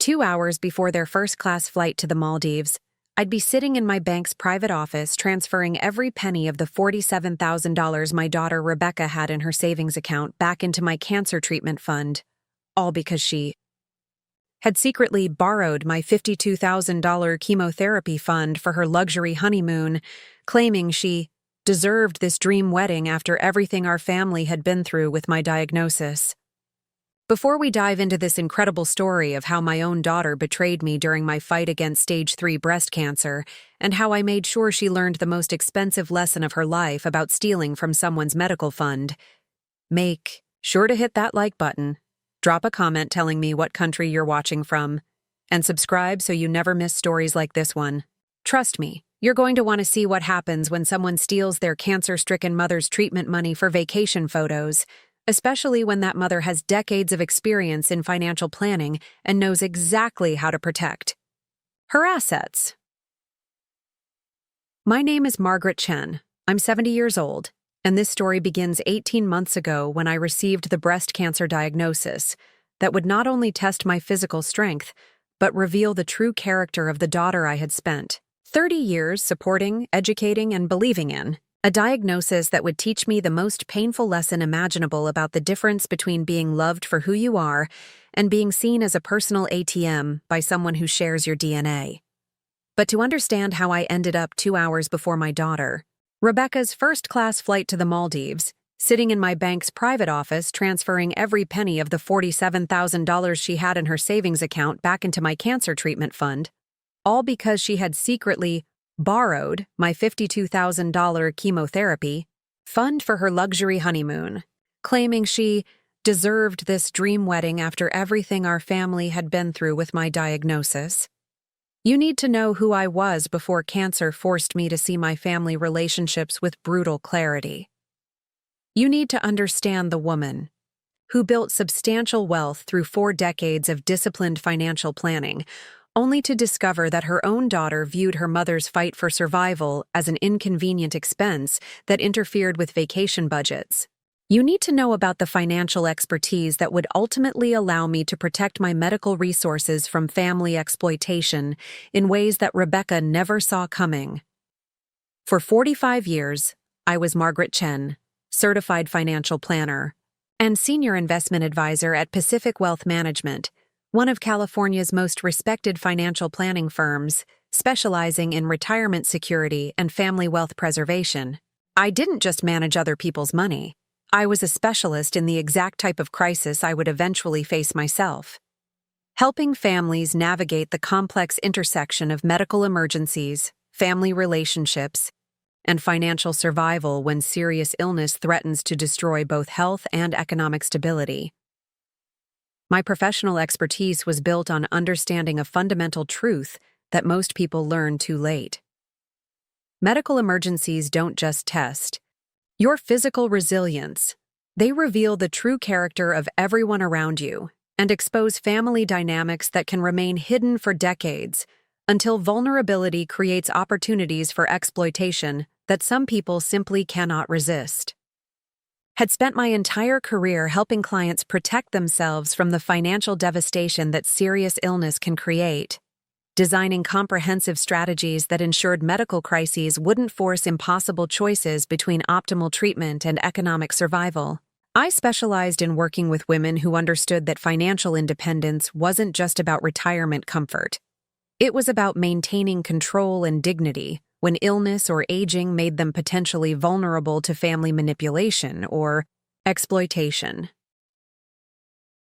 2 hours before their first-class flight to the Maldives, I'd be sitting in my bank's private office transferring every penny of the $47,000 my daughter Rebecca had in her savings account back into my cancer treatment fund, all because she had secretly borrowed my $52,000 chemotherapy fund for her luxury honeymoon, claiming she deserved this dream wedding after everything our family had been through with my diagnosis. Before we dive into this incredible story of how my own daughter betrayed me during my fight against stage 3 breast cancer, and how I made sure she learned the most expensive lesson of her life about stealing from someone's medical fund, make sure to hit that like button, drop a comment telling me what country you're watching from, and subscribe so you never miss stories like this one. Trust me, you're going to want to see what happens when someone steals their cancer-stricken mother's treatment money for vacation photos, especially when that mother has decades of experience in financial planning and knows exactly how to protect her assets. My name is Margaret Chen. I'm 70 years old, and this story begins 18 months ago when I received the breast cancer diagnosis that would not only test my physical strength, but reveal the true character of the daughter I had spent 30 years supporting, educating, and believing in. A diagnosis that would teach me the most painful lesson imaginable about the difference between being loved for who you are and being seen as a personal ATM by someone who shares your DNA. But to understand how I ended up 2 hours before my daughter, Rebecca's first-class flight to the Maldives, sitting in my bank's private office transferring every penny of the $47,000 she had in her savings account back into my cancer treatment fund, all because she had secretly borrowed my $52,000 chemotherapy fund for her luxury honeymoon, claiming she deserved this dream wedding after everything our family had been through with my diagnosis. You need to know who I was before cancer forced me to see my family relationships with brutal clarity. You need to understand the woman who built substantial wealth through 4 decades of disciplined financial planning, only to discover that her own daughter viewed her mother's fight for survival as an inconvenient expense that interfered with vacation budgets. You need to know about the financial expertise that would ultimately allow me to protect my medical resources from family exploitation in ways that Rebecca never saw coming. For 45 years, I was Margaret Chen, certified financial planner, and senior investment advisor at Pacific Wealth Management, one of California's most respected financial planning firms, specializing in retirement security and family wealth preservation. I didn't just manage other people's money. I was a specialist in the exact type of crisis I would eventually face myself, helping families navigate the complex intersection of medical emergencies, family relationships, and financial survival when serious illness threatens to destroy both health and economic stability. My professional expertise was built on understanding a fundamental truth that most people learn too late. Medical emergencies don't just test your physical resilience. They reveal the true character of everyone around you and expose family dynamics that can remain hidden for decades until vulnerability creates opportunities for exploitation that some people simply cannot resist. Had spent my entire career helping clients protect themselves from the financial devastation that serious illness can create, designing comprehensive strategies that ensured medical crises wouldn't force impossible choices between optimal treatment and economic survival. I specialized in working with women who understood that financial independence wasn't just about retirement comfort. It was about maintaining control and dignity when illness or aging made them potentially vulnerable to family manipulation or exploitation.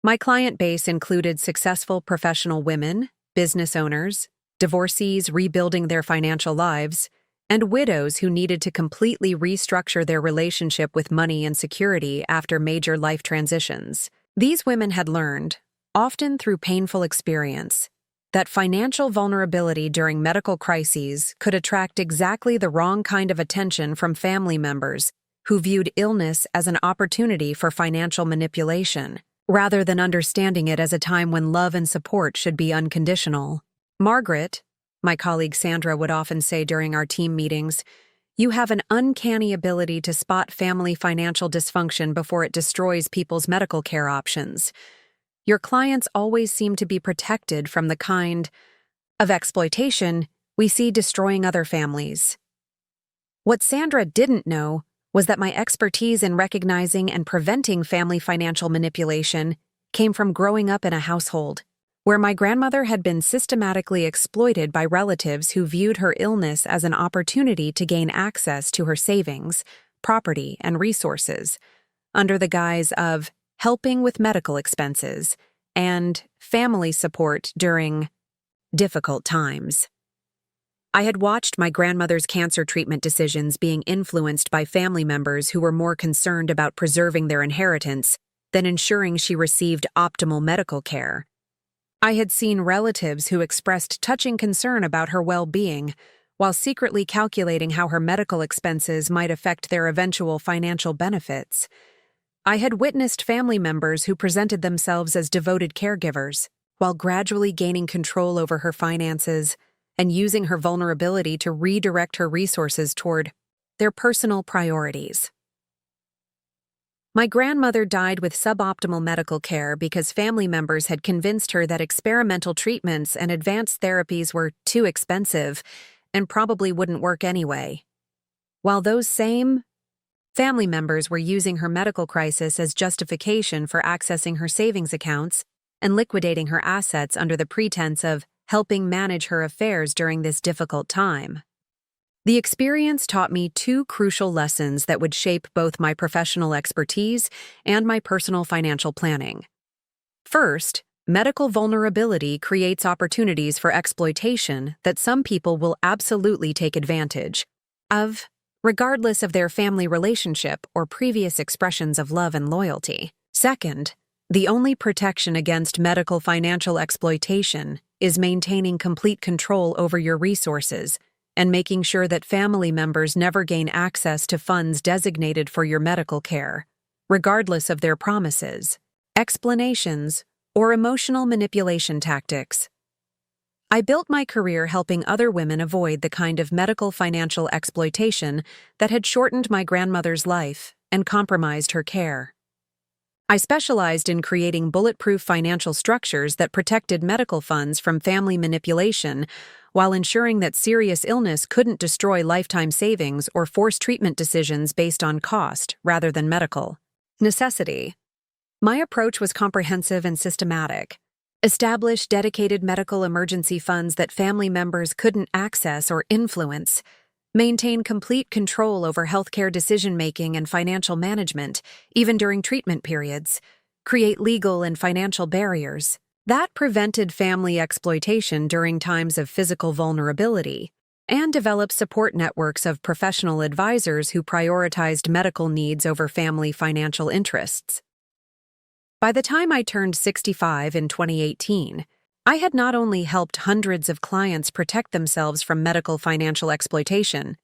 My client base included successful professional women, business owners, divorcees rebuilding their financial lives, and widows who needed to completely restructure their relationship with money and security after major life transitions. These women had learned, often through painful experience, that financial vulnerability during medical crises could attract exactly the wrong kind of attention from family members who viewed illness as an opportunity for financial manipulation, rather than understanding it as a time when love and support should be unconditional. Margaret, my colleague Sandra would often say during our team meetings, you have an uncanny ability to spot family financial dysfunction before it destroys people's medical care options. Your clients always seem to be protected from the kind of exploitation we see destroying other families. What Sandra didn't know was that my expertise in recognizing and preventing family financial manipulation came from growing up in a household where my grandmother had been systematically exploited by relatives who viewed her illness as an opportunity to gain access to her savings, property, and resources, under the guise of helping with medical expenses and family support during difficult times. I had watched my grandmother's cancer treatment decisions being influenced by family members who were more concerned about preserving their inheritance than ensuring she received optimal medical care. I had seen relatives who expressed touching concern about her well-being, while secretly calculating how her medical expenses might affect their eventual financial benefits. I had witnessed family members who presented themselves as devoted caregivers, while gradually gaining control over her finances and using her vulnerability to redirect her resources toward their personal priorities. My grandmother died with suboptimal medical care because family members had convinced her that experimental treatments and advanced therapies were too expensive and probably wouldn't work anyway. While those same family members were using her medical crisis as justification for accessing her savings accounts and liquidating her assets under the pretense of helping manage her affairs during this difficult time. The experience taught me two crucial lessons that would shape both my professional expertise and my personal financial planning. First, medical vulnerability creates opportunities for exploitation that some people will absolutely take advantage of, regardless of their family relationship or previous expressions of love and loyalty. Second, the only protection against medical financial exploitation is maintaining complete control over your resources and making sure that family members never gain access to funds designated for your medical care, regardless of their promises, explanations, or emotional manipulation tactics. I built my career helping other women avoid the kind of medical financial exploitation that had shortened my grandmother's life and compromised her care. I specialized in creating bulletproof financial structures that protected medical funds from family manipulation while ensuring that serious illness couldn't destroy lifetime savings or force treatment decisions based on cost rather than medical necessity. My approach was comprehensive and systematic. Establish dedicated medical emergency funds that family members couldn't access or influence. Maintain complete control over healthcare decision-making and financial management, even during treatment periods. Create legal and financial barriers that prevented family exploitation during times of physical vulnerability, and develop support networks of professional advisors who prioritized medical needs over family financial interests. By the time I turned 65 in 2018, I had not only helped hundreds of clients protect themselves from medical financial exploitation,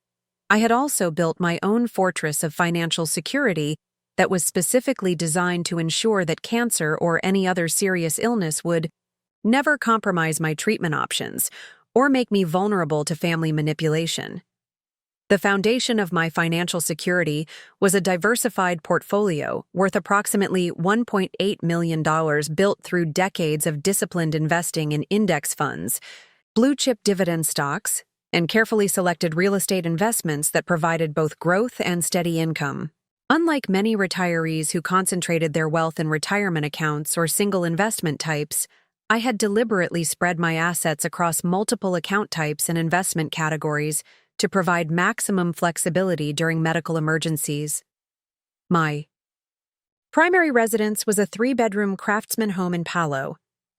I had also built my own fortress of financial security that was specifically designed to ensure that cancer or any other serious illness would never compromise my treatment options or make me vulnerable to family manipulation. The foundation of my financial security was a diversified portfolio worth approximately $1.8 million built through decades of disciplined investing in index funds, blue-chip dividend stocks, and carefully selected real estate investments that provided both growth and steady income. Unlike many retirees who concentrated their wealth in retirement accounts or single investment types, I had deliberately spread my assets across multiple account types and investment categories to provide maximum flexibility during medical emergencies. My primary residence was a 3-bedroom craftsman home in Palo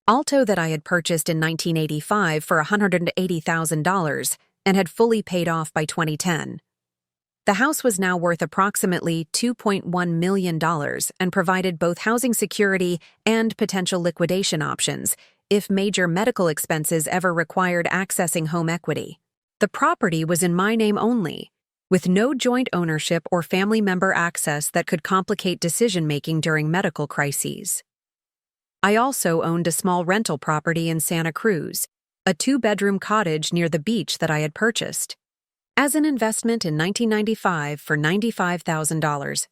Alto that I had purchased in 1985 for $180,000 and had fully paid off by 2010. The house was now worth approximately $2.1 million and provided both housing security and potential liquidation options if major medical expenses ever required accessing home equity. The property was in my name only, with no joint ownership or family member access that could complicate decision-making during medical crises. I also owned a small rental property in Santa Cruz, a 2-bedroom cottage near the beach that I had purchased as an investment in 1995 for $95,000.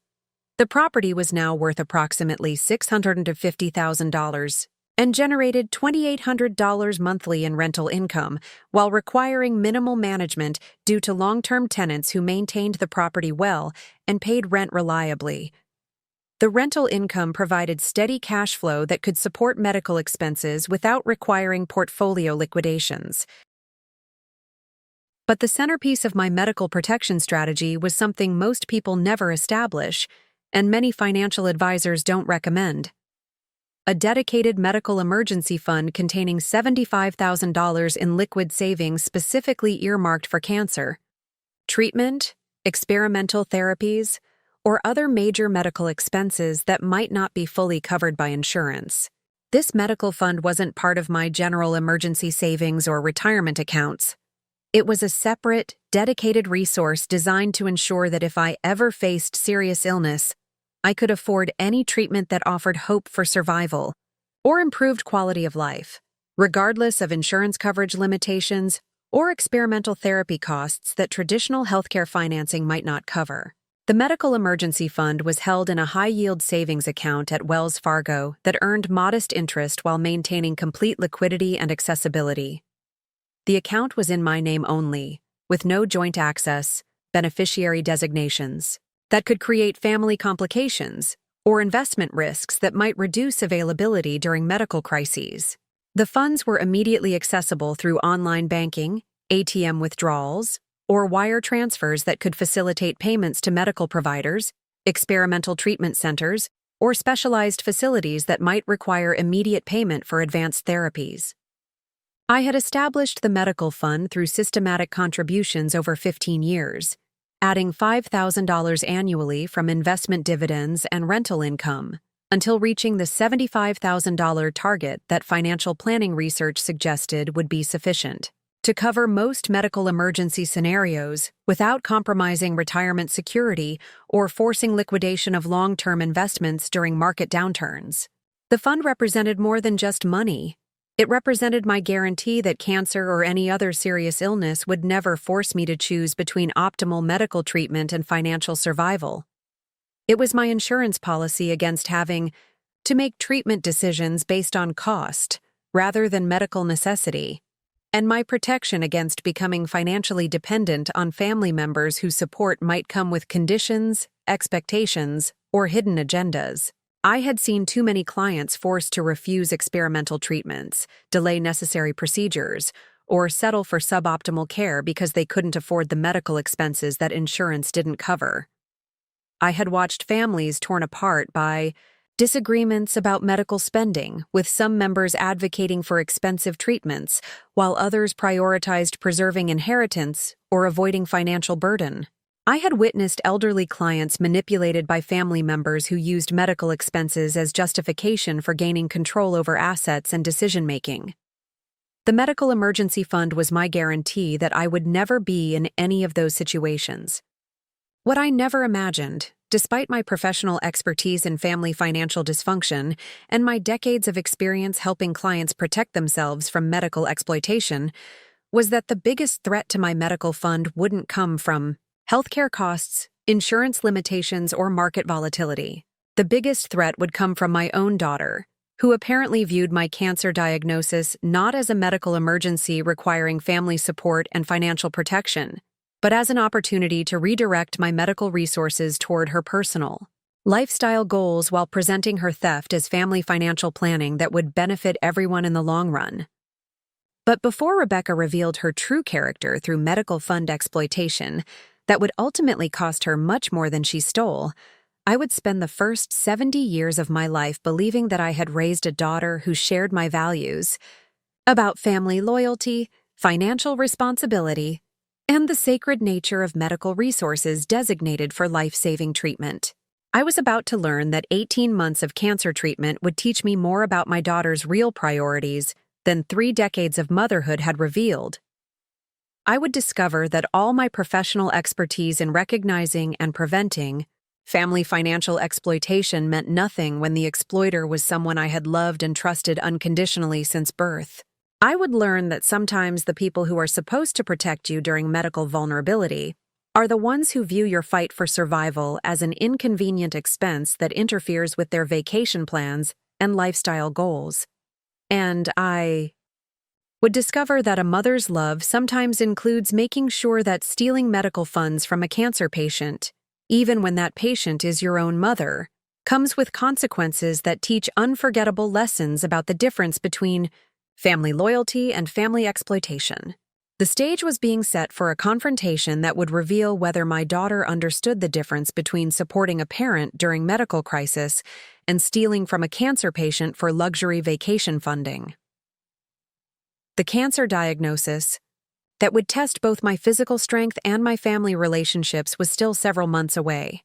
The property was now worth approximately $650,000 and generated $2,800 monthly in rental income, while requiring minimal management due to long-term tenants who maintained the property well and paid rent reliably. The rental income provided steady cash flow that could support medical expenses without requiring portfolio liquidations. But the centerpiece of my medical protection strategy was something most people never establish, and many financial advisors don't recommend: a dedicated medical emergency fund containing $75,000 in liquid savings specifically earmarked for cancer, treatment, experimental therapies, or other major medical expenses that might not be fully covered by insurance. This medical fund wasn't part of my general emergency savings or retirement accounts. It was a separate, dedicated resource designed to ensure that if I ever faced serious illness, I could afford any treatment that offered hope for survival or improved quality of life, regardless of insurance coverage limitations or experimental therapy costs that traditional healthcare financing might not cover. The medical emergency fund was held in a high-yield savings account at Wells Fargo that earned modest interest while maintaining complete liquidity and accessibility. The account was in my name only, with no joint access, beneficiary designations, that could create family complications or investment risks that might reduce availability during medical crises. The funds were immediately accessible through online banking, ATM withdrawals, or wire transfers that could facilitate payments to medical providers, experimental treatment centers, or specialized facilities that might require immediate payment for advanced therapies. I had established the medical fund through systematic contributions over 15 years, adding $5,000 annually from investment dividends and rental income, until reaching the $75,000 target that financial planning research suggested would be sufficient to cover most medical emergency scenarios without compromising retirement security or forcing liquidation of long-term investments during market downturns. The fund represented more than just money. It represented my guarantee that cancer or any other serious illness would never force me to choose between optimal medical treatment and financial survival. It was my insurance policy against having to make treatment decisions based on cost rather than medical necessity, and my protection against becoming financially dependent on family members whose support might come with conditions, expectations, or hidden agendas. I had seen too many clients forced to refuse experimental treatments, delay necessary procedures, or settle for suboptimal care because they couldn't afford the medical expenses that insurance didn't cover. I had watched families torn apart by disagreements about medical spending, with some members advocating for expensive treatments, while others prioritized preserving inheritance or avoiding financial burden. I had witnessed elderly clients manipulated by family members who used medical expenses as justification for gaining control over assets and decision-making. The medical emergency fund was my guarantee that I would never be in any of those situations. What I never imagined, despite my professional expertise in family financial dysfunction and my decades of experience helping clients protect themselves from medical exploitation, was that the biggest threat to my medical fund wouldn't come from healthcare costs, insurance limitations, or market volatility. The biggest threat would come from my own daughter, who apparently viewed my cancer diagnosis not as a medical emergency requiring family support and financial protection, but as an opportunity to redirect my medical resources toward her personal lifestyle goals while presenting her theft as family financial planning that would benefit everyone in the long run. But before Rebecca revealed her true character through medical fund exploitation, that would ultimately cost her much more than she stole, I would spend the first 70 years of my life believing that I had raised a daughter who shared my values about family loyalty, financial responsibility, and the sacred nature of medical resources designated for life-saving treatment. I was about to learn that 18 months of cancer treatment would teach me more about my daughter's real priorities than 3 decades of motherhood had revealed. I would discover that all my professional expertise in recognizing and preventing family financial exploitation meant nothing when the exploiter was someone I had loved and trusted unconditionally since birth. I would learn that sometimes the people who are supposed to protect you during medical vulnerability are the ones who view your fight for survival as an inconvenient expense that interferes with their vacation plans and lifestyle goals. And I would discover that a mother's love sometimes includes making sure that stealing medical funds from a cancer patient, even when that patient is your own mother, comes with consequences that teach unforgettable lessons about the difference between family loyalty and family exploitation. The stage was being set for a confrontation that would reveal whether my daughter understood the difference between supporting a parent during medical crisis and stealing from a cancer patient for luxury vacation funding. The cancer diagnosis that would test both my physical strength and my family relationships was still several months away.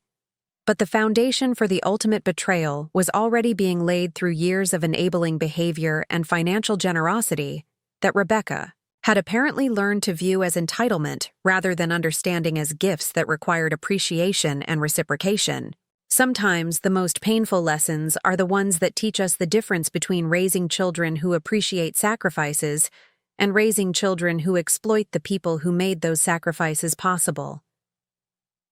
But the foundation for the ultimate betrayal was already being laid through years of enabling behavior and financial generosity that Rebecca had apparently learned to view as entitlement rather than understanding as gifts that required appreciation and reciprocation. Sometimes the most painful lessons are the ones that teach us the difference between raising children who appreciate sacrifices and raising children who exploit the people who made those sacrifices possible.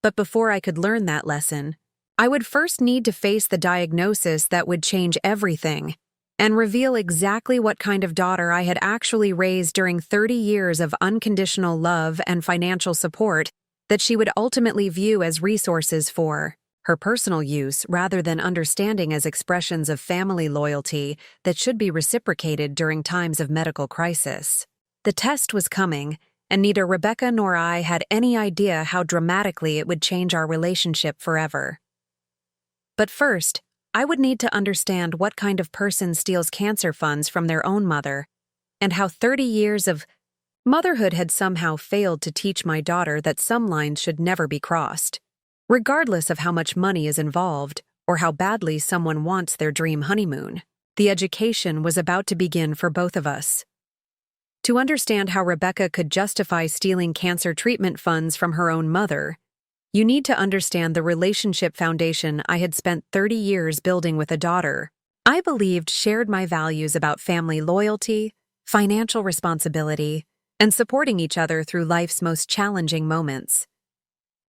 But before I could learn that lesson, I would first need to face the diagnosis that would change everything and reveal exactly what kind of daughter I had actually raised during 30 years of unconditional love and financial support that she would ultimately view as resources for her personal use rather than understanding as expressions of family loyalty that should be reciprocated during times of medical crisis. The test was coming, and neither Rebecca nor I had any idea how dramatically it would change our relationship forever. But first, I would need to understand what kind of person steals cancer funds from their own mother, and how 30 years of motherhood had somehow failed to teach my daughter that some lines should never be crossed, regardless of how much money is involved or how badly someone wants their dream honeymoon. The education was about to begin for both of us. To understand how Rebecca could justify stealing cancer treatment funds from her own mother, you need to understand the relationship foundation I had spent 30 years building with a daughter I believed shared my values about family loyalty, financial responsibility, and supporting each other through life's most challenging moments.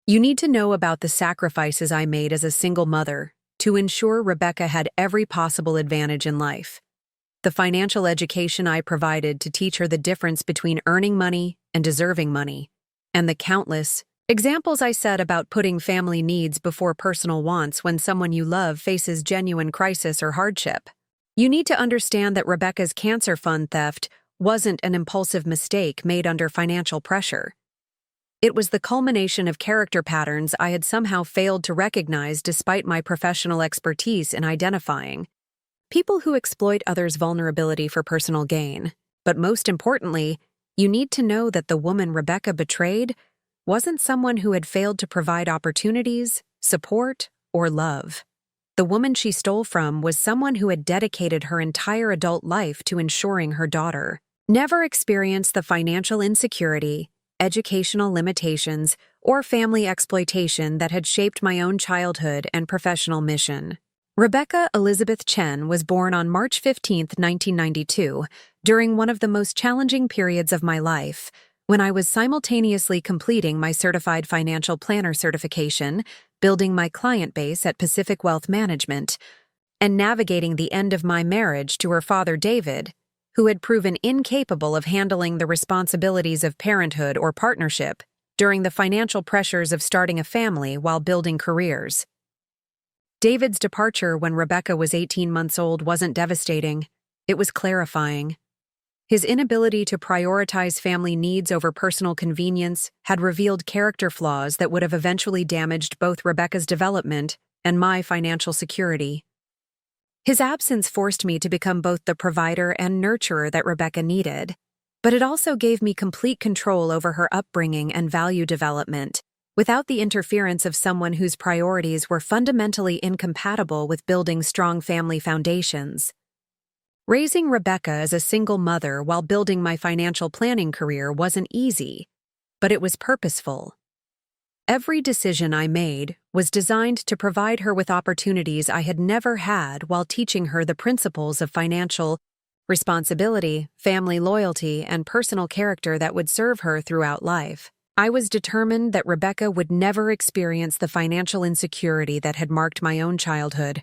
You need to know about the sacrifices I made as a single mother to ensure Rebecca had every possible advantage in life. The financial education I provided to teach her the difference between earning money and deserving money, and the countless examples I set about putting family needs before personal wants when someone you love faces genuine crisis or hardship. You need to understand that Rebecca's cancer fund theft wasn't an impulsive mistake made under financial pressure. It was the culmination of character patterns I had somehow failed to recognize despite my professional expertise in identifying. People who exploit others' vulnerability for personal gain. But most importantly, you need to know that the woman Rebecca betrayed wasn't someone who had failed to provide opportunities, support, or love. The woman she stole from was someone who had dedicated her entire adult life to ensuring her daughter never experienced the financial insecurity, educational limitations, or family exploitation that had shaped my own childhood and professional mission. Rebecca Elizabeth Chen was born on March 15, 1992, during one of the most challenging periods of my life, when I was simultaneously completing my Certified Financial Planner certification, building my client base at Pacific Wealth Management, and navigating the end of my marriage to her father David, who had proven incapable of handling the responsibilities of parenthood or partnership during the financial pressures of starting a family while building careers. David's departure when Rebecca was 18 months old wasn't devastating, it was clarifying. His inability to prioritize family needs over personal convenience had revealed character flaws that would have eventually damaged both Rebecca's development and my financial security. His absence forced me to become both the provider and nurturer that Rebecca needed, but it also gave me complete control over her upbringing and value development, without the interference of someone whose priorities were fundamentally incompatible with building strong family foundations. Raising Rebecca as a single mother while building my financial planning career wasn't easy, but it was purposeful. Every decision I made was designed to provide her with opportunities I had never had while teaching her the principles of financial responsibility, family loyalty, and personal character that would serve her throughout life. I was determined that Rebecca would never experience the financial insecurity that had marked my own childhood,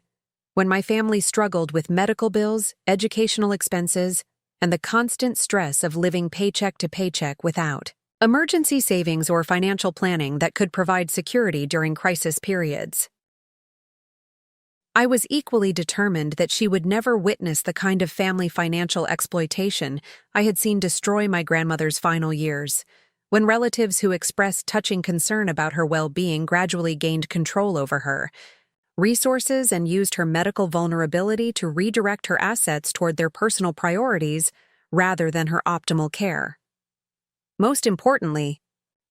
when my family struggled with medical bills, educational expenses, and the constant stress of living paycheck to paycheck without emergency savings or financial planning that could provide security during crisis periods. I was equally determined that she would never witness the kind of family financial exploitation I had seen destroy my grandmother's final years, when relatives who expressed touching concern about her well-being gradually gained control over her resources and used her medical vulnerability to redirect her assets toward their personal priorities rather than her optimal care. Most importantly,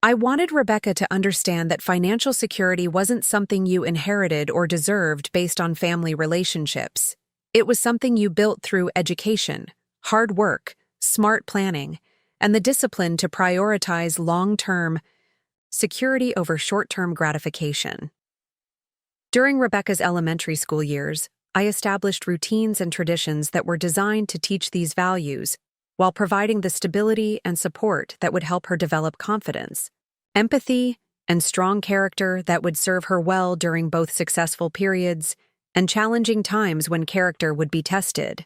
I wanted Rebecca to understand that financial security wasn't something you inherited or deserved based on family relationships. It was something you built through education, hard work, smart planning, and the discipline to prioritize long-term security over short-term gratification. During Rebecca's elementary school years, I established routines and traditions that were designed to teach these values, while providing the stability and support that would help her develop confidence, empathy, and strong character that would serve her well during both successful periods and challenging times when character would be tested.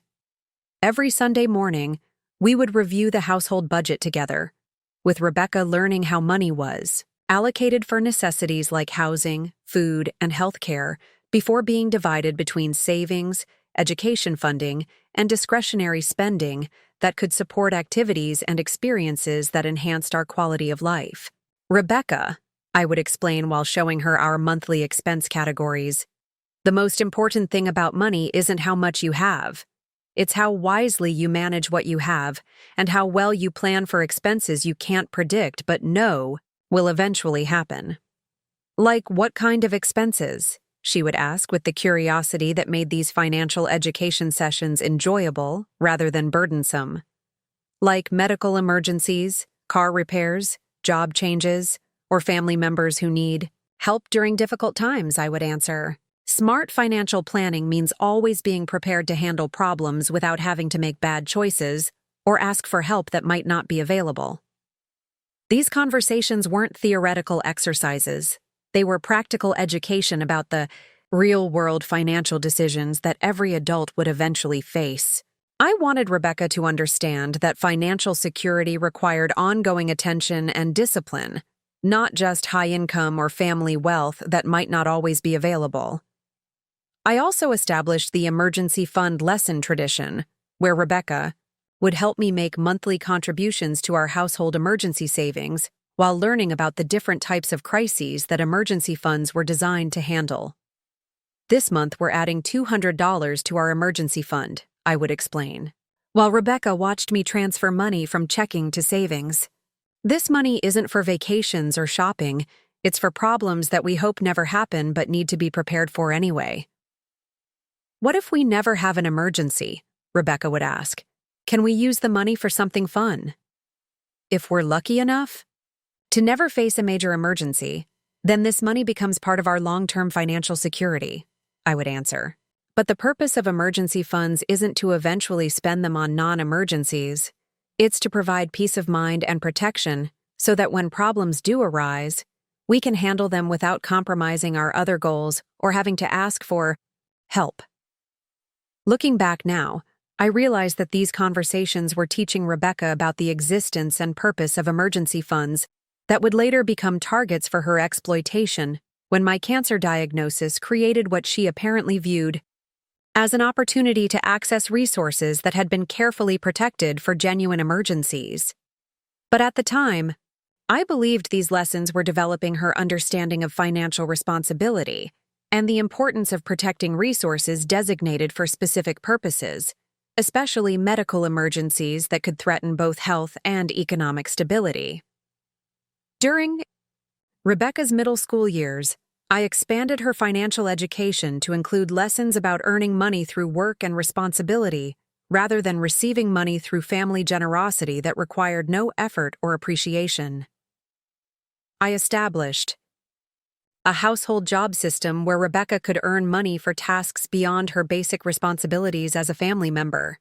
Every Sunday morning, we would review the household budget together, with Rebecca learning how money was allocated for necessities like housing, food, and health care before being divided between savings, education funding, and discretionary spending that could support activities and experiences that enhanced our quality of life. Rebecca, I would explain while showing her our monthly expense categories, the most important thing about money isn't how much you have. It's how wisely you manage what you have and how well you plan for expenses you can't predict but know will eventually happen. Like what kind of expenses? She would ask with the curiosity that made these financial education sessions enjoyable rather than burdensome. Like medical emergencies, car repairs, job changes, or family members who need help during difficult times, I would answer. Smart financial planning means always being prepared to handle problems without having to make bad choices or ask for help that might not be available. These conversations weren't theoretical exercises. They were practical education about the real-world financial decisions that every adult would eventually face. I wanted Rebecca to understand that financial security required ongoing attention and discipline, not just high income or family wealth that might not always be available. I also established the emergency fund lesson tradition, where Rebecca would help me make monthly contributions to our household emergency savings while learning about the different types of crises that emergency funds were designed to handle. This month, we're adding $200 to our emergency fund, I would explain, while Rebecca watched me transfer money from checking to savings. This money isn't for vacations or shopping, it's for problems that we hope never happen but need to be prepared for anyway. What if we never have an emergency? Rebecca would ask. Can we use the money for something fun? If we're lucky enough to never face a major emergency, then this money becomes part of our long-term financial security, I would answer. But the purpose of emergency funds isn't to eventually spend them on non-emergencies. It's to provide peace of mind and protection so that when problems do arise, we can handle them without compromising our other goals or having to ask for help. Looking back now, I realized that these conversations were teaching Rebecca about the existence and purpose of emergency funds that would later become targets for her exploitation when my cancer diagnosis created what she apparently viewed as an opportunity to access resources that had been carefully protected for genuine emergencies. But at the time, I believed these lessons were developing her understanding of financial responsibility and the importance of protecting resources designated for specific purposes, especially medical emergencies that could threaten both health and economic stability. During Rebecca's middle school years, I expanded her financial education to include lessons about earning money through work and responsibility, rather than receiving money through family generosity that required no effort or appreciation. I established a household job system where Rebecca could earn money for tasks beyond her basic responsibilities as a family member.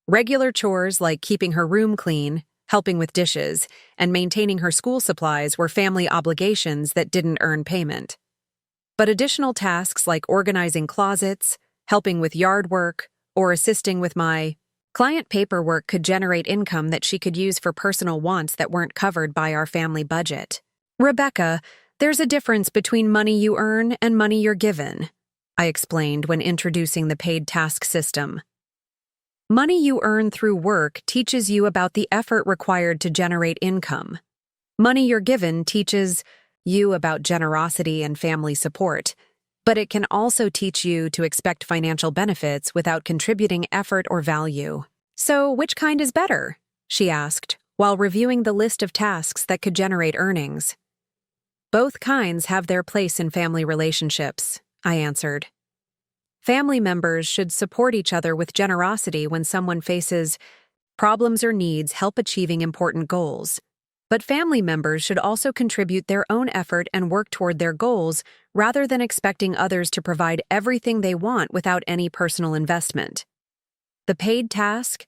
Regular chores like keeping her room clean, Helping with dishes and maintaining her school supplies were family obligations that didn't earn payment. But additional tasks like organizing closets, helping with yard work, or assisting with my client paperwork could generate income that she could use for personal wants that weren't covered by our family budget. Rebecca, there's a difference between money you earn and money you're given, I explained when introducing the paid task system. Money you earn through work teaches you about the effort required to generate income. Money you're given teaches you about generosity and family support, but it can also teach you to expect financial benefits without contributing effort or value. So, which kind is better? She asked, while reviewing the list of tasks that could generate earnings. Both kinds have their place in family relationships, I answered. Family members should support each other with generosity when someone faces problems or needs help achieving important goals. But family members should also contribute their own effort and work toward their goals rather than expecting others to provide everything they want without any personal investment. The paid task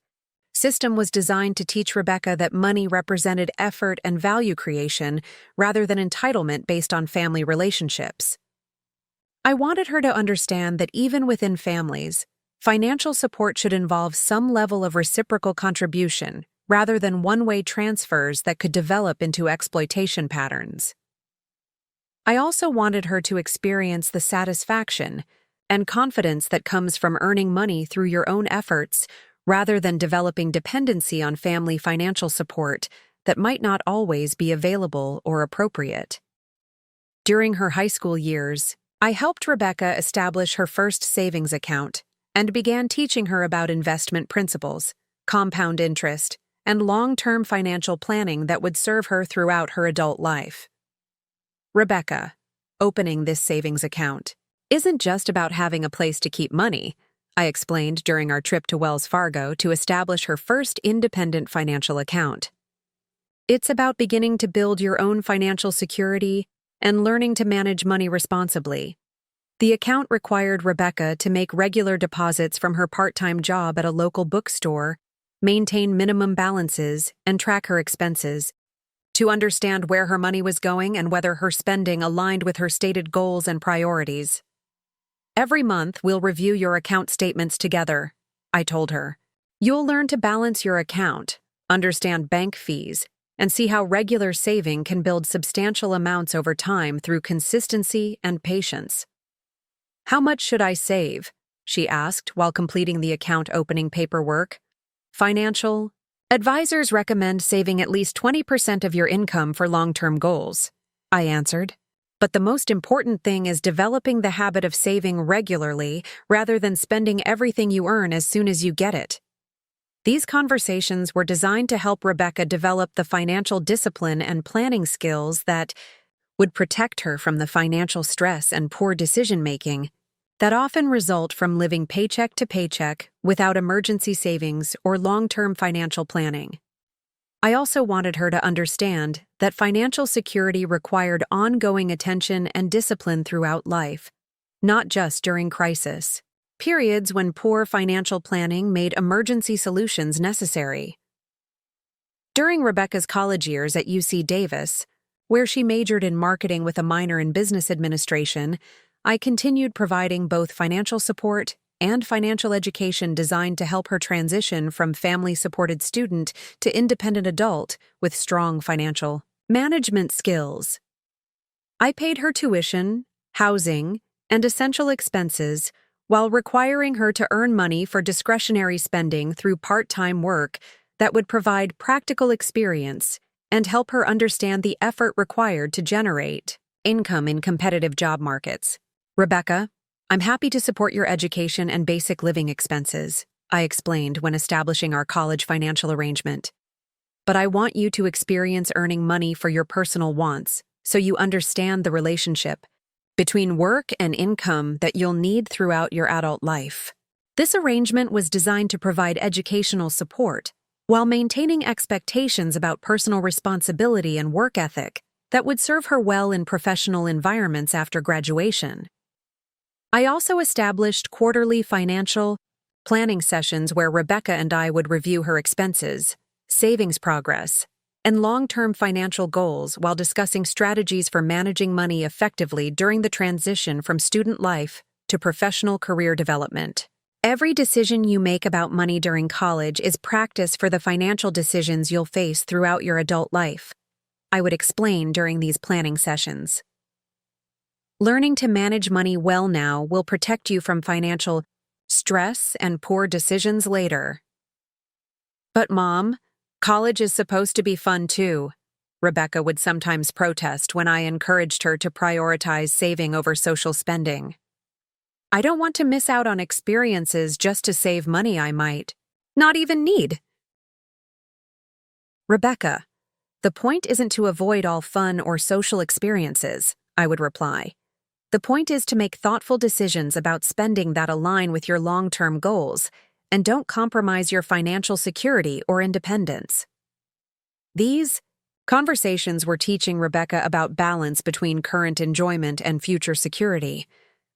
system was designed to teach Rebecca that money represented effort and value creation rather than entitlement based on family relationships. I wanted her to understand that even within families, financial support should involve some level of reciprocal contribution rather than one-way transfers that could develop into exploitation patterns. I also wanted her to experience the satisfaction and confidence that comes from earning money through your own efforts rather than developing dependency on family financial support that might not always be available or appropriate. During her high school years, I helped Rebecca establish her first savings account and began teaching her about investment principles, compound interest, and long-term financial planning that would serve her throughout her adult life. Rebecca, opening this savings account, isn't just about having a place to keep money, I explained during our trip to Wells Fargo to establish her first independent financial account. It's about beginning to build your own financial security and learning to manage money responsibly. The account required Rebecca to make regular deposits from her part-time job at a local bookstore, maintain minimum balances, and track her expenses, to understand where her money was going and whether her spending aligned with her stated goals and priorities. Every month, we'll review your account statements together, I told her. You'll learn to balance your account, understand bank fees, and see how regular saving can build substantial amounts over time through consistency and patience. How much should I save? She asked while completing the account opening paperwork. Financial advisors recommend saving at least 20% of your income for long-term goals, I answered. But the most important thing is developing the habit of saving regularly rather than spending everything you earn as soon as you get it. These conversations were designed to help Rebecca develop the financial discipline and planning skills that would protect her from the financial stress and poor decision-making that often result from living paycheck to paycheck without emergency savings or long-term financial planning. I also wanted her to understand that financial security required ongoing attention and discipline throughout life, not just during crisis, periods when poor financial planning made emergency solutions necessary. During Rebecca's college years at UC Davis, where she majored in marketing with a minor in business administration, I continued providing both financial support and financial education designed to help her transition from family-supported student to independent adult with strong financial management skills. I paid her tuition, housing, and essential expenses while requiring her to earn money for discretionary spending through part-time work that would provide practical experience and help her understand the effort required to generate income in competitive job markets. Rebecca, I'm happy to support your education and basic living expenses, I explained when establishing our college financial arrangement. But I want you to experience earning money for your personal wants so you understand the relationship between work and income that you'll need throughout your adult life. This arrangement was designed to provide educational support while maintaining expectations about personal responsibility and work ethic that would serve her well in professional environments after graduation. I also established quarterly financial planning sessions where Rebecca and I would review her expenses, savings progress, and long-term financial goals while discussing strategies for managing money effectively during the transition from student life to professional career development. Every decision you make about money during college is practice for the financial decisions you'll face throughout your adult life, I would explain during these planning sessions. Learning to manage money well now will protect you from financial stress and poor decisions later. But Mom, college is supposed to be fun too, Rebecca would sometimes protest when I encouraged her to prioritize saving over social spending. I don't want to miss out on experiences just to save money I might not even need. Rebecca, the point isn't to avoid all fun or social experiences, I would reply. The point is to make thoughtful decisions about spending that align with your long-term goals and don't compromise your financial security or independence. These conversations were teaching Rebecca about balance between current enjoyment and future security.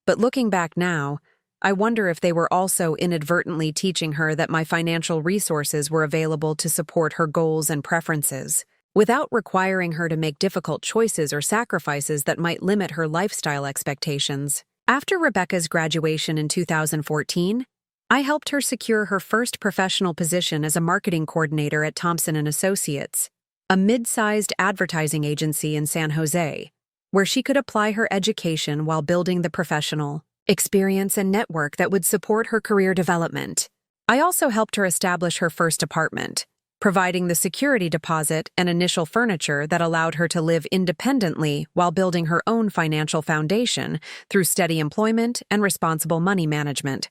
But looking back now, I wonder if they were also inadvertently teaching her that my financial resources were available to support her goals and preferences, without requiring her to make difficult choices or sacrifices that might limit her lifestyle expectations. After Rebecca's graduation in 2014, I helped her secure her first professional position as a marketing coordinator at Thompson & Associates, a mid-sized advertising agency in San Jose, where she could apply her education while building the professional experience and network that would support her career development. I also helped her establish her first apartment, providing the security deposit and initial furniture that allowed her to live independently while building her own financial foundation through steady employment and responsible money management.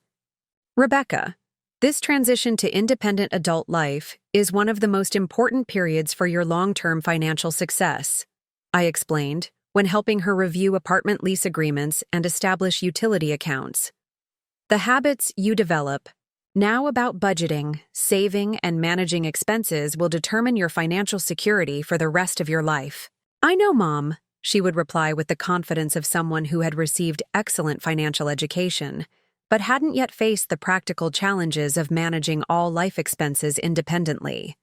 Rebecca, this transition to independent adult life is one of the most important periods for your long-term financial success, I explained, when helping her review apartment lease agreements and establish utility accounts. The habits you develop now about budgeting, saving, and managing expenses will determine your financial security for the rest of your life. I know, Mom, she would reply with the confidence of someone who had received excellent financial education, but hadn't yet faced the practical challenges of managing all life expenses independently.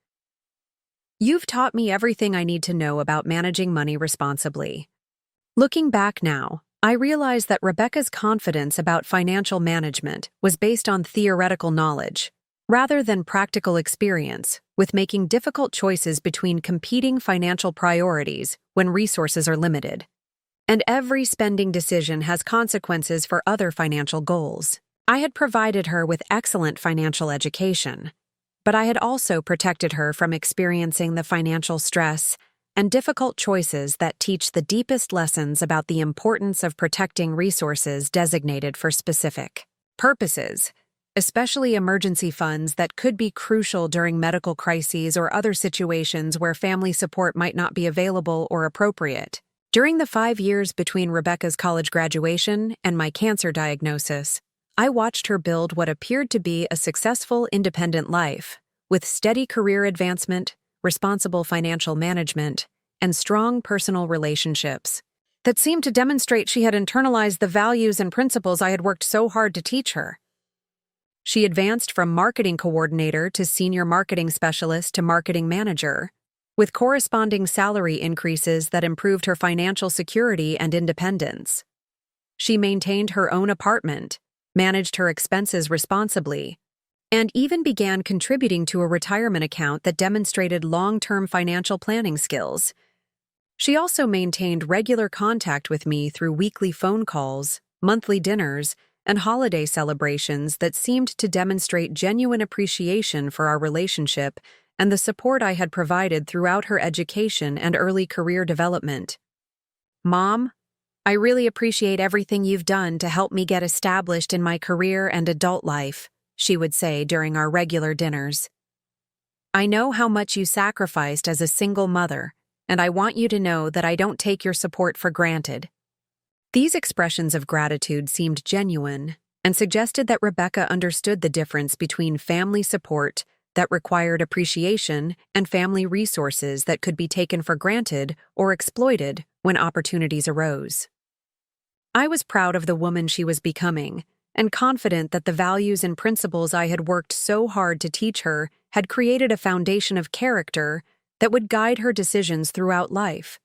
You've taught me everything I need to know about managing money responsibly. Looking back now, I realize that Rebecca's confidence about financial management was based on theoretical knowledge, rather than practical experience, with making difficult choices between competing financial priorities when resources are limited. And every spending decision has consequences for other financial goals. I had provided her with excellent financial education, but I had also protected her from experiencing the financial stress and difficult choices that teach the deepest lessons about the importance of protecting resources designated for specific purposes, especially emergency funds that could be crucial during medical crises or other situations where family support might not be available or appropriate. During the 5 years between Rebecca's college graduation and my cancer diagnosis, I watched her build what appeared to be a successful independent life, with steady career advancement, responsible financial management, and strong personal relationships that seemed to demonstrate she had internalized the values and principles I had worked so hard to teach her. She advanced from marketing coordinator to senior marketing specialist to marketing manager, with corresponding salary increases that improved her financial security and independence. She maintained her own apartment, managed her expenses responsibly, and even began contributing to a retirement account that demonstrated long-term financial planning skills. She also maintained regular contact with me through weekly phone calls, monthly dinners, and holiday celebrations that seemed to demonstrate genuine appreciation for our relationship and the support I had provided throughout her education and early career development. Mom, I really appreciate everything you've done to help me get established in my career and adult life, she would say during our regular dinners. I know how much you sacrificed as a single mother, and I want you to know that I don't take your support for granted. These expressions of gratitude seemed genuine and suggested that Rebecca understood the difference between family support that required appreciation and family resources that could be taken for granted or exploited when opportunities arose. I was proud of the woman she was becoming, and confident that the values and principles I had worked so hard to teach her had created a foundation of character that would guide her decisions throughout life,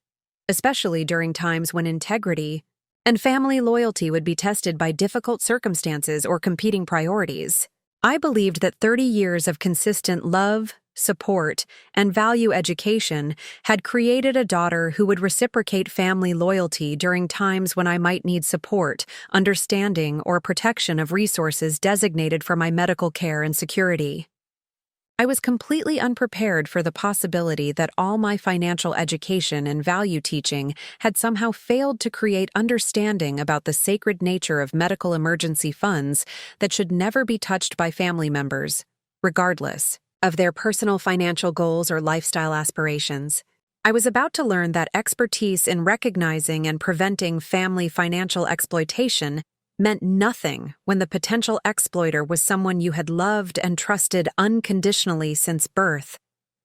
especially during times when integrity and family loyalty would be tested by difficult circumstances or competing priorities. I believed that 30 years of consistent love, support, and value education had created a daughter who would reciprocate family loyalty during times when I might need support, understanding, or protection of resources designated for my medical care and security. I was completely unprepared for the possibility that all my financial education and value teaching had somehow failed to create understanding about the sacred nature of medical emergency funds that should never be touched by family members, regardless of their personal financial goals or lifestyle aspirations. I was about to learn that expertise in recognizing and preventing family financial exploitation meant nothing when the potential exploiter was someone you had loved and trusted unconditionally since birth,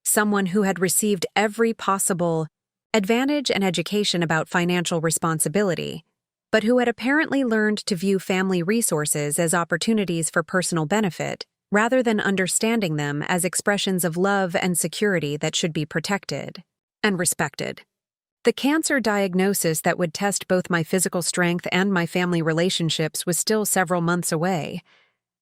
someone who had received every possible advantage and education about financial responsibility, but who had apparently learned to view family resources as opportunities for personal benefit, rather than understanding them as expressions of love and security that should be protected and respected. The cancer diagnosis that would test both my physical strength and my family relationships was still several months away,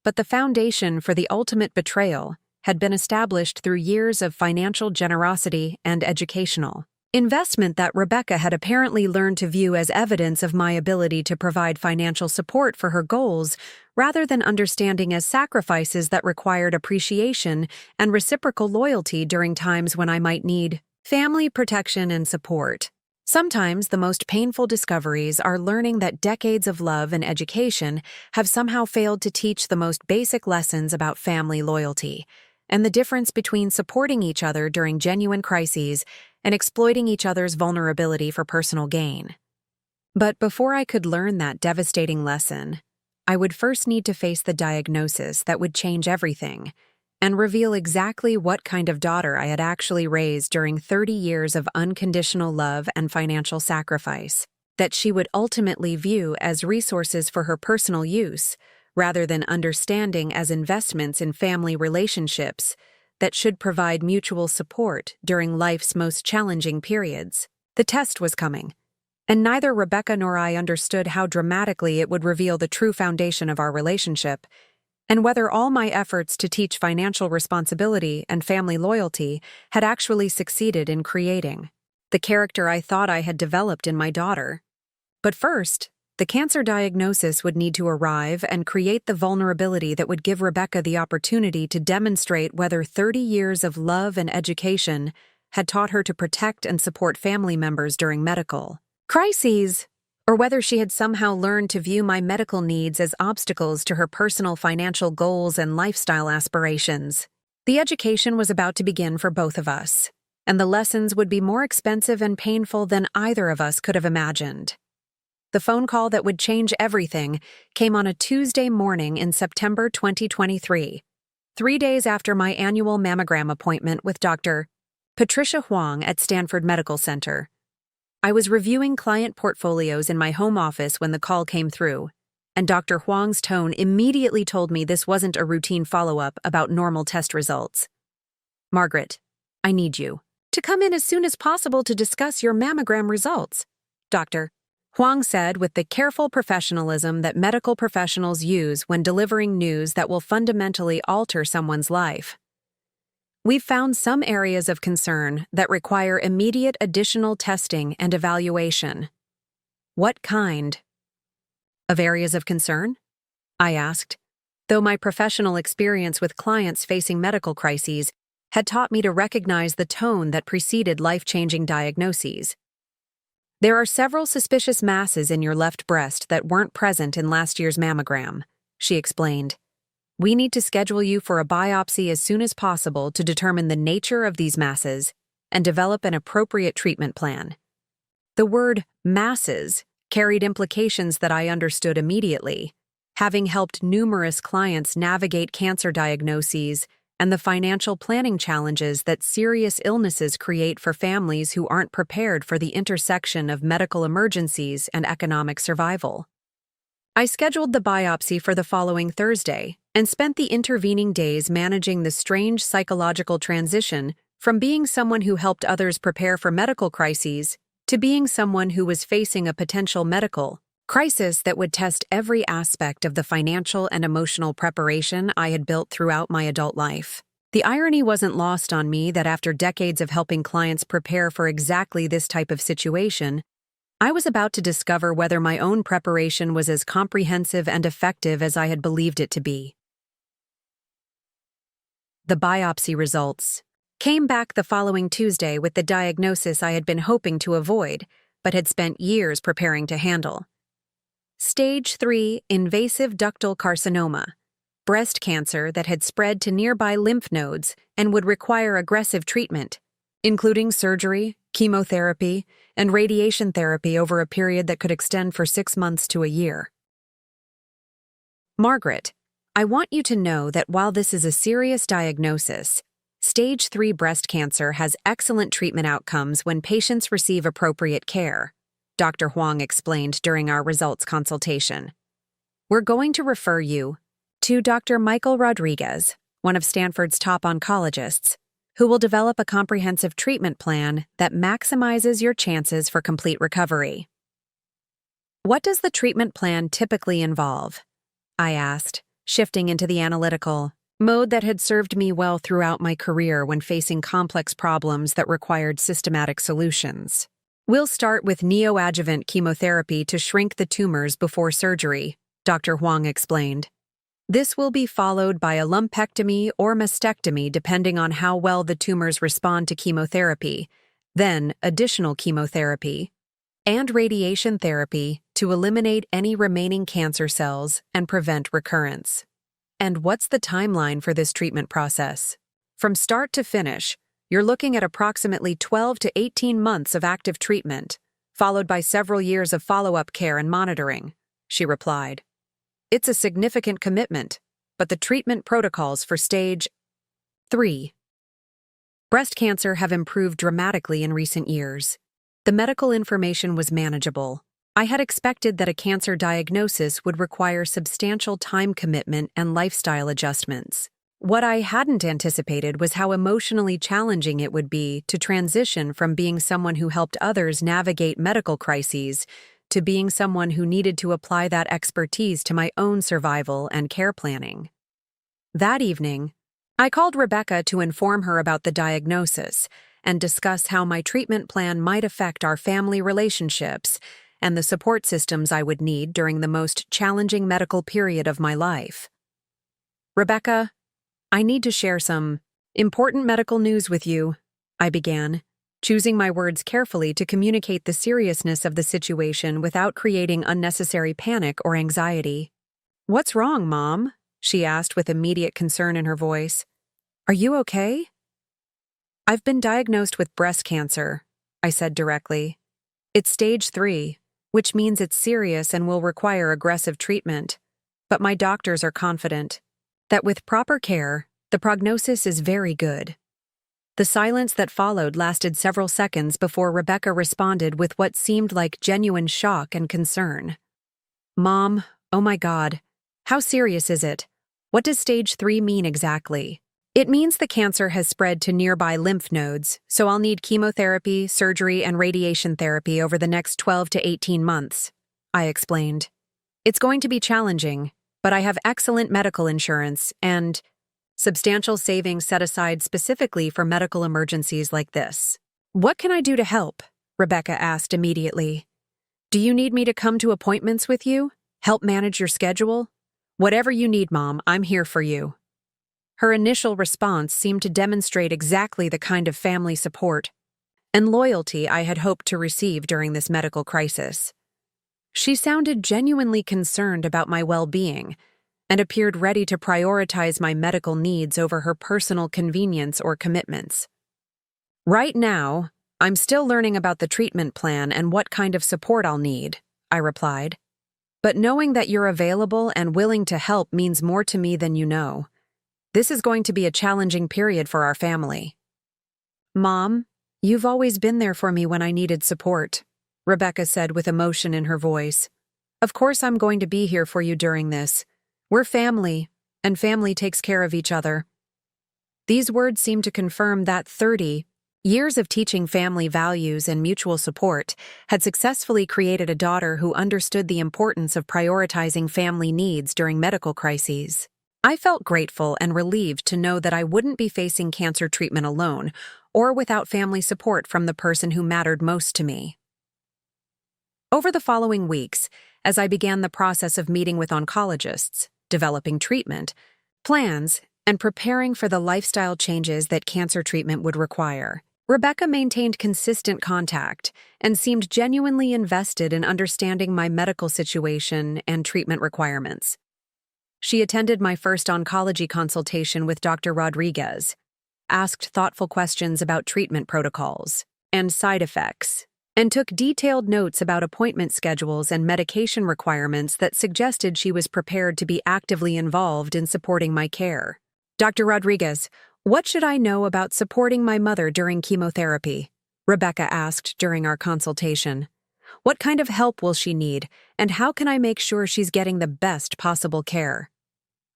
but the foundation for the ultimate betrayal had been established through years of financial generosity and educational investment that Rebecca had apparently learned to view as evidence of my ability to provide financial support for her goals, rather than understanding as sacrifices that required appreciation and reciprocal loyalty during times when I might need family protection and support. Sometimes the most painful discoveries are learning that decades of love and education have somehow failed to teach the most basic lessons about family loyalty, and the difference between supporting each other during genuine crises and exploiting each other's vulnerability for personal gain. But before I could learn that devastating lesson, I would first need to face the diagnosis that would change everything and reveal exactly what kind of daughter I had actually raised during 30 years of unconditional love and financial sacrifice, that she would ultimately view as resources for her personal use, rather than understanding as investments in family relationships that should provide mutual support during life's most challenging periods. The test was coming, and neither Rebecca nor I understood how dramatically it would reveal the true foundation of our relationship, and whether all my efforts to teach financial responsibility and family loyalty had actually succeeded in creating the character I thought I had developed in my daughter. But first, the cancer diagnosis would need to arrive and create the vulnerability that would give Rebecca the opportunity to demonstrate whether 30 years of love and education had taught her to protect and support family members during medical crises, or whether she had somehow learned to view my medical needs as obstacles to her personal financial goals and lifestyle aspirations. The education was about to begin for both of us, and the lessons would be more expensive and painful than either of us could have imagined. The phone call that would change everything came on a Tuesday morning in September 2023, 3 days after my annual mammogram appointment with Dr. Patricia Huang at Stanford Medical Center. I was reviewing client portfolios in my home office when the call came through, and Dr. Huang's tone immediately told me this wasn't a routine follow-up about normal test results. "Margaret, I need you to come in as soon as possible to discuss your mammogram results," Dr. Huang said with the careful professionalism that medical professionals use when delivering news that will fundamentally alter someone's life. "We've found some areas of concern that require immediate additional testing and evaluation." "What kind of areas of concern?" I asked, though my professional experience with clients facing medical crises had taught me to recognize the tone that preceded life-changing diagnoses. "There are several suspicious masses in your left breast that weren't present in last year's mammogram," she explained. "We need to schedule you for a biopsy as soon as possible to determine the nature of these masses and develop an appropriate treatment plan." The word masses carried implications that I understood immediately, having helped numerous clients navigate cancer diagnoses and the financial planning challenges that serious illnesses create for families who aren't prepared for the intersection of medical emergencies and economic survival. I scheduled the biopsy for the following Thursday, and spent the intervening days managing the strange psychological transition from being someone who helped others prepare for medical crises to being someone who was facing a potential medical crisis that would test every aspect of the financial and emotional preparation I had built throughout my adult life. The irony wasn't lost on me that after decades of helping clients prepare for exactly this type of situation, I was about to discover whether my own preparation was as comprehensive and effective as I had believed it to be. The biopsy results came back the following Tuesday with the diagnosis I had been hoping to avoid, but had spent years preparing to handle. Stage 3 invasive ductal carcinoma, breast cancer that had spread to nearby lymph nodes and would require aggressive treatment, including surgery, chemotherapy, and radiation therapy over a period that could extend for 6 months to a year. Margaret, I want you to know that while this is a serious diagnosis, Stage 3 breast cancer has excellent treatment outcomes when patients receive appropriate care, Dr. Huang explained during our results consultation. We're going to refer you to Dr. Michael Rodriguez, one of Stanford's top oncologists, who will develop a comprehensive treatment plan that maximizes your chances for complete recovery. What does the treatment plan typically involve? I asked, shifting into the analytical mode that had served me well throughout my career when facing complex problems that required systematic solutions. We'll start with neoadjuvant chemotherapy to shrink the tumors before surgery, Dr. Huang explained. This will be followed by a lumpectomy or mastectomy depending on how well the tumors respond to chemotherapy, then additional chemotherapy, and radiation therapy to eliminate any remaining cancer cells and prevent recurrence. And what's the timeline for this treatment process? From start to finish, you're looking at approximately 12 to 18 months of active treatment, followed by several years of follow-up care and monitoring, she replied. It's a significant commitment, but the treatment protocols for Stage 3 breast cancer have improved dramatically in recent years. The medical information was manageable. I had expected that a cancer diagnosis would require substantial time commitment and lifestyle adjustments. What I hadn't anticipated was how emotionally challenging it would be to transition from being someone who helped others navigate medical crises to being someone who needed to apply that expertise to my own survival and care planning. That evening, I called Rebecca to inform her about the diagnosis and discuss how my treatment plan might affect our family relationships and the support systems I would need during the most challenging medical period of my life. Rebecca, I need to share some important medical news with you, I began, choosing my words carefully to communicate the seriousness of the situation without creating unnecessary panic or anxiety. What's wrong, Mom? She asked with immediate concern in her voice. Are you okay? I've been diagnosed with breast cancer, I said directly. It's Stage 3, which means it's serious and will require aggressive treatment. But my doctors are confident that with proper care, the prognosis is very good. The silence that followed lasted several seconds before Rebecca responded with what seemed like genuine shock and concern. Mom, oh my God, how serious is it? What does Stage 3 mean exactly? It means the cancer has spread to nearby lymph nodes, so I'll need chemotherapy, surgery, and radiation therapy over the next 12 to 18 months, I explained. It's going to be challenging, but I have excellent medical insurance and substantial savings set aside specifically for medical emergencies like this. What can I do to help? Rebecca asked immediately. Do you need me to come to appointments with you? Help manage your schedule? Whatever you need, Mom, I'm here for you. Her initial response seemed to demonstrate exactly the kind of family support and loyalty I had hoped to receive during this medical crisis. She sounded genuinely concerned about my well-being and appeared ready to prioritize my medical needs over her personal convenience or commitments. Right now, I'm still learning about the treatment plan and what kind of support I'll need, I replied. But knowing that you're available and willing to help means more to me than you know. This is going to be a challenging period for our family. Mom, you've always been there for me when I needed support, Rebecca said with emotion in her voice. Of course I'm going to be here for you during this. We're family, and family takes care of each other." These words seem to confirm that 30 years of teaching family values and mutual support had successfully created a daughter who understood the importance of prioritizing family needs during medical crises. I felt grateful and relieved to know that I wouldn't be facing cancer treatment alone or without family support from the person who mattered most to me. Over the following weeks, as I began the process of meeting with oncologists, developing treatment plans, and preparing for the lifestyle changes that cancer treatment would require, Rebecca maintained consistent contact and seemed genuinely invested in understanding my medical situation and treatment requirements. She attended my first oncology consultation with Dr. Rodriguez, asked thoughtful questions about treatment protocols and side effects, and took detailed notes about appointment schedules and medication requirements that suggested she was prepared to be actively involved in supporting my care. "Dr. Rodriguez, what should I know about supporting my mother during chemotherapy?" Rebecca asked during our consultation. "What kind of help will she need, and how can I make sure she's getting the best possible care?"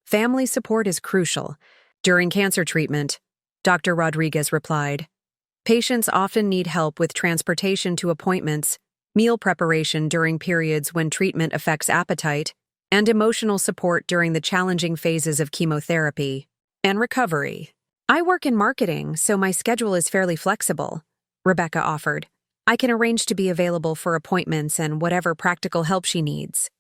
"Family support is crucial. During cancer treatment," Dr. Rodriguez replied, "patients often need help with transportation to appointments, meal preparation during periods when treatment affects appetite, and emotional support during the challenging phases of chemotherapy and recovery. I work in marketing, so my schedule is fairly flexible," Rebecca offered. "I can arrange to be available for appointments and whatever practical help she needs."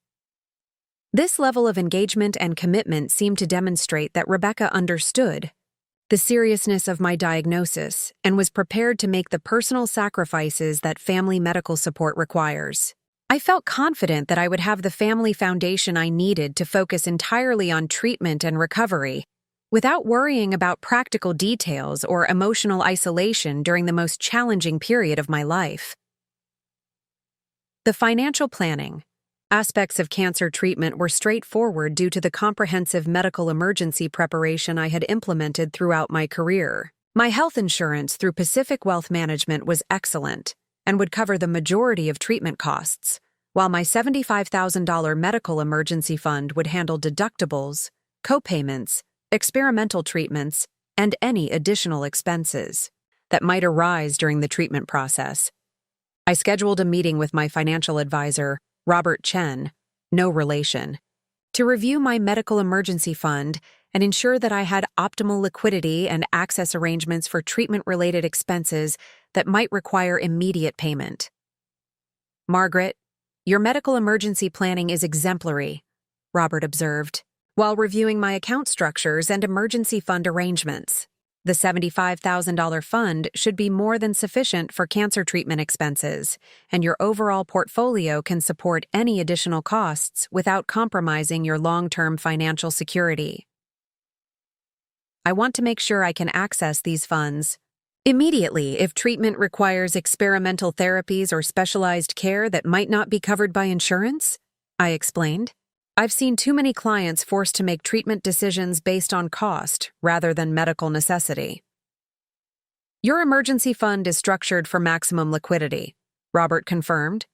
This level of engagement and commitment seemed to demonstrate that Rebecca understood the seriousness of my diagnosis and was prepared to make the personal sacrifices that family medical support requires. I felt confident that I would have the family foundation I needed to focus entirely on treatment and recovery, without worrying about practical details or emotional isolation during the most challenging period of my life. The financial planning aspects of cancer treatment were straightforward due to the comprehensive medical emergency preparation I had implemented throughout my career. My health insurance through Pacific Wealth Management was excellent and would cover the majority of treatment costs, while my $75,000 medical emergency fund would handle deductibles, co-payments, experimental treatments, and any additional expenses that might arise during the treatment process. I scheduled a meeting with my financial advisor, Margaret Chen, no relation, to review my medical emergency fund and ensure that I had optimal liquidity and access arrangements for treatment-related expenses that might require immediate payment. "Margaret, your medical emergency planning is exemplary," Robert observed, while reviewing my account structures and emergency fund arrangements. "The $75,000 fund should be more than sufficient for cancer treatment expenses, and your overall portfolio can support any additional costs without compromising your long-term financial security. I want to make sure I can access these funds immediately if treatment requires experimental therapies or specialized care that might not be covered by insurance," I explained. "I've seen too many clients forced to make treatment decisions based on cost rather than medical necessity." "Your emergency fund is structured for maximum liquidity," Robert confirmed.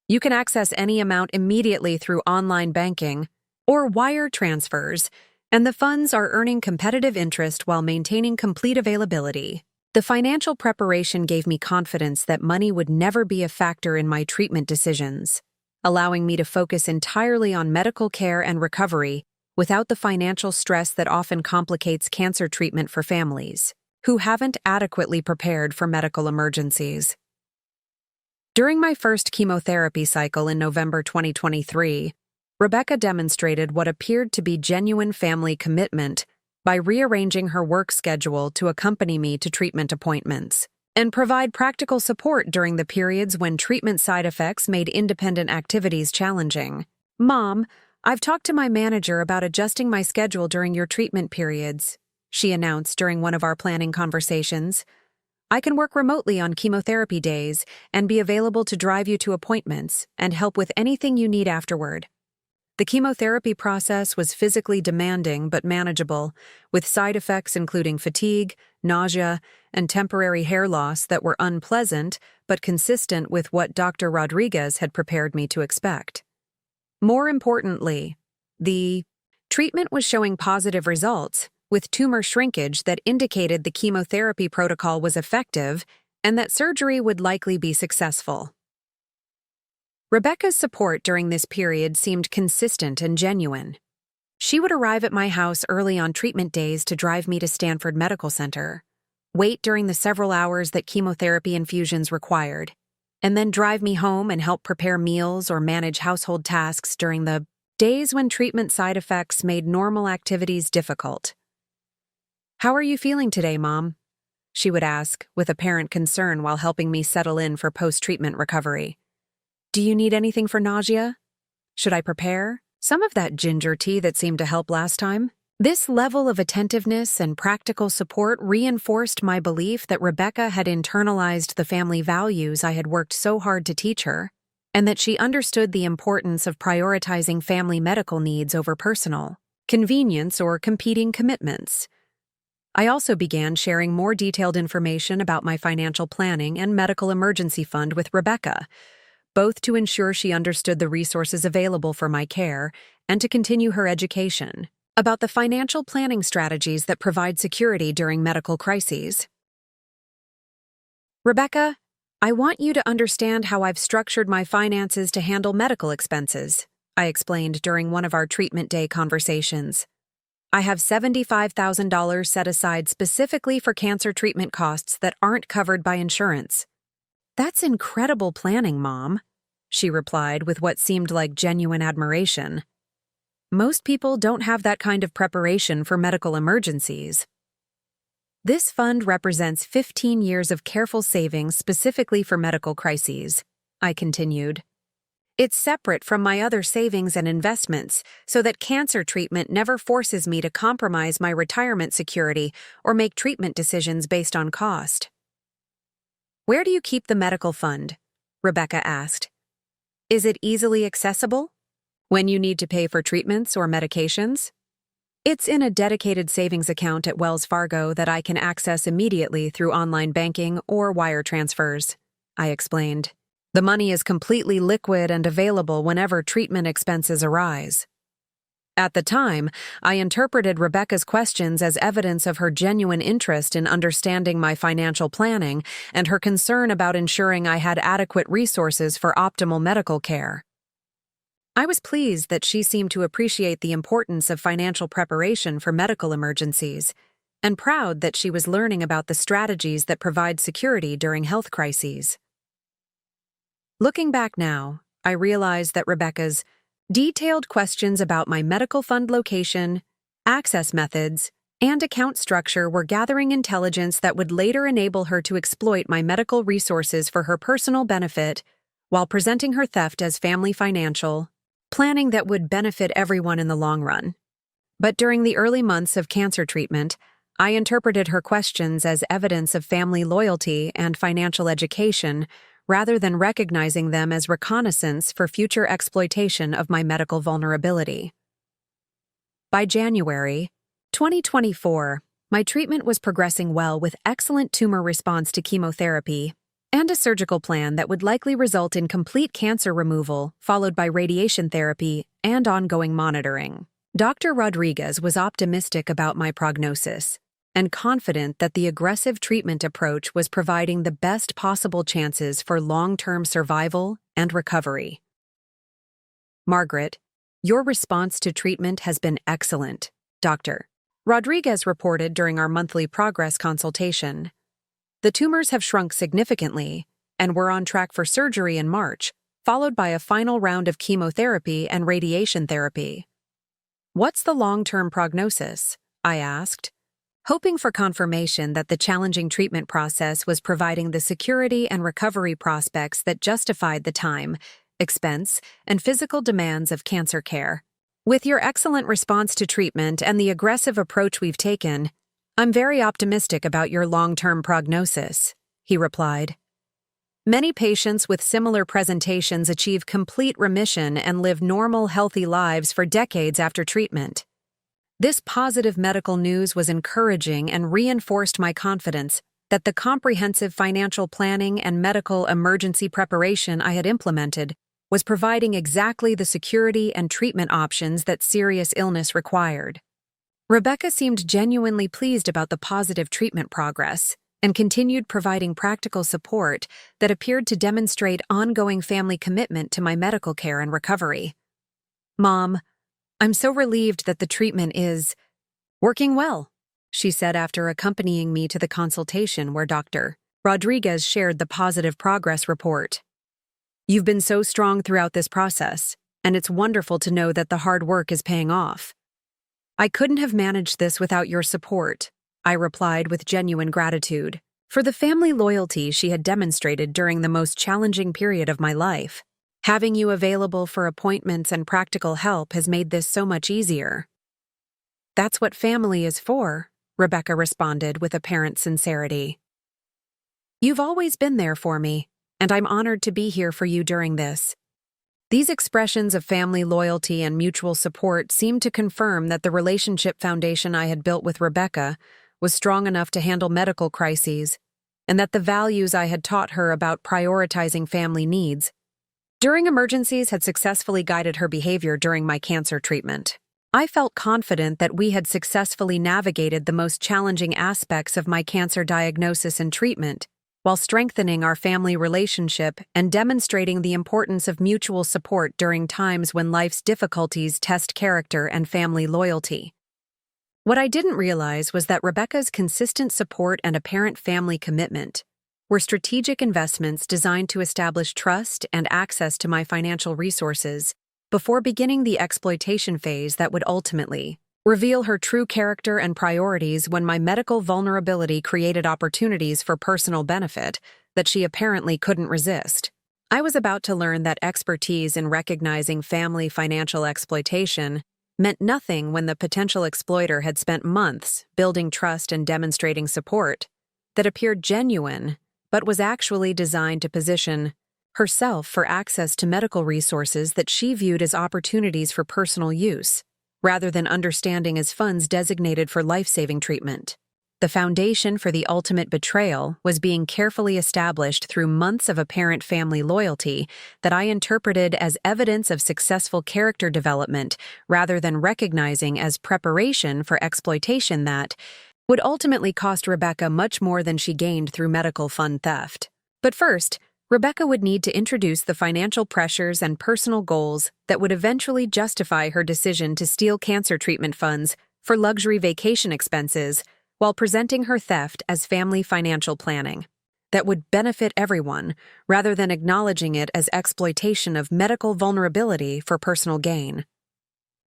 "You can access any amount immediately through online banking or wire transfers, and the funds are earning competitive interest while maintaining complete availability." The financial preparation gave me confidence that money would never be a factor in my treatment decisions, allowing me to focus entirely on medical care and recovery without the financial stress that often complicates cancer treatment for families who haven't adequately prepared for medical emergencies. During my first chemotherapy cycle in November 2023, Rebecca demonstrated what appeared to be genuine family commitment by rearranging her work schedule to accompany me to treatment appointments and provide practical support during the periods when treatment side effects made independent activities challenging. "Mom, I've talked to my manager about adjusting my schedule during your treatment periods," she announced during one of our planning conversations. "I can work remotely on chemotherapy days and be available to drive you to appointments and help with anything you need afterward." The chemotherapy process was physically demanding but manageable, with side effects including fatigue, nausea, and temporary hair loss that were unpleasant but consistent with what Dr. Rodriguez had prepared me to expect. More importantly, the Treatment was showing positive results, with tumor shrinkage that indicated the chemotherapy protocol was effective and that surgery would likely be successful. Rebecca's support during this period seemed consistent and genuine. She would arrive at my house early on treatment days to drive me to Stanford Medical Center, wait during the several hours that chemotherapy infusions required, and then drive me home and help prepare meals or manage household tasks during the days when treatment side effects made normal activities difficult. "How are you feeling today, Mom?" she would ask, with apparent concern while helping me settle in for post-treatment recovery. "Do you need anything for nausea? Should I prepare some of that ginger tea that seemed to help last time?" This level of attentiveness and practical support reinforced my belief that Rebecca had internalized the family values I had worked so hard to teach her, and that she understood the importance of prioritizing family medical needs over personal convenience or competing commitments. I also began sharing more detailed information about my financial planning and medical emergency fund with Rebecca, both to ensure she understood the resources available for my care and to continue her education about the financial planning strategies that provide security during medical crises. "Rebecca, I want you to understand how I've structured my finances to handle medical expenses," I explained during one of our treatment day conversations. "I have $75,000 set aside specifically for cancer treatment costs that aren't covered by insurance." "That's incredible planning, Mom," she replied with what seemed like genuine admiration. "Most people don't have that kind of preparation for medical emergencies." "This fund represents 15 years of careful savings specifically for medical crises," I continued. "It's separate from my other savings and investments so that cancer treatment never forces me to compromise my retirement security or make treatment decisions based on cost." "Where do you keep the medical fund?" Rebecca asked. "Is it easily accessible when you need to pay for treatments or medications?" "It's in a dedicated savings account at Wells Fargo that I can access immediately through online banking or wire transfers," I explained. "The money is completely liquid and available whenever treatment expenses arise." At the time, I interpreted Rebecca's questions as evidence of her genuine interest in understanding my financial planning and her concern about ensuring I had adequate resources for optimal medical care. I was pleased that she seemed to appreciate the importance of financial preparation for medical emergencies, and proud that she was learning about the strategies that provide security during health crises. Looking back now, I realize that Rebecca's detailed questions about my medical fund location, access methods, and account structure were gathering intelligence that would later enable her to exploit my medical resources for her personal benefit while presenting her theft as family financial planning that would benefit everyone in the long run. But during the early months of cancer treatment, I interpreted her questions as evidence of family loyalty and financial education rather than recognizing them as reconnaissance for future exploitation of my medical vulnerability. By January 2024, my treatment was progressing well with excellent tumor response to chemotherapy and a surgical plan that would likely result in complete cancer removal, followed by radiation therapy and ongoing monitoring. Dr. Rodriguez was optimistic about my prognosis and confident that the aggressive treatment approach was providing the best possible chances for long-term survival and recovery. "Margaret, your response to treatment has been excellent," Dr. Rodriguez reported during our monthly progress consultation. "The tumors have shrunk significantly, and we're on track for surgery in March, followed by a final round of chemotherapy and radiation therapy." "What's the long-term prognosis?" I asked, hoping for confirmation that the challenging treatment process was providing the security and recovery prospects that justified the time, expense, and physical demands of cancer care. "With your excellent response to treatment and the aggressive approach we've taken, I'm very optimistic about your long-term prognosis," he replied. "Many patients with similar presentations achieve complete remission and live normal, healthy lives for decades after treatment." This positive medical news was encouraging and reinforced my confidence that the comprehensive financial planning and medical emergency preparation I had implemented was providing exactly the security and treatment options that serious illness required. Rebecca seemed genuinely pleased about the positive treatment progress and continued providing practical support that appeared to demonstrate ongoing family commitment to my medical care and recovery. "Mom, I'm so relieved that the treatment is working well," she said after accompanying me to the consultation where Dr. Rodriguez shared the positive progress report. "You've been so strong throughout this process, and it's wonderful to know that the hard work is paying off." "I couldn't have managed this without your support," I replied with genuine gratitude for the family loyalty she had demonstrated during the most challenging period of my life. "Having you available for appointments and practical help has made this so much easier." "That's what family is for," Rebecca responded with apparent sincerity. "You've always been there for me, and I'm honored to be here for you during this." These expressions of family loyalty and mutual support seemed to confirm that the relationship foundation I had built with Rebecca was strong enough to handle medical crises, and that the values I had taught her about prioritizing family needs during emergencies had successfully guided her behavior during my cancer treatment. I felt confident that we had successfully navigated the most challenging aspects of my cancer diagnosis and treatment, while strengthening our family relationship and demonstrating the importance of mutual support during times when life's difficulties test character and family loyalty. What I didn't realize was that Rebecca's consistent support and apparent family commitment were strategic investments designed to establish trust and access to my financial resources before beginning the exploitation phase that would ultimately reveal her true character and priorities when my medical vulnerability created opportunities for personal benefit that she apparently couldn't resist. I was about to learn that expertise in recognizing family financial exploitation meant nothing when the potential exploiter had spent months building trust and demonstrating support that appeared genuine but was actually designed to position herself for access to medical resources that she viewed as opportunities for personal use, rather than understanding as funds designated for life-saving treatment. The foundation for the ultimate betrayal was being carefully established through months of apparent family loyalty that I interpreted as evidence of successful character development rather than recognizing as preparation for exploitation that would ultimately cost Rebecca much more than she gained through medical fund theft. But first, Rebecca would need to introduce the financial pressures and personal goals that would eventually justify her decision to steal cancer treatment funds for luxury vacation expenses while presenting her theft as family financial planning that would benefit everyone rather than acknowledging it as exploitation of medical vulnerability for personal gain.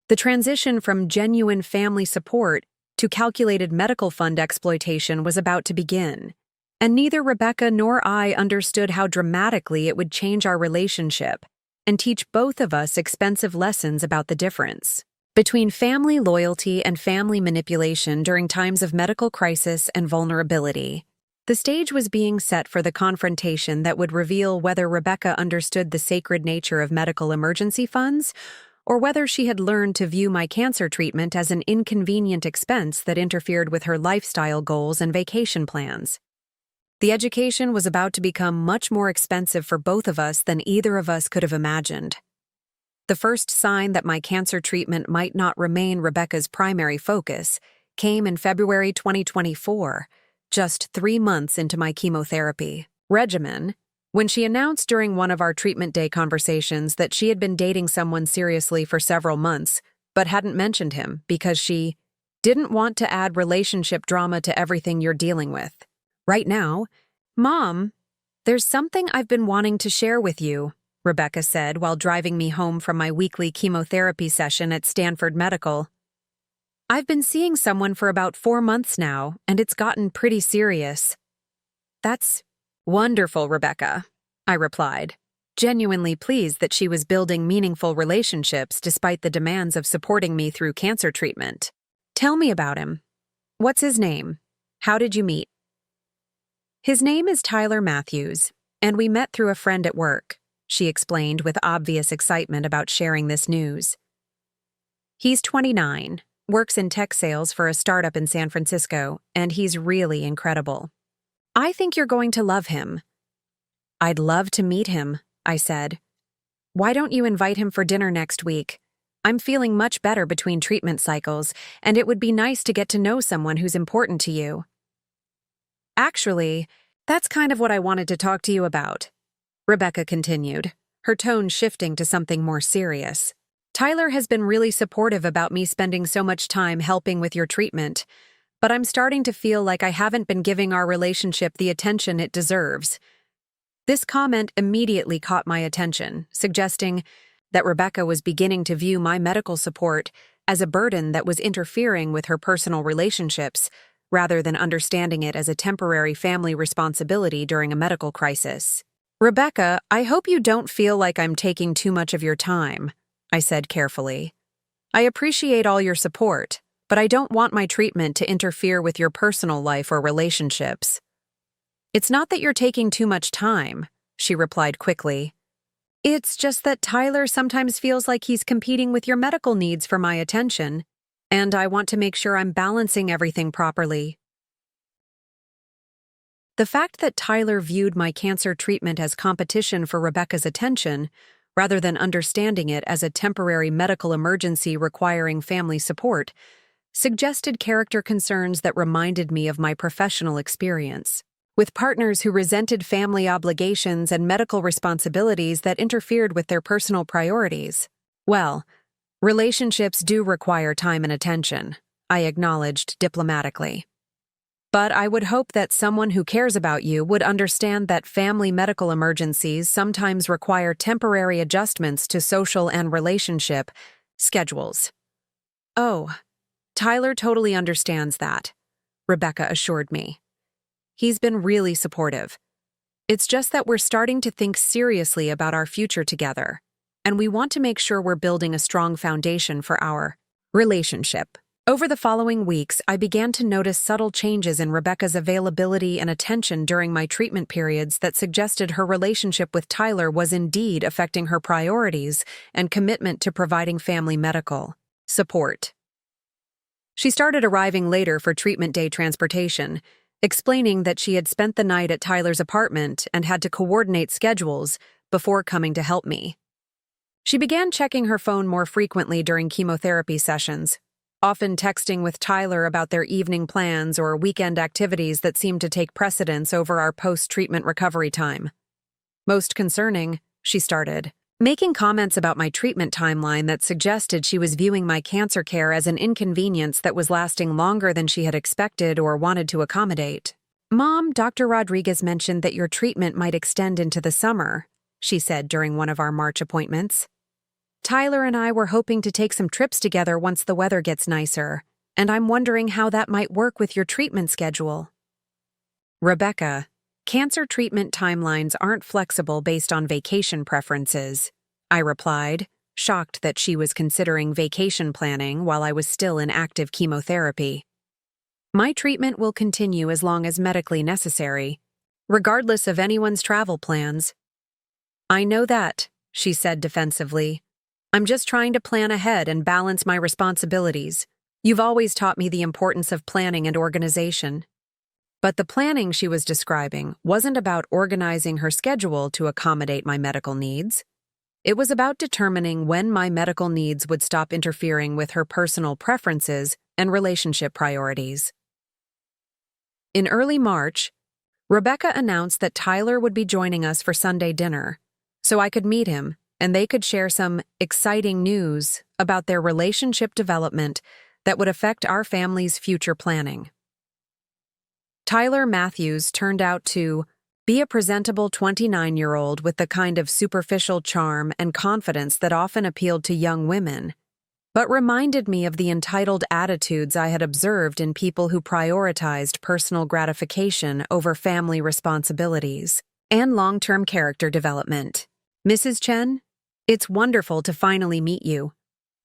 The transition from genuine family support to calculated medical fund exploitation was about to begin, and neither Rebecca nor I understood how dramatically it would change our relationship and teach both of us expensive lessons about the difference between family loyalty and family manipulation during times of medical crisis and vulnerability. The stage was being set for the confrontation that would reveal whether Rebecca understood the sacred nature of medical emergency funds or whether she had learned to view my cancer treatment as an inconvenient expense that interfered with her lifestyle goals and vacation plans. The education was about to become much more expensive for both of us than either of us could have imagined. The first sign that my cancer treatment might not remain Rebecca's primary focus came in February 2024, just 3 months into my chemotherapy regimen, when she announced during one of our treatment day conversations that she had been dating someone seriously for several months, but hadn't mentioned him because she didn't want to add relationship drama to everything you're dealing with. Right now, "Mom, there's something I've been wanting to share with you," Rebecca said while driving me home from my weekly chemotherapy session at Stanford Medical. "I've been seeing someone for about 4 months now, and it's gotten pretty serious." "That's wonderful, Rebecca," I replied, genuinely pleased that she was building meaningful relationships despite the demands of supporting me through cancer treatment. "Tell me about him. What's his name? How did you meet?" "His name is Tyler Matthews, and we met through a friend at work," she explained with obvious excitement about sharing this news. "He's 29, works in tech sales for a startup in San Francisco, and he's really incredible. I think you're going to love him." "I'd love to meet him," I said. Why don't you invite him for dinner next week? I'm feeling much better between treatment cycles, and it would be nice to get to know someone who's important to you. Actually, that's kind of what I wanted to talk to you about, Rebecca continued, her tone shifting to something more serious. Tyler has been really supportive about me spending so much time helping with your treatment, but I'm starting to feel like I haven't been giving our relationship the attention it deserves. This comment immediately caught my attention, suggesting that Rebecca was beginning to view my medical support as a burden that was interfering with her personal relationships, rather than understanding it as a temporary family responsibility during a medical crisis. Rebecca, I hope you don't feel like I'm taking too much of your time, I said carefully. I appreciate all your support, but I don't want my treatment to interfere with your personal life or relationships. It's not that you're taking too much time, she replied quickly. It's just that Tyler sometimes feels like he's competing with your medical needs for my attention, and I want to make sure I'm balancing everything properly. The fact that Tyler viewed my cancer treatment as competition for Rebecca's attention, rather than understanding it as a temporary medical emergency requiring family support, suggested character concerns that reminded me of my professional experience, with partners who resented family obligations and medical responsibilities that interfered with their personal priorities. Well, relationships do require time and attention, I acknowledged diplomatically. But I would hope that someone who cares about you would understand that family medical emergencies sometimes require temporary adjustments to social and relationship schedules. Oh, Tyler totally understands that, Rebecca assured me. He's been really supportive. It's just that we're starting to think seriously about our future together, and we want to make sure we're building a strong foundation for our relationship. Over the following weeks, I began to notice subtle changes in Rebecca's availability and attention during my treatment periods that suggested her relationship with Tyler was indeed affecting her priorities and commitment to providing family medical support. She started arriving later for treatment day transportation, explaining that she had spent the night at Tyler's apartment and had to coordinate schedules before coming to help me. She began checking her phone more frequently during chemotherapy sessions, often texting with Tyler about their evening plans or weekend activities that seemed to take precedence over our post-treatment recovery time. Most concerning, she started making comments about my treatment timeline that suggested she was viewing my cancer care as an inconvenience that was lasting longer than she had expected or wanted to accommodate. Mom, Dr. Rodriguez mentioned that your treatment might extend into the summer, she said during one of our March appointments. Tyler and I were hoping to take some trips together once the weather gets nicer, and I'm wondering how that might work with your treatment schedule. Rebecca, cancer treatment timelines aren't flexible based on vacation preferences, I replied, shocked that she was considering vacation planning while I was still in active chemotherapy. My treatment will continue as long as medically necessary, regardless of anyone's travel plans. I know that, she said defensively. I'm just trying to plan ahead and balance my responsibilities. You've always taught me the importance of planning and organization. But the planning she was describing wasn't about organizing her schedule to accommodate my medical needs. It was about determining when my medical needs would stop interfering with her personal preferences and relationship priorities. In early March, Rebecca announced that Tyler would be joining us for Sunday dinner, so I could meet him and they could share some exciting news about their relationship development that would affect our family's future planning. Tyler Matthews turned out to be a presentable 29-year-old with the kind of superficial charm and confidence that often appealed to young women, but reminded me of the entitled attitudes I had observed in people who prioritized personal gratification over family responsibilities and long-term character development. Mrs. Chen, it's wonderful to finally meet you,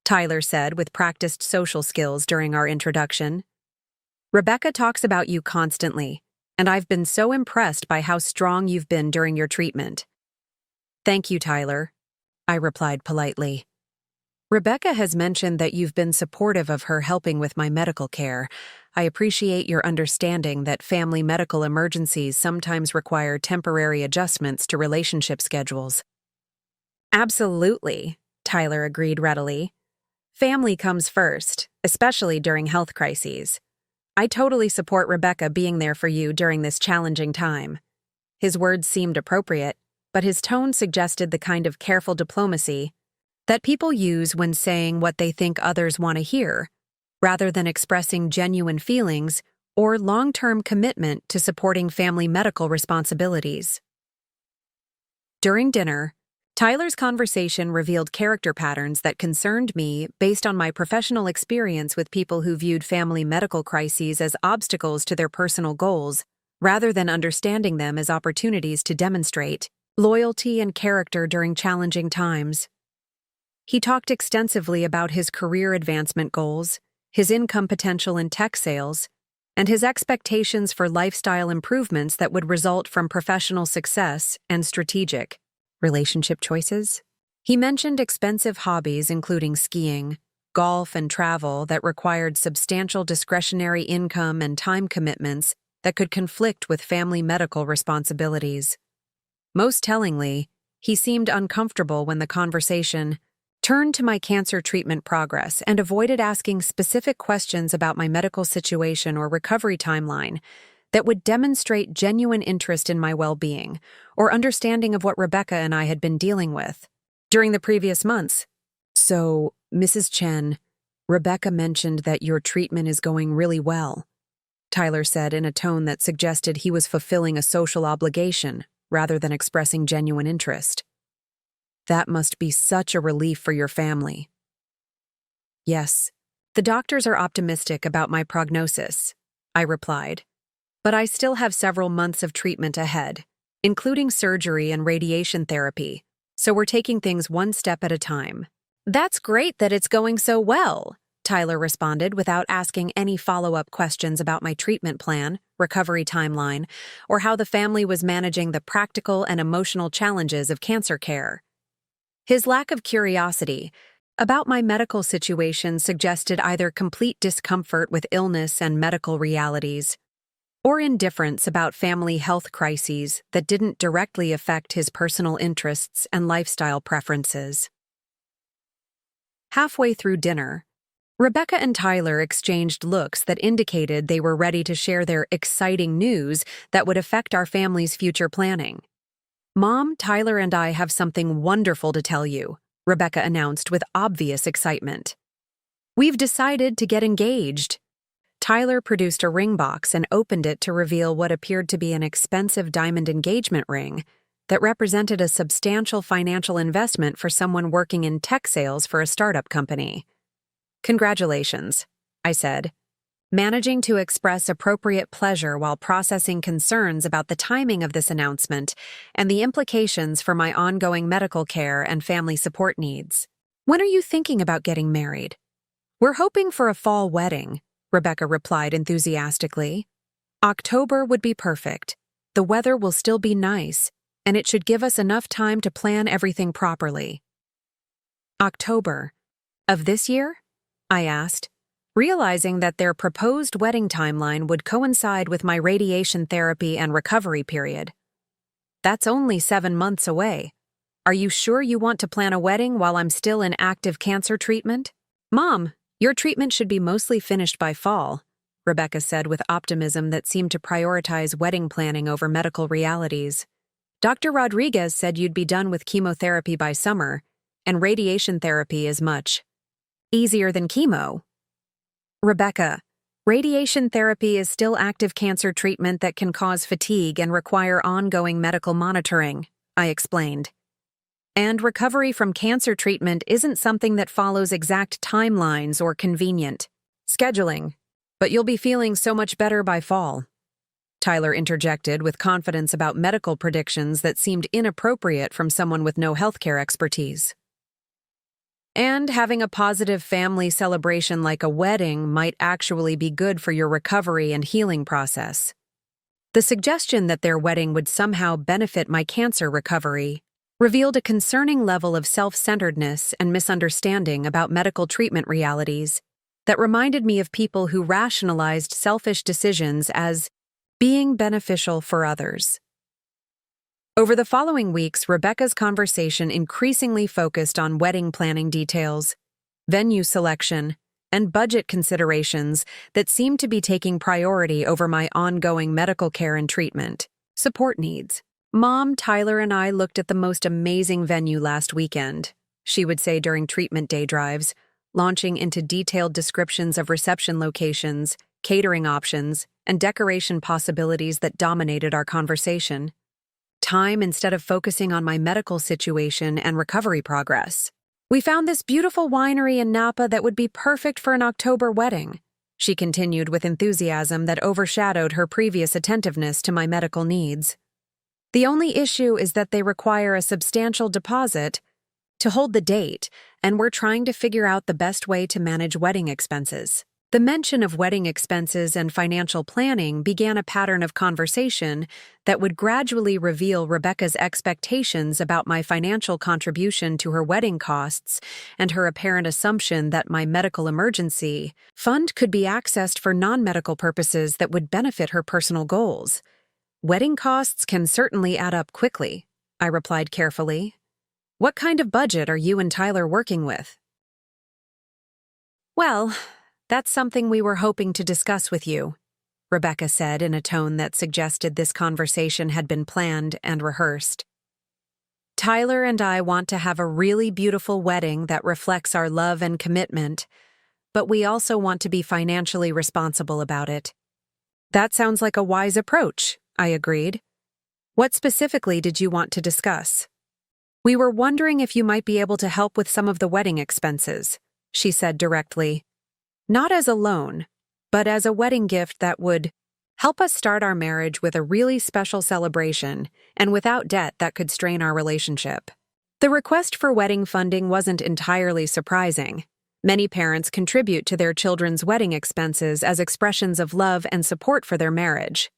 Tyler said with practiced social skills during our introduction. Rebecca talks about you constantly, and I've been so impressed by how strong you've been during your treatment. Thank you, Tyler, I replied politely. Rebecca has mentioned that you've been supportive of her helping with my medical care. I appreciate your understanding that family medical emergencies sometimes require temporary adjustments to relationship schedules. Absolutely, Tyler agreed readily. Family comes first, especially during health crises. I totally support Rebecca being there for you during this challenging time. His words seemed appropriate, but his tone suggested the kind of careful diplomacy that people use when saying what they think others want to hear, rather than expressing genuine feelings or long-term commitment to supporting family medical responsibilities. During dinner, Tyler's conversation revealed character patterns that concerned me based on my professional experience with people who viewed family medical crises as obstacles to their personal goals, rather than understanding them as opportunities to demonstrate loyalty and character during challenging times. He talked extensively about his career advancement goals, his income potential in tech sales, and his expectations for lifestyle improvements that would result from professional success and strategic relationship choices. He mentioned expensive hobbies including skiing, golf, and travel that required substantial discretionary income and time commitments that could conflict with family medical responsibilities. Most tellingly, he seemed uncomfortable when the conversation turned to my cancer treatment progress and avoided asking specific questions about my medical situation or recovery timeline that would demonstrate genuine interest in my well-being or understanding of what Rebecca and I had been dealing with during the previous months. So, Mrs. Chen, Rebecca mentioned that your treatment is going really well, Tyler said in a tone that suggested he was fulfilling a social obligation rather than expressing genuine interest. That must be such a relief for your family. Yes, the doctors are optimistic about my prognosis, I replied. But I still have several months of treatment ahead, including surgery and radiation therapy, so we're taking things one step at a time. That's great that it's going so well, Tyler responded without asking any follow-up questions about my treatment plan, recovery timeline, or how the family was managing the practical and emotional challenges of cancer care. His lack of curiosity about my medical situation suggested either complete discomfort with illness and medical realities, or indifference about family health crises that didn't directly affect his personal interests and lifestyle preferences. Halfway through dinner, Rebecca and Tyler exchanged looks that indicated they were ready to share their exciting news that would affect our family's future planning. Mom, Tyler and I have something wonderful to tell you, Rebecca announced with obvious excitement. We've decided to get engaged. Tyler produced a ring box and opened it to reveal what appeared to be an expensive diamond engagement ring that represented a substantial financial investment for someone working in tech sales for a startup company. Congratulations, I said, managing to express appropriate pleasure while processing concerns about the timing of this announcement and the implications for my ongoing medical care and family support needs. When are you thinking about getting married? We're hoping for a fall wedding, Rebecca replied enthusiastically. October would be perfect. The weather will still be nice, and it should give us enough time to plan everything properly. October of this year? I asked, realizing that their proposed wedding timeline would coincide with my radiation therapy and recovery period. That's only 7 months away. Are you sure you want to plan a wedding while I'm still in active cancer treatment? Mom, your treatment should be mostly finished by fall, Rebecca said with optimism that seemed to prioritize wedding planning over medical realities. Dr. Rodriguez said you'd be done with chemotherapy by summer, and radiation therapy is much easier than chemo. Rebecca, radiation therapy is still active cancer treatment that can cause fatigue and require ongoing medical monitoring, I explained. And recovery from cancer treatment isn't something that follows exact timelines or convenient scheduling, but you'll be feeling so much better by fall, Tyler interjected with confidence about medical predictions that seemed inappropriate from someone with no healthcare expertise. And having a positive family celebration like a wedding might actually be good for your recovery and healing process. The suggestion that their wedding would somehow benefit my cancer recovery revealed a concerning level of self-centeredness and misunderstanding about medical treatment realities that reminded me of people who rationalized selfish decisions as being beneficial for others. Over the following weeks, Rebecca's conversation increasingly focused on wedding planning details, venue selection, and budget considerations that seemed to be taking priority over my ongoing medical care and treatment. Support needs. Mom, Tyler, and I looked at the most amazing venue last weekend, she would say during treatment day drives, launching into detailed descriptions of reception locations, catering options, and decoration possibilities that dominated our conversation. Time instead of focusing on my medical situation and recovery progress. We found this beautiful winery in Napa that would be perfect for an October wedding, she continued with enthusiasm that overshadowed her previous attentiveness to my medical needs. The only issue is that they require a substantial deposit to hold the date, and we're trying to figure out the best way to manage wedding expenses. The mention of wedding expenses and financial planning began a pattern of conversation that would gradually reveal Rebecca's expectations about my financial contribution to her wedding costs and her apparent assumption that my medical emergency fund could be accessed for non-medical purposes that would benefit her personal goals. Wedding costs can certainly add up quickly, I replied carefully. What kind of budget are you and Tyler working with? Well, that's something we were hoping to discuss with you, Rebecca said in a tone that suggested this conversation had been planned and rehearsed. Tyler and I want to have a really beautiful wedding that reflects our love and commitment, but we also want to be financially responsible about it. That sounds like a wise approach, I agreed. What specifically did you want to discuss? We were wondering if you might be able to help with some of the wedding expenses, she said directly. Not as a loan, but as a wedding gift that would help us start our marriage with a really special celebration and without debt that could strain our relationship. The request for wedding funding wasn't entirely surprising. Many parents contribute to their children's wedding expenses as expressions of love and support for their marriage.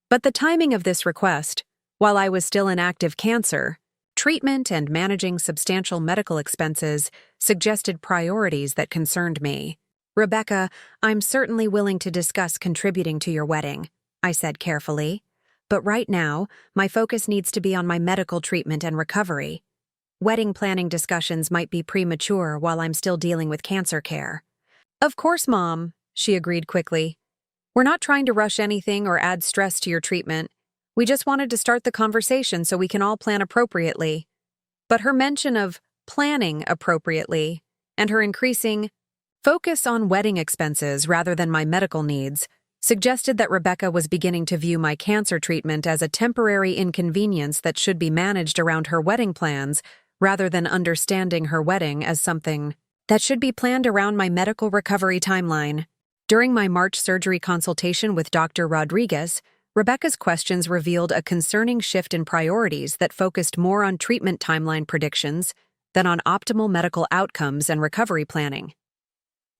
But the timing of this request, while I was still in active cancer, treatment and managing substantial medical expenses suggested priorities that concerned me. Rebecca, I'm certainly willing to discuss contributing to your wedding, I said carefully, but right now, my focus needs to be on my medical treatment and recovery. Wedding planning discussions might be premature while I'm still dealing with cancer care. Of course, Mom, she agreed quickly. We're not trying to rush anything or add stress to your treatment. We just wanted to start the conversation so we can all plan appropriately. But her mention of planning appropriately and her increasing focus on wedding expenses rather than my medical needs suggested that Rebecca was beginning to view my cancer treatment as a temporary inconvenience that should be managed around her wedding plans rather than understanding her wedding as something that should be planned around my medical recovery timeline. During my March surgery consultation with Dr. Rodriguez, Rebecca's questions revealed a concerning shift in priorities that focused more on treatment timeline predictions than on optimal medical outcomes and recovery planning.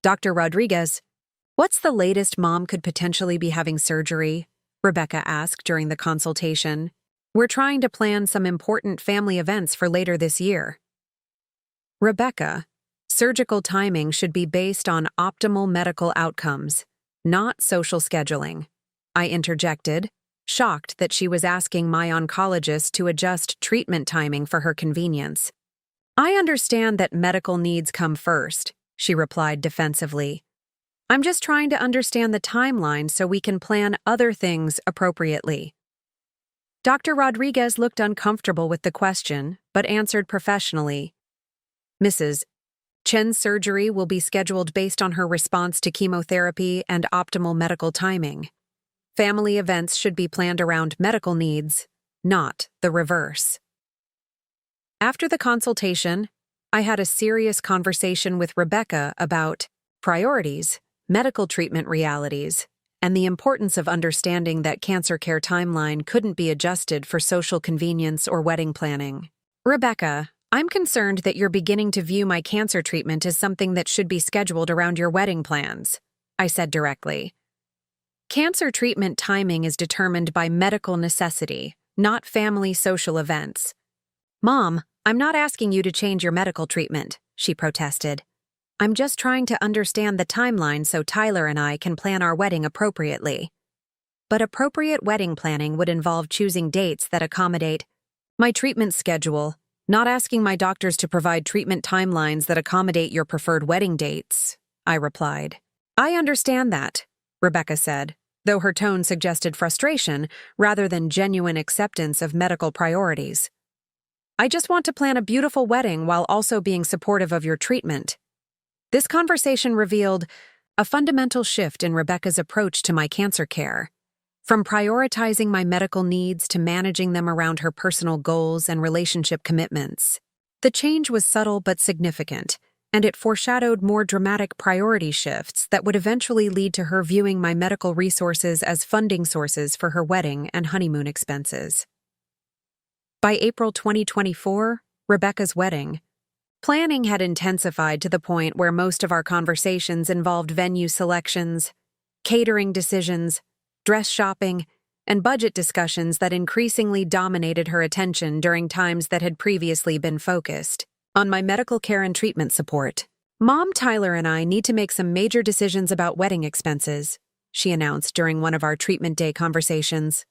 Dr. Rodriguez, what's the latest Mom could potentially be having surgery? Rebecca asked during the consultation. We're trying to plan some important family events for later this year. Rebecca, surgical timing should be based on optimal medical outcomes, not social scheduling. I interjected, shocked that she was asking my oncologist to adjust treatment timing for her convenience. I understand that medical needs come first, she replied defensively. I'm just trying to understand the timeline so we can plan other things appropriately. Dr. Rodriguez looked uncomfortable with the question, but answered professionally. Mrs. Chen's surgery will be scheduled based on her response to chemotherapy and optimal medical timing. Family events should be planned around medical needs, not the reverse. After the consultation, I had a serious conversation with Rebecca about priorities, medical treatment realities, and the importance of understanding that cancer care timeline couldn't be adjusted for social convenience or wedding planning. Rebecca, I'm concerned that you're beginning to view my cancer treatment as something that should be scheduled around your wedding plans, I said directly. Cancer treatment timing is determined by medical necessity, not family social events. Mom, I'm not asking you to change your medical treatment, she protested. I'm just trying to understand the timeline so Tyler and I can plan our wedding appropriately. but appropriate wedding planning would involve choosing dates that accommodate my treatment schedule, not asking my doctors to provide treatment timelines that accommodate your preferred wedding dates, I replied. I understand that, Rebecca said, though her tone suggested frustration rather than genuine acceptance of medical priorities. I just want to plan a beautiful wedding while also being supportive of your treatment. This conversation revealed a fundamental shift in Rebecca's approach to my cancer care. From prioritizing my medical needs to managing them around her personal goals and relationship commitments. The change was subtle but significant, and it foreshadowed more dramatic priority shifts that would eventually lead to her viewing my medical resources as funding sources for her wedding and honeymoon expenses. By April 2024, Rebecca's wedding, planning had intensified to the point where most of our conversations involved venue selections, catering decisions, dress shopping, and budget discussions that increasingly dominated her attention during times that had previously been focused on my medical care and treatment support. Mom, Tyler, and I need to make some major decisions about wedding expenses, she announced during one of our treatment day conversations.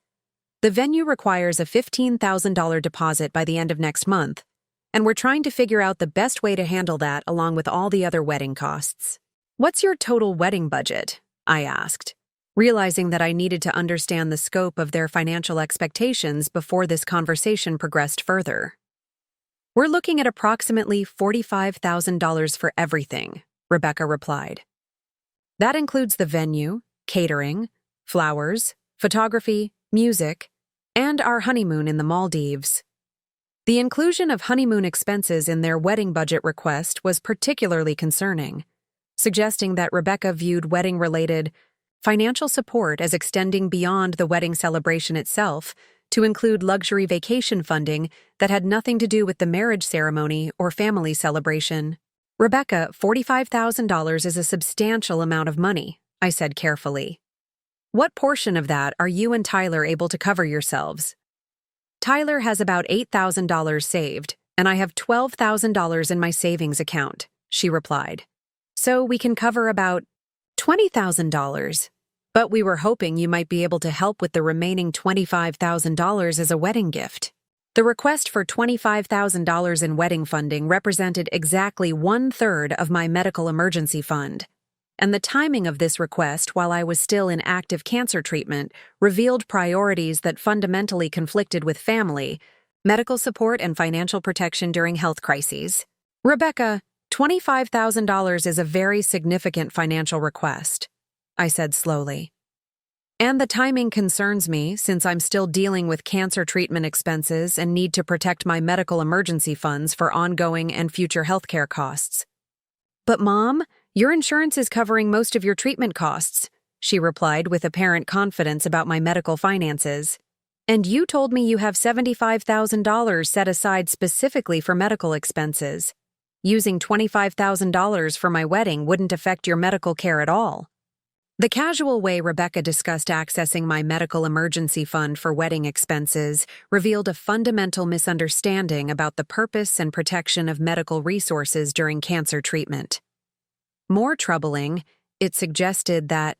The venue requires a $15,000 deposit by the end of next month, and we're trying to figure out the best way to handle that along with all the other wedding costs. What's your total wedding budget? I asked, realizing that I needed to understand the scope of their financial expectations before this conversation progressed further. We're looking at approximately $45,000 for everything, Rebecca replied. That includes the venue, catering, flowers, photography, music, and our honeymoon in the Maldives. The inclusion of honeymoon expenses in their wedding budget request was particularly concerning, suggesting that Rebecca viewed wedding-related financial support as extending beyond the wedding celebration itself to include luxury vacation funding that had nothing to do with the marriage ceremony or family celebration. Rebecca, $45,000 is a substantial amount of money, I said carefully. What portion of that are you and Tyler able to cover yourselves? Tyler has about $8,000 saved, and I have $12,000 in my savings account, she replied. So we can cover about $20,000. But we were hoping you might be able to help with the remaining $25,000 as a wedding gift. The request for $25,000 in wedding funding represented exactly 1/3 of my medical emergency fund, and the timing of this request while I was still in active cancer treatment revealed priorities that fundamentally conflicted with family, medical support, and financial protection during health crises. Rebecca, $25,000 is a very significant financial request, I said slowly. And the timing concerns me since I'm still dealing with cancer treatment expenses and need to protect my medical emergency funds for ongoing and future healthcare costs. But Mom, your insurance is covering most of your treatment costs, she replied with apparent confidence about my medical finances. And you told me you have $75,000 set aside specifically for medical expenses. Using $25,000 for my wedding wouldn't affect your medical care at all. The casual way Rebecca discussed accessing my medical emergency fund for wedding expenses revealed a fundamental misunderstanding about the purpose and protection of medical resources during cancer treatment. More troubling, it suggested that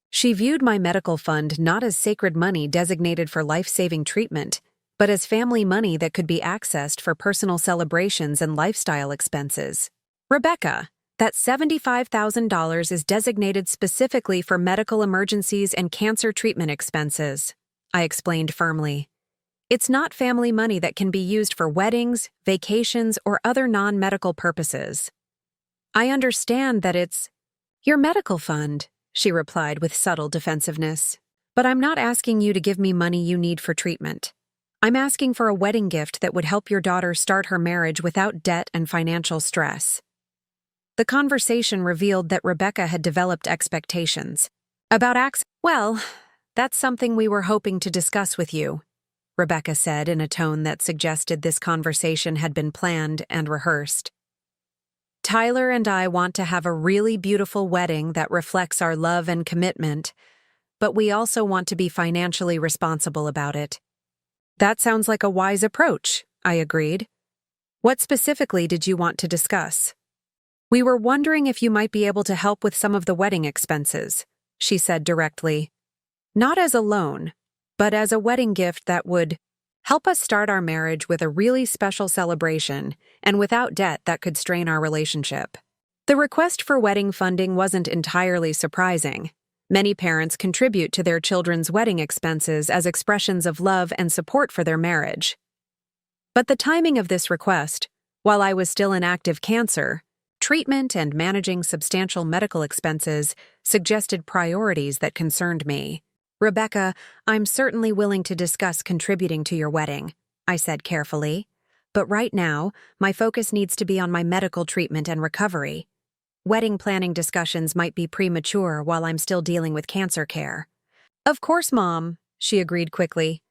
she viewed my medical fund not as sacred money designated for life-saving treatment, but as family money that could be accessed for personal celebrations and lifestyle expenses. Rebecca, that $75,000 is designated specifically for medical emergencies and cancer treatment expenses, I explained firmly. It's not family money that can be used for weddings, vacations, or other non-medical purposes. I understand that it's your medical fund, she replied with subtle defensiveness. But I'm not asking you to give me money you need for treatment. I'm asking for a wedding gift that would help your daughter start her marriage without debt and financial stress. The conversation revealed that Rebecca had developed expectations about access. Well, that's something we were hoping to discuss with you, Rebecca said in a tone that suggested this conversation had been planned and rehearsed. Tyler and I want to have a really beautiful wedding that reflects our love and commitment, but we also want to be financially responsible about it. That sounds like a wise approach, I agreed. What specifically did you want to discuss? We were wondering if you might be able to help with some of the wedding expenses, she said directly. Not as a loan, but as a wedding gift that would help us start our marriage with a really special celebration and without debt that could strain our relationship. The request for wedding funding wasn't entirely surprising. Many parents contribute to their children's wedding expenses as expressions of love and support for their marriage. But the timing of this request, while I was still in active cancer, treatment and managing substantial medical expenses suggested priorities that concerned me. "Rebecca, I'm certainly willing to discuss contributing to your wedding," I said carefully. "But right now, my focus needs to be on my medical treatment and recovery. Wedding planning discussions might be premature while I'm still dealing with cancer care." "Of course, Mom," she agreed quickly.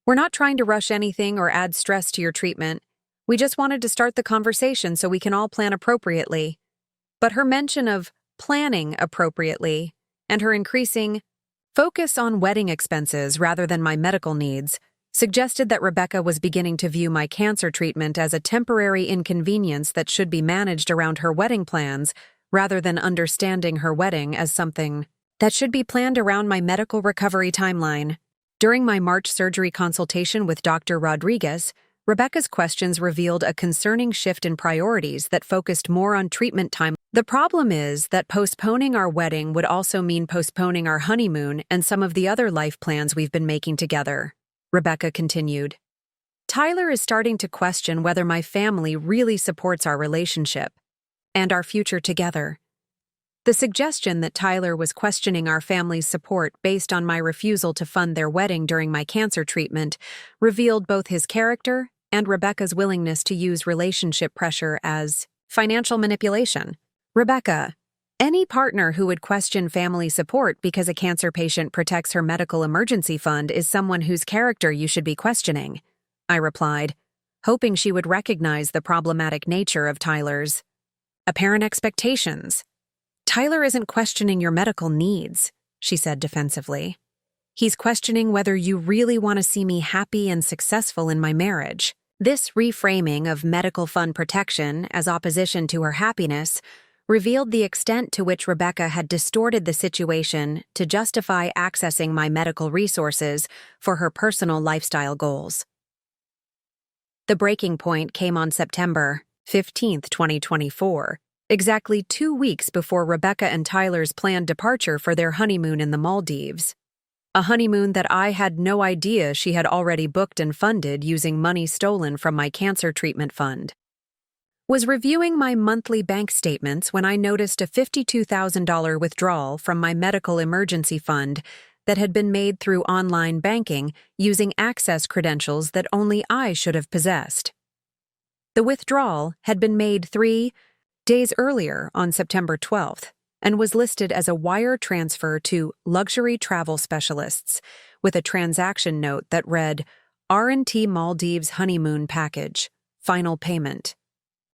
"We're not trying to rush anything or add stress to your treatment. We just wanted to start the conversation so we can all plan appropriately." But her mention of planning appropriately and her increasing focus on wedding expenses rather than my medical needs suggested that Rebecca was beginning to view my cancer treatment as a temporary inconvenience that should be managed around her wedding plans rather than understanding her wedding as something that should be planned around my medical recovery timeline. During my March surgery consultation with Dr. Rodriguez, Rebecca's questions revealed a concerning shift in priorities that focused more on treatment time. "The problem is that postponing our wedding would also mean postponing our honeymoon and some of the other life plans we've been making together," Rebecca continued. "Tyler is starting to question whether my family really supports our relationship and our future together." The suggestion that Tyler was questioning our family's support based on my refusal to fund their wedding during my cancer treatment revealed both his character and Rebecca's willingness to use relationship pressure as financial manipulation. "Rebecca, any partner who would question family support because a cancer patient protects her medical emergency fund is someone whose character you should be questioning," I replied, hoping she would recognize the problematic nature of Tyler's apparent expectations. "Tyler isn't questioning your medical needs," she said defensively. "He's questioning whether you really want to see me happy and successful in my marriage." This reframing of medical fund protection as opposition to her happiness revealed the extent to which Rebecca had distorted the situation to justify accessing my medical resources for her personal lifestyle goals. The breaking point came on September 15, 2024. Exactly 2 weeks before Rebecca and Tyler's planned departure for their honeymoon in the Maldives. A honeymoon that I had no idea she had already booked and funded using money stolen from my cancer treatment fund. Was reviewing my monthly bank statements when I noticed a $52,000 withdrawal from my medical emergency fund that had been made through online banking using access credentials that only I should have possessed. The withdrawal had been made 3 days earlier on September 12th and was listed as a wire transfer to Luxury Travel Specialists with a transaction note that read, "R&T Maldives Honeymoon Package, Final Payment."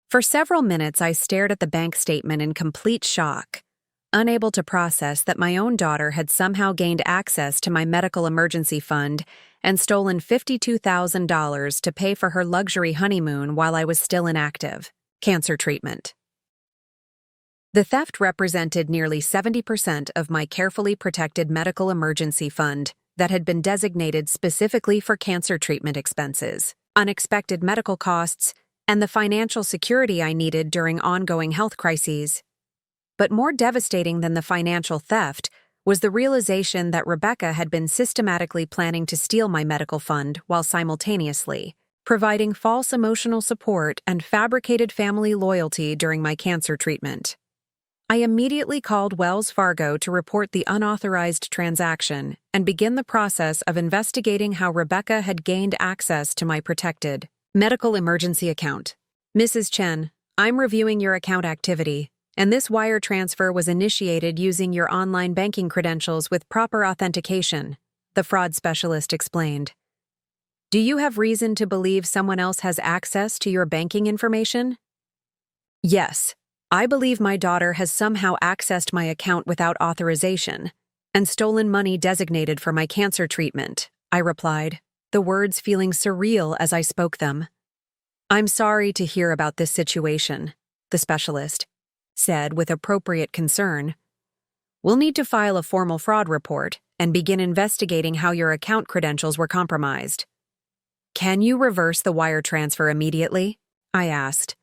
For several minutes I stared at the bank statement in complete shock, unable to process that my own daughter had somehow gained access to my medical emergency fund and stolen $52,000 to pay for her luxury honeymoon while I was still in active cancer treatment. The theft represented nearly 70% of my carefully protected medical emergency fund that had been designated specifically for cancer treatment expenses, unexpected medical costs, and the financial security I needed during ongoing health crises. But more devastating than the financial theft was the realization that Rebecca had been systematically planning to steal my medical fund while simultaneously providing false emotional support and fabricated family loyalty during my cancer treatment. I immediately called Wells Fargo to report the unauthorized transaction and begin the process of investigating how Rebecca had gained access to my protected medical emergency account. "Mrs. Chen, I'm reviewing your account activity, and this wire transfer was initiated using your online banking credentials with proper authentication," the fraud specialist explained. "Do you have reason to believe someone else has access to your banking information?" "Yes. I believe my daughter has somehow accessed my account without authorization and stolen money designated for my cancer treatment," I replied, the words feeling surreal as I spoke them. "I'm sorry to hear about this situation," the specialist said with appropriate concern. "We'll need to file a formal fraud report and begin investigating how your account credentials were compromised. Can you reverse the wire transfer immediately? I asked,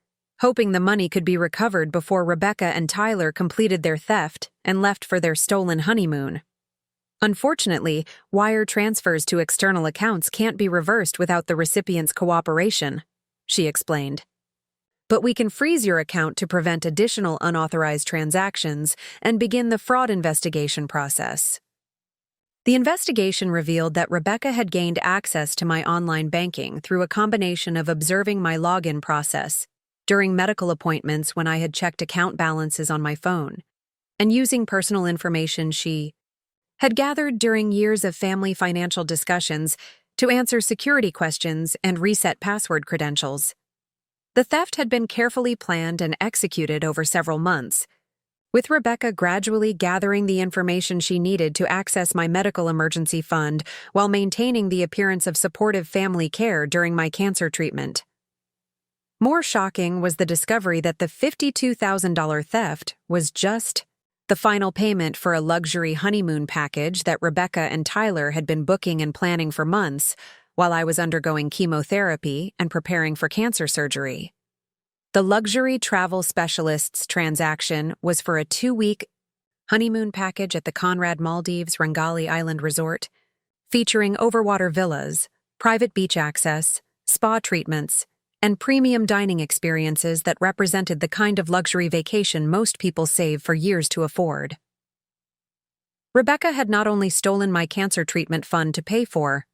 hoping the money could be recovered before Rebecca and Tyler completed their theft and left for their stolen honeymoon. Unfortunately, wire transfers to external accounts can't be reversed without the recipient's cooperation, she explained. But we can freeze your account to prevent additional unauthorized transactions and begin the fraud investigation process. The investigation revealed that Rebecca had gained access to my online banking through a combination of observing my login process during medical appointments when I had checked account balances on my phone, and using personal information she had gathered during years of family financial discussions to answer security questions and reset password credentials. The theft had been carefully planned and executed over several months, with Rebecca gradually gathering the information she needed to access my medical emergency fund while maintaining the appearance of supportive family care during my cancer treatment. More shocking was the discovery that the $52,000 theft was just the final payment for a luxury honeymoon package that Rebecca and Tyler had been booking and planning for months while I was undergoing chemotherapy and preparing for cancer surgery. The luxury travel specialist's transaction was for a 2-week honeymoon package at the Conrad Maldives Rangali Island Resort, featuring overwater villas, private beach access, spa treatments, and premium dining experiences that represented the kind of luxury vacation most people save for years to afford. Rebecca had not only stolen my cancer treatment fund to pay for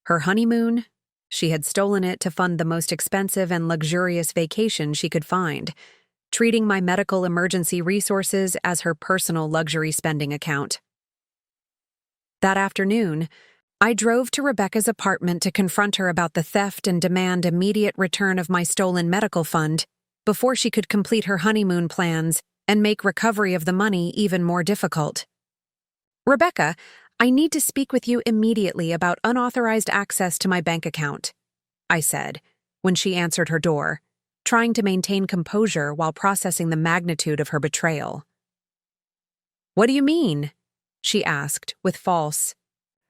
her honeymoon, she had stolen it to fund the most expensive and luxurious vacation she could find, treating my medical emergency resources as her personal luxury spending account. That afternoon, I drove to Rebecca's apartment to confront her about the theft and demand immediate return of my stolen medical fund before she could complete her honeymoon plans and make recovery of the money even more difficult. "Rebecca, I need to speak with you immediately about unauthorized access to my bank account," I said, when she answered her door, trying to maintain composure while processing the magnitude of her betrayal. "What do you mean?" she asked, with false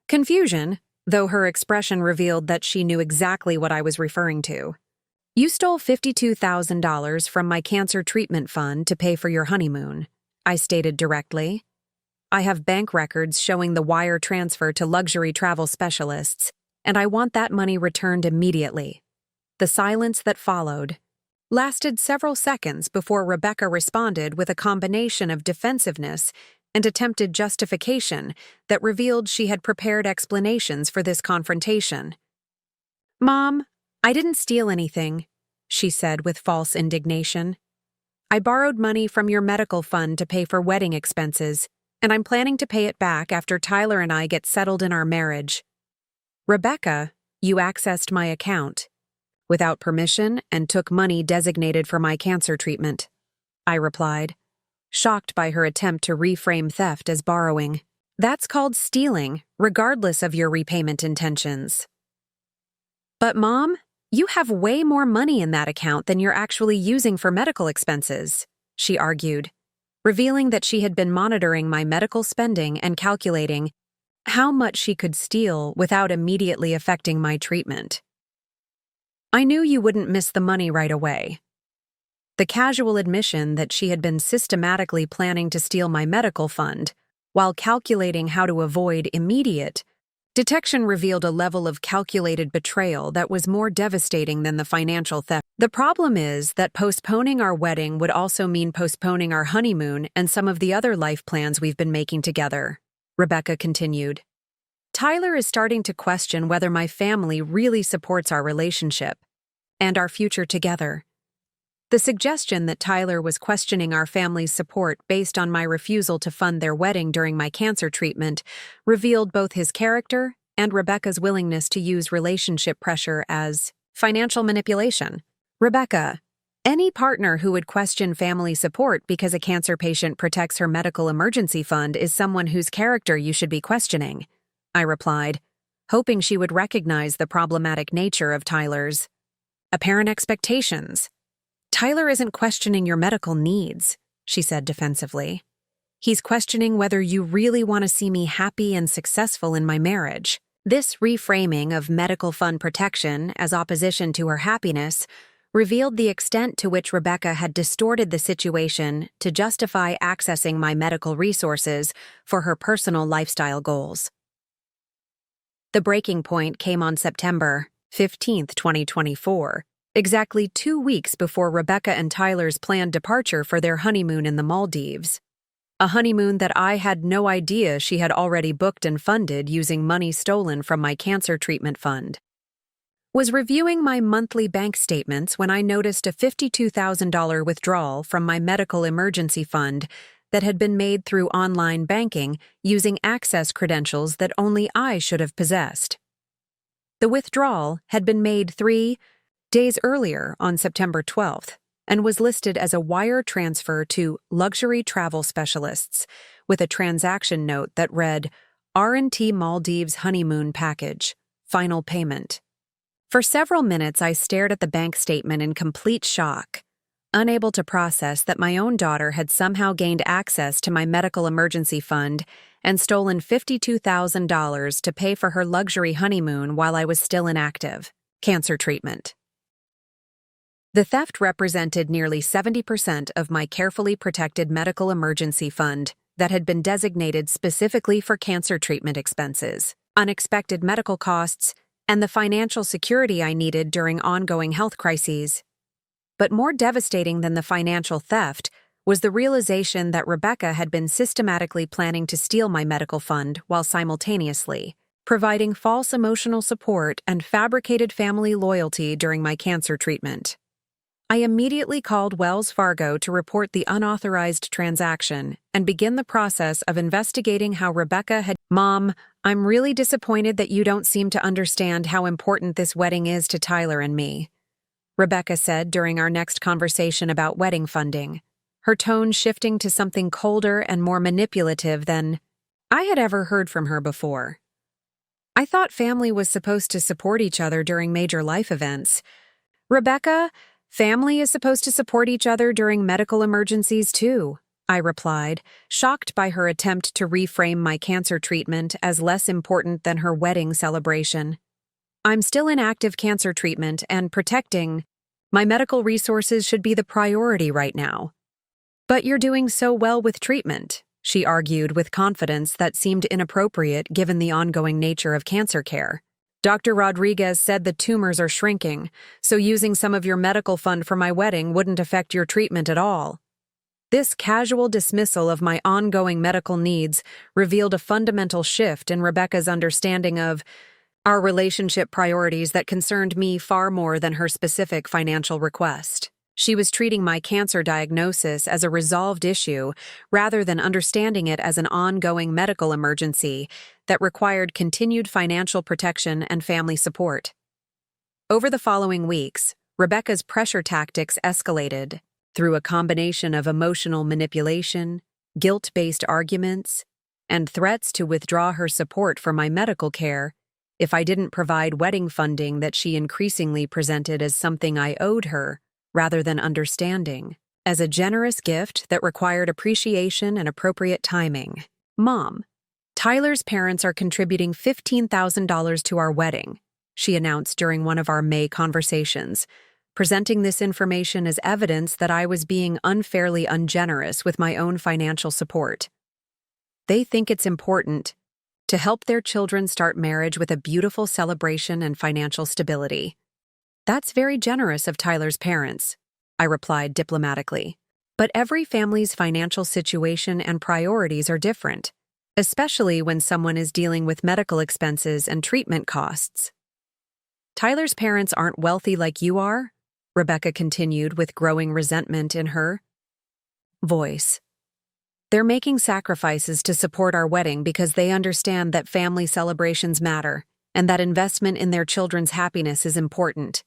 confusion, though her expression revealed that she knew exactly what I was referring to. "You stole $52,000 from my cancer treatment fund to pay for your honeymoon," I stated directly. "I have bank records showing the wire transfer to luxury travel specialists, and I want that money returned immediately." The silence that followed lasted several seconds before Rebecca responded with a combination of defensiveness and attempted justification that revealed she had prepared explanations for this confrontation. "Mom, I didn't steal anything," she said with false indignation. "I borrowed money from your medical fund to pay for wedding expenses, and I'm planning to pay it back after Tyler and I get settled in our marriage." "Rebecca, you accessed my account without permission and took money designated for my cancer treatment," I replied, shocked by her attempt to reframe theft as borrowing. "That's called stealing, regardless of your repayment intentions." "But Mom, you have way more money in that account than you're actually using for medical expenses," she argued, revealing that she had been monitoring my medical spending and calculating how much she could steal without immediately affecting my treatment. "I knew you wouldn't miss the money right away." The casual admission that she had been systematically planning to steal my medical fund while calculating how to avoid immediate detection revealed a level of calculated betrayal that was more devastating than the financial theft. "The problem is that postponing our wedding would also mean postponing our honeymoon and some of the other life plans we've been making together," Rebecca continued. "Tyler is starting to question whether my family really supports our relationship and our future together." The suggestion that Tyler was questioning our family's support based on my refusal to fund their wedding during my cancer treatment revealed both his character and Rebecca's willingness to use relationship pressure as financial manipulation. "Rebecca, any partner who would question family support because a cancer patient protects her medical emergency fund is someone whose character you should be questioning," I replied, hoping she would recognize the problematic nature of Tyler's apparent expectations. "Tyler isn't questioning your medical needs," she said defensively. He's questioning whether you really want to see me happy and successful in my marriage." This reframing of medical fund protection as opposition to her happiness revealed the extent to which Rebecca had distorted the situation to justify accessing my medical resources for her personal lifestyle goals. The breaking point came on September 15th, 2024, exactly 2 weeks before Rebecca and Tyler's planned departure for their honeymoon in the Maldives. A honeymoon that I had no idea she had already booked and funded using money stolen from my cancer treatment fund. Was reviewing my monthly bank statements when I noticed a $52,000 withdrawal from my medical emergency fund that had been made through online banking using access credentials that only I should have possessed. The withdrawal had been made 3 days earlier on September 12th and was listed as a wire transfer to Luxury Travel Specialists with a transaction note that read, R&T Maldives Honeymoon Package, Final Payment. For several minutes, I stared at the bank statement in complete shock, unable to process that my own daughter had somehow gained access to my medical emergency fund and stolen $52,000 to pay for her luxury honeymoon while I was still in active cancer treatment. The theft represented nearly 70% of my carefully protected medical emergency fund that had been designated specifically for cancer treatment expenses, unexpected medical costs, and the financial security I needed during ongoing health crises. But more devastating than the financial theft was the realization that Rebecca had been systematically planning to steal my medical fund while simultaneously providing false emotional support and fabricated family loyalty during my cancer treatment. I immediately called Wells Fargo to report the unauthorized transaction and begin the process of investigating how Rebecca had— "Mom, I'm really disappointed that you don't seem to understand how important this wedding is to Tyler and me," Rebecca said during our next conversation about wedding funding, her tone shifting to something colder and more manipulative than I had ever heard from her before. "I thought family was supposed to support each other during major life events." "Rebecca, family is supposed to support each other during medical emergencies too," I replied, shocked by her attempt to reframe my cancer treatment as less important than her wedding celebration. "I'm still in active cancer treatment, and protecting my medical resources should be the priority right now." "But you're doing so well with treatment," she argued with confidence that seemed inappropriate given the ongoing nature of cancer care. "Dr. Rodriguez said the tumors are shrinking, so using some of your medical fund for my wedding wouldn't affect your treatment at all." This casual dismissal of my ongoing medical needs revealed a fundamental shift in Rebecca's understanding of our relationship priorities that concerned me far more than her specific financial request. She was treating my cancer diagnosis as a resolved issue rather than understanding it as an ongoing medical emergency that required continued financial protection and family support. Over the following weeks, Rebecca's pressure tactics escalated through a combination of emotional manipulation, guilt-based arguments, and threats to withdraw her support for my medical care if I didn't provide wedding funding that she increasingly presented as something I owed her rather than understanding, as a generous gift that required appreciation and appropriate timing. "Mom, Tyler's parents are contributing $15,000 to our wedding," she announced during one of our May conversations, presenting this information as evidence that I was being unfairly ungenerous with my own financial support. "They think it's important to help their children start marriage with a beautiful celebration and financial stability." "That's very generous of Tyler's parents," I replied diplomatically. "But every family's financial situation and priorities are different, especially when someone is dealing with medical expenses and treatment costs." "Tyler's parents aren't wealthy like you are," Rebecca continued with growing resentment in her voice. "They're making sacrifices to support our wedding because they understand that family celebrations matter and that investment in their children's happiness is important."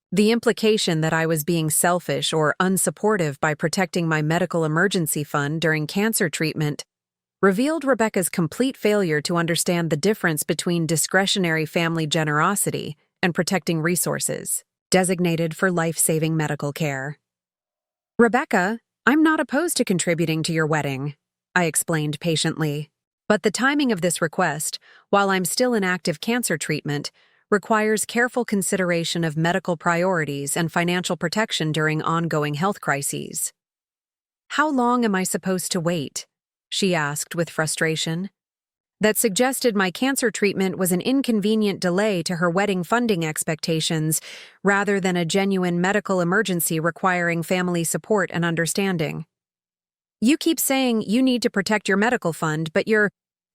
The implication that I was being selfish or unsupportive by protecting my medical emergency fund during cancer treatment revealed Rebecca's complete failure to understand the difference between discretionary family generosity and protecting resources designated for life-saving medical care. "Rebecca, I'm not opposed to contributing to your wedding," I explained patiently. But the timing of this request, while I'm still in active cancer treatment, requires careful consideration of medical priorities and financial protection during ongoing health crises. How long am I supposed to wait? She asked with frustration. That suggested my cancer treatment was an inconvenient delay to her wedding funding expectations rather than a genuine medical emergency requiring family support and understanding. You keep saying you need to protect your medical fund, but you're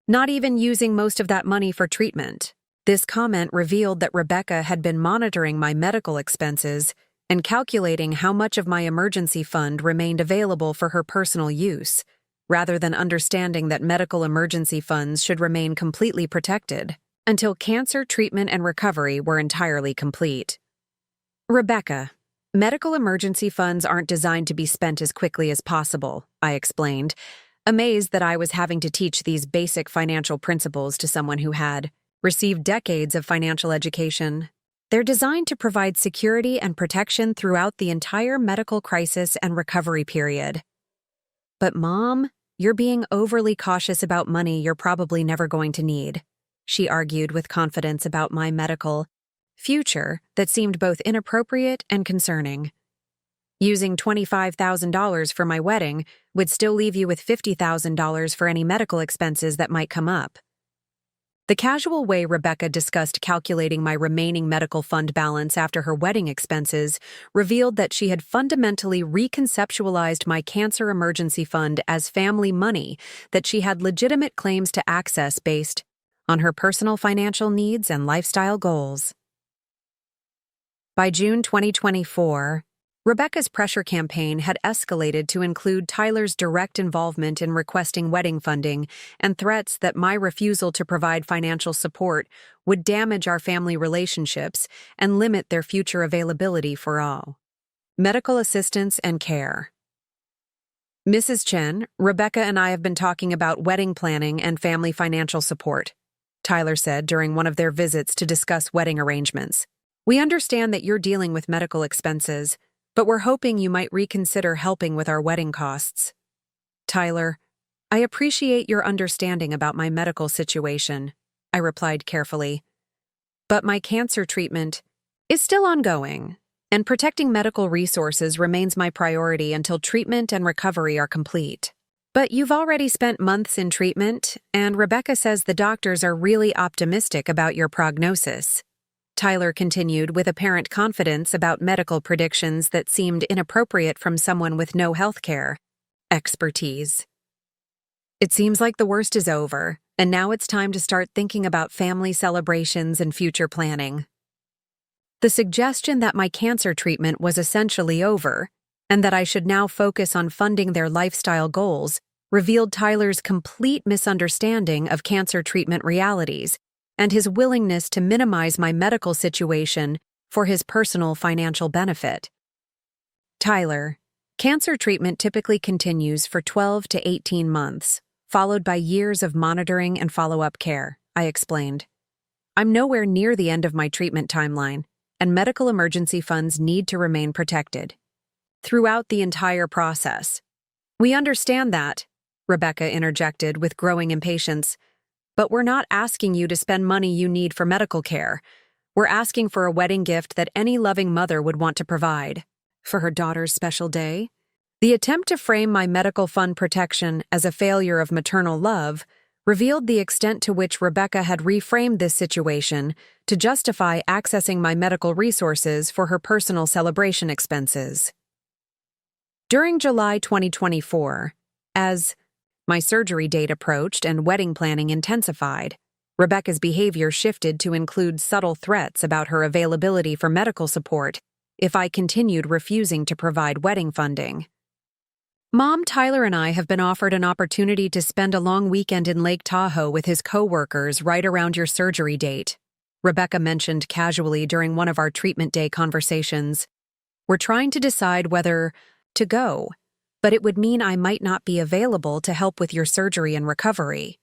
not even using most of that money for treatment. This comment revealed that Rebecca had been monitoring my medical expenses and calculating how much of my emergency fund remained available for her personal use, rather than understanding that medical emergency funds should remain completely protected until cancer treatment and recovery were entirely complete. Rebecca, medical emergency funds aren't designed to be spent as quickly as possible, I explained, amazed that I was having to teach these basic financial principles to someone who had received decades of financial education. They're designed to provide security and protection throughout the entire medical crisis and recovery period. But Mom, you're being overly cautious about money you're probably never going to need, she argued with confidence about my medical future that seemed both inappropriate and concerning. Using $25,000 for my wedding would still leave you with $50,000 for any medical expenses that might come up. The casual way Rebecca discussed calculating my remaining medical fund balance after her wedding expenses revealed that she had fundamentally reconceptualized my cancer emergency fund as family money that she had legitimate claims to access based on her personal financial needs and lifestyle goals. By June 2024, Rebecca's pressure campaign had escalated to include Tyler's direct involvement in requesting wedding funding and threats that my refusal to provide financial support would damage our family relationships and limit their future availability for all. Medical assistance and care. Mrs. Chen, Rebecca and I have been talking about wedding planning and family financial support, Tyler said during one of their visits to discuss wedding arrangements. We understand that you're dealing with medical expenses, but we're hoping you might reconsider helping with our wedding costs. Tyler, I appreciate your understanding about my medical situation, I replied carefully. But my cancer treatment is still ongoing, and protecting medical resources remains my priority until treatment and recovery are complete. But you've already spent months in treatment, and Rebecca says the doctors are really optimistic about your prognosis. Tyler continued with apparent confidence about medical predictions that seemed inappropriate from someone with no healthcare expertise. It seems like the worst is over, and now it's time to start thinking about family celebrations and future planning. The suggestion that my cancer treatment was essentially over, and that I should now focus on funding their lifestyle goals, revealed Tyler's complete misunderstanding of cancer treatment realities and his willingness to minimize my medical situation for his personal financial benefit. Tyler, cancer treatment typically continues for 12 to 18 months, followed by years of monitoring and follow-up care, I explained. I'm nowhere near the end of my treatment timeline, and medical emergency funds need to remain protected throughout the entire process. We understand that, Rebecca interjected with growing impatience. But we're not asking you to spend money you need for medical care. We're asking for a wedding gift that any loving mother would want to provide. For her daughter's special day? The attempt to frame my medical fund protection as a failure of maternal love revealed the extent to which Rebecca had reframed this situation to justify accessing my medical resources for her personal celebration expenses. During July 2024, as my surgery date approached and wedding planning intensified, Rebecca's behavior shifted to include subtle threats about her availability for medical support if I continued refusing to provide wedding funding. Mom, Tyler, and I have been offered an opportunity to spend a long weekend in Lake Tahoe with his co-workers right around your surgery date, Rebecca mentioned casually during one of our treatment day conversations. We're trying to decide whether to go, but it would mean I might not be available to help with your surgery and recovery.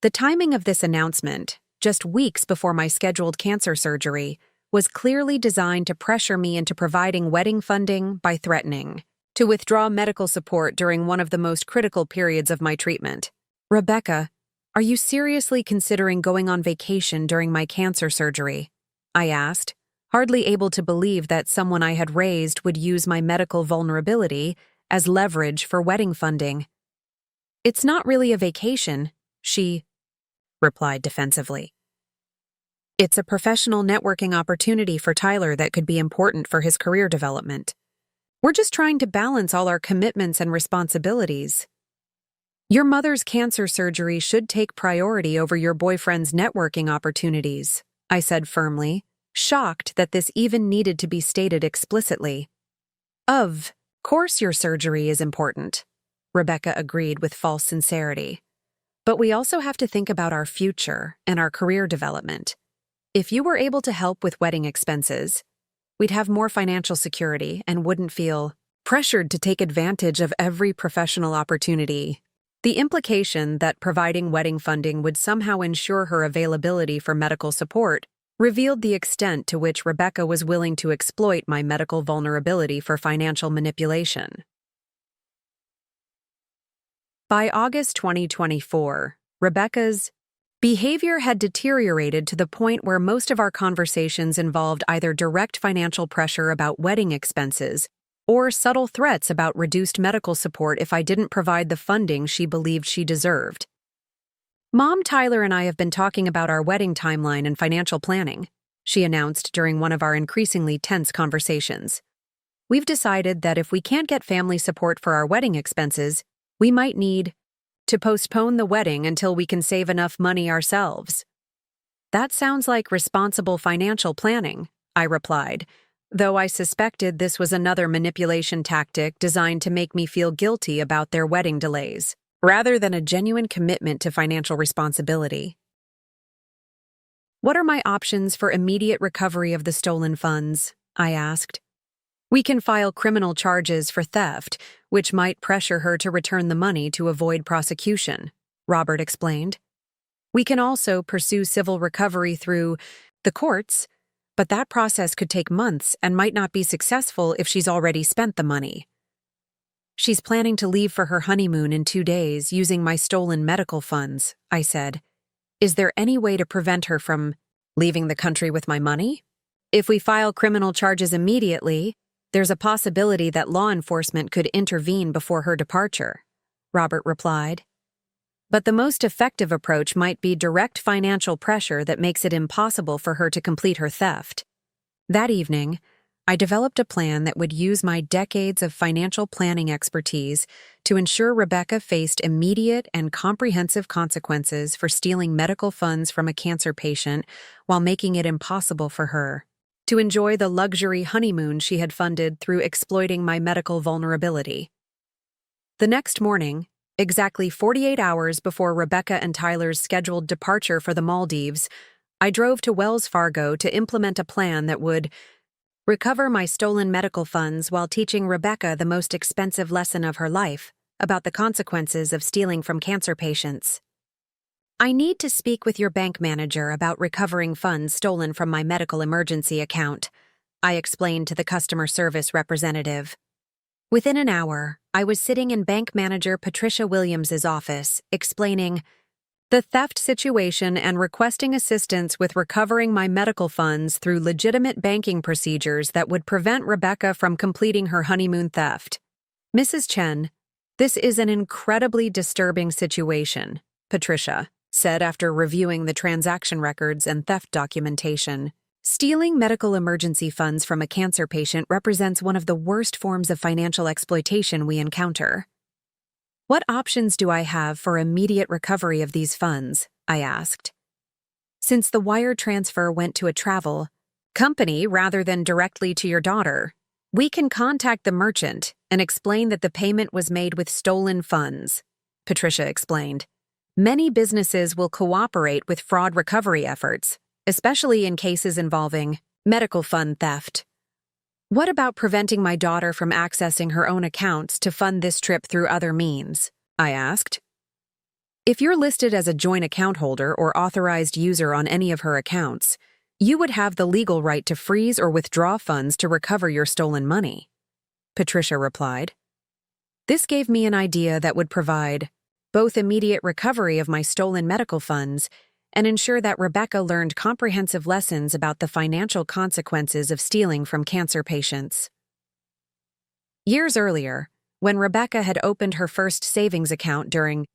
The timing of this announcement, just weeks before my scheduled cancer surgery, was clearly designed to pressure me into providing wedding funding by threatening to withdraw medical support during one of the most critical periods of my treatment. Rebecca, are you seriously considering going on vacation during my cancer surgery? I asked, hardly able to believe that someone I had raised would use my medical vulnerability as leverage for wedding funding. It's not really a vacation, she replied defensively. It's a professional networking opportunity for Tyler that could be important for his career development. We're just trying to balance all our commitments and responsibilities. Your mother's cancer surgery should take priority over your boyfriend's networking opportunities, I said firmly, shocked that this even needed to be stated explicitly. Of course your surgery is important, Rebecca agreed with false sincerity. But we also have to think about our future and our career development. If you were able to help with wedding expenses, we'd have more financial security and wouldn't feel pressured to take advantage of every professional opportunity. The implication that providing wedding funding would somehow ensure her availability for medical support revealed the extent to which Rebecca was willing to exploit my medical vulnerability for financial manipulation. By August 2024, Rebecca's behavior had deteriorated to the point where most of our conversations involved either direct financial pressure about wedding expenses or subtle threats about reduced medical support if I didn't provide the funding she believed she deserved. Mom, Tyler, and I have been talking about our wedding timeline and financial planning, she announced during one of our increasingly tense conversations. We've decided that if we can't get family support for our wedding expenses, we might need to postpone the wedding until we can save enough money ourselves. That sounds like responsible financial planning, I replied, though I suspected this was another manipulation tactic designed to make me feel guilty about their wedding delays, rather than a genuine commitment to financial responsibility. What are my options for immediate recovery of the stolen funds? I asked. We can file criminal charges for theft, which might pressure her to return the money to avoid prosecution, Robert explained. We can also pursue civil recovery through the courts, but that process could take months and might not be successful if she's already spent the money. She's planning to leave for her honeymoon in 2 days using my stolen medical funds, I said. Is there any way to prevent her from leaving the country with my money? If we file criminal charges immediately, there's a possibility that law enforcement could intervene before her departure, Robert replied. But the most effective approach might be direct financial pressure that makes it impossible for her to complete her theft. That evening, I developed a plan that would use my decades of financial planning expertise to ensure Rebecca faced immediate and comprehensive consequences for stealing medical funds from a cancer patient while making it impossible for her to enjoy the luxury honeymoon she had funded through exploiting my medical vulnerability. The next morning, exactly 48 hours before Rebecca and Tyler's scheduled departure for the Maldives, I drove to Wells Fargo to implement a plan that would recover my stolen medical funds while teaching Rebecca the most expensive lesson of her life about the consequences of stealing from cancer patients. I need to speak with your bank manager about recovering funds stolen from my medical emergency account, I explained to the customer service representative. Within an hour, I was sitting in bank manager Patricia Williams's office, explaining the theft situation and requesting assistance with recovering my medical funds through legitimate banking procedures that would prevent Rebecca from completing her honeymoon theft. Mrs. Chen, this is an incredibly disturbing situation, Patricia said after reviewing the transaction records and theft documentation. Stealing medical emergency funds from a cancer patient represents one of the worst forms of financial exploitation we encounter. What options do I have for immediate recovery of these funds? I asked. Since the wire transfer went to a travel company rather than directly to your daughter, we can contact the merchant and explain that the payment was made with stolen funds, Patricia explained. Many businesses will cooperate with fraud recovery efforts, especially in cases involving medical fund theft. What about preventing my daughter from accessing her own accounts to fund this trip through other means? I asked. If you're listed as a joint account holder or authorized user on any of her accounts, you would have the legal right to freeze or withdraw funds to recover your stolen money, Patricia replied. This gave me an idea that would provide both immediate recovery of my stolen medical funds and ensure that Rebecca learned comprehensive lessons about the financial consequences of stealing from cancer patients. Years earlier, when Rebecca had opened her first savings account during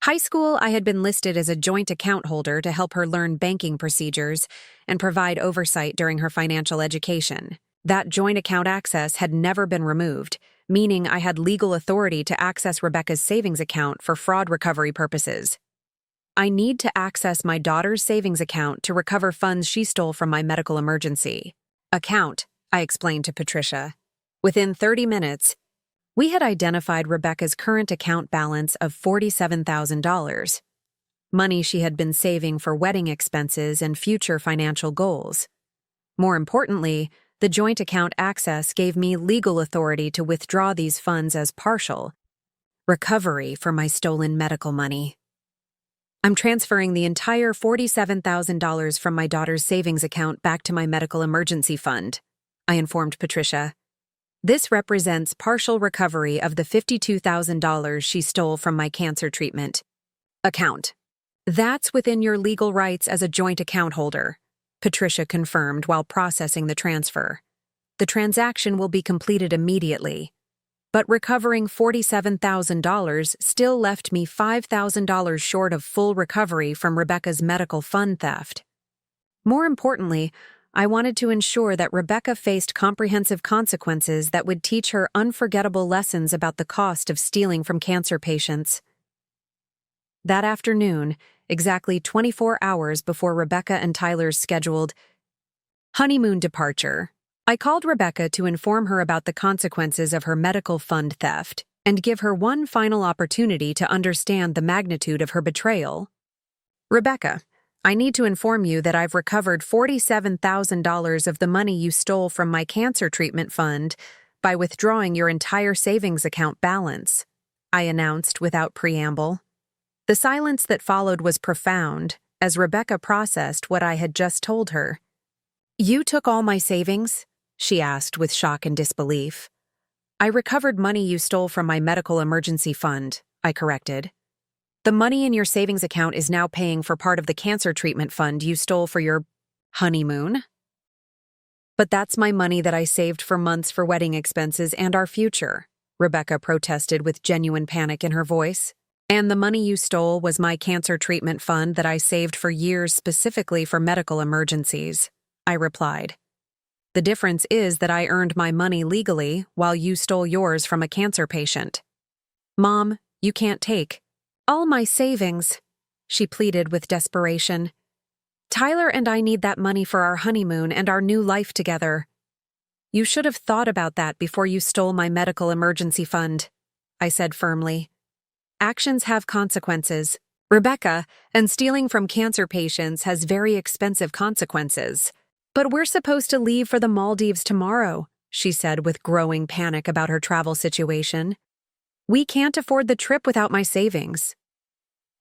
high school, I had been listed as a joint account holder to help her learn banking procedures and provide oversight during her financial education. That joint account access had never been removed, meaning I had legal authority to access Rebecca's savings account for fraud recovery purposes. I need to access my daughter's savings account to recover funds she stole from my medical emergency account, I explained to Patricia. Within 30 minutes, we had identified Rebecca's current account balance of $47,000, money she had been saving for wedding expenses and future financial goals. More importantly, the joint account access gave me legal authority to withdraw these funds as partial recovery for my stolen medical money. I'm transferring the entire $47,000 from my daughter's savings account back to my medical emergency fund, I informed Patricia. This represents partial recovery of the $52,000 she stole from my cancer treatment account. That's within your legal rights as a joint account holder, Patricia confirmed while processing the transfer. The transaction will be completed immediately, but recovering $47,000 still left me $5,000 short of full recovery from Rebecca's medical fund theft. More importantly, I wanted to ensure that Rebecca faced comprehensive consequences that would teach her unforgettable lessons about the cost of stealing from cancer patients. That afternoon, exactly 24 hours before Rebecca and Tyler's scheduled honeymoon departure, I called Rebecca to inform her about the consequences of her medical fund theft and give her one final opportunity to understand the magnitude of her betrayal. Rebecca, I need to inform you that I've recovered $47,000 of the money you stole from my cancer treatment fund by withdrawing your entire savings account balance, I announced without preamble. The silence that followed was profound as Rebecca processed what I had just told her. You took all my savings? She asked with shock and disbelief. I recovered money you stole from my medical emergency fund, I corrected. The money in your savings account is now paying for part of the cancer treatment fund you stole for your honeymoon. But that's my money that I saved for months for wedding expenses and our future, Rebecca protested with genuine panic in her voice. And the money you stole was my cancer treatment fund that I saved for years specifically for medical emergencies, I replied. The difference is that I earned my money legally while you stole yours from a cancer patient. Mom, you can't take all my savings, she pleaded with desperation. Tyler and I need that money for our honeymoon and our new life together. You should have thought about that before you stole my medical emergency fund, I said firmly. Actions have consequences, Rebecca, and stealing from cancer patients has very expensive consequences. But we're supposed to leave for the Maldives tomorrow, she said with growing panic about her travel situation. We can't afford the trip without my savings.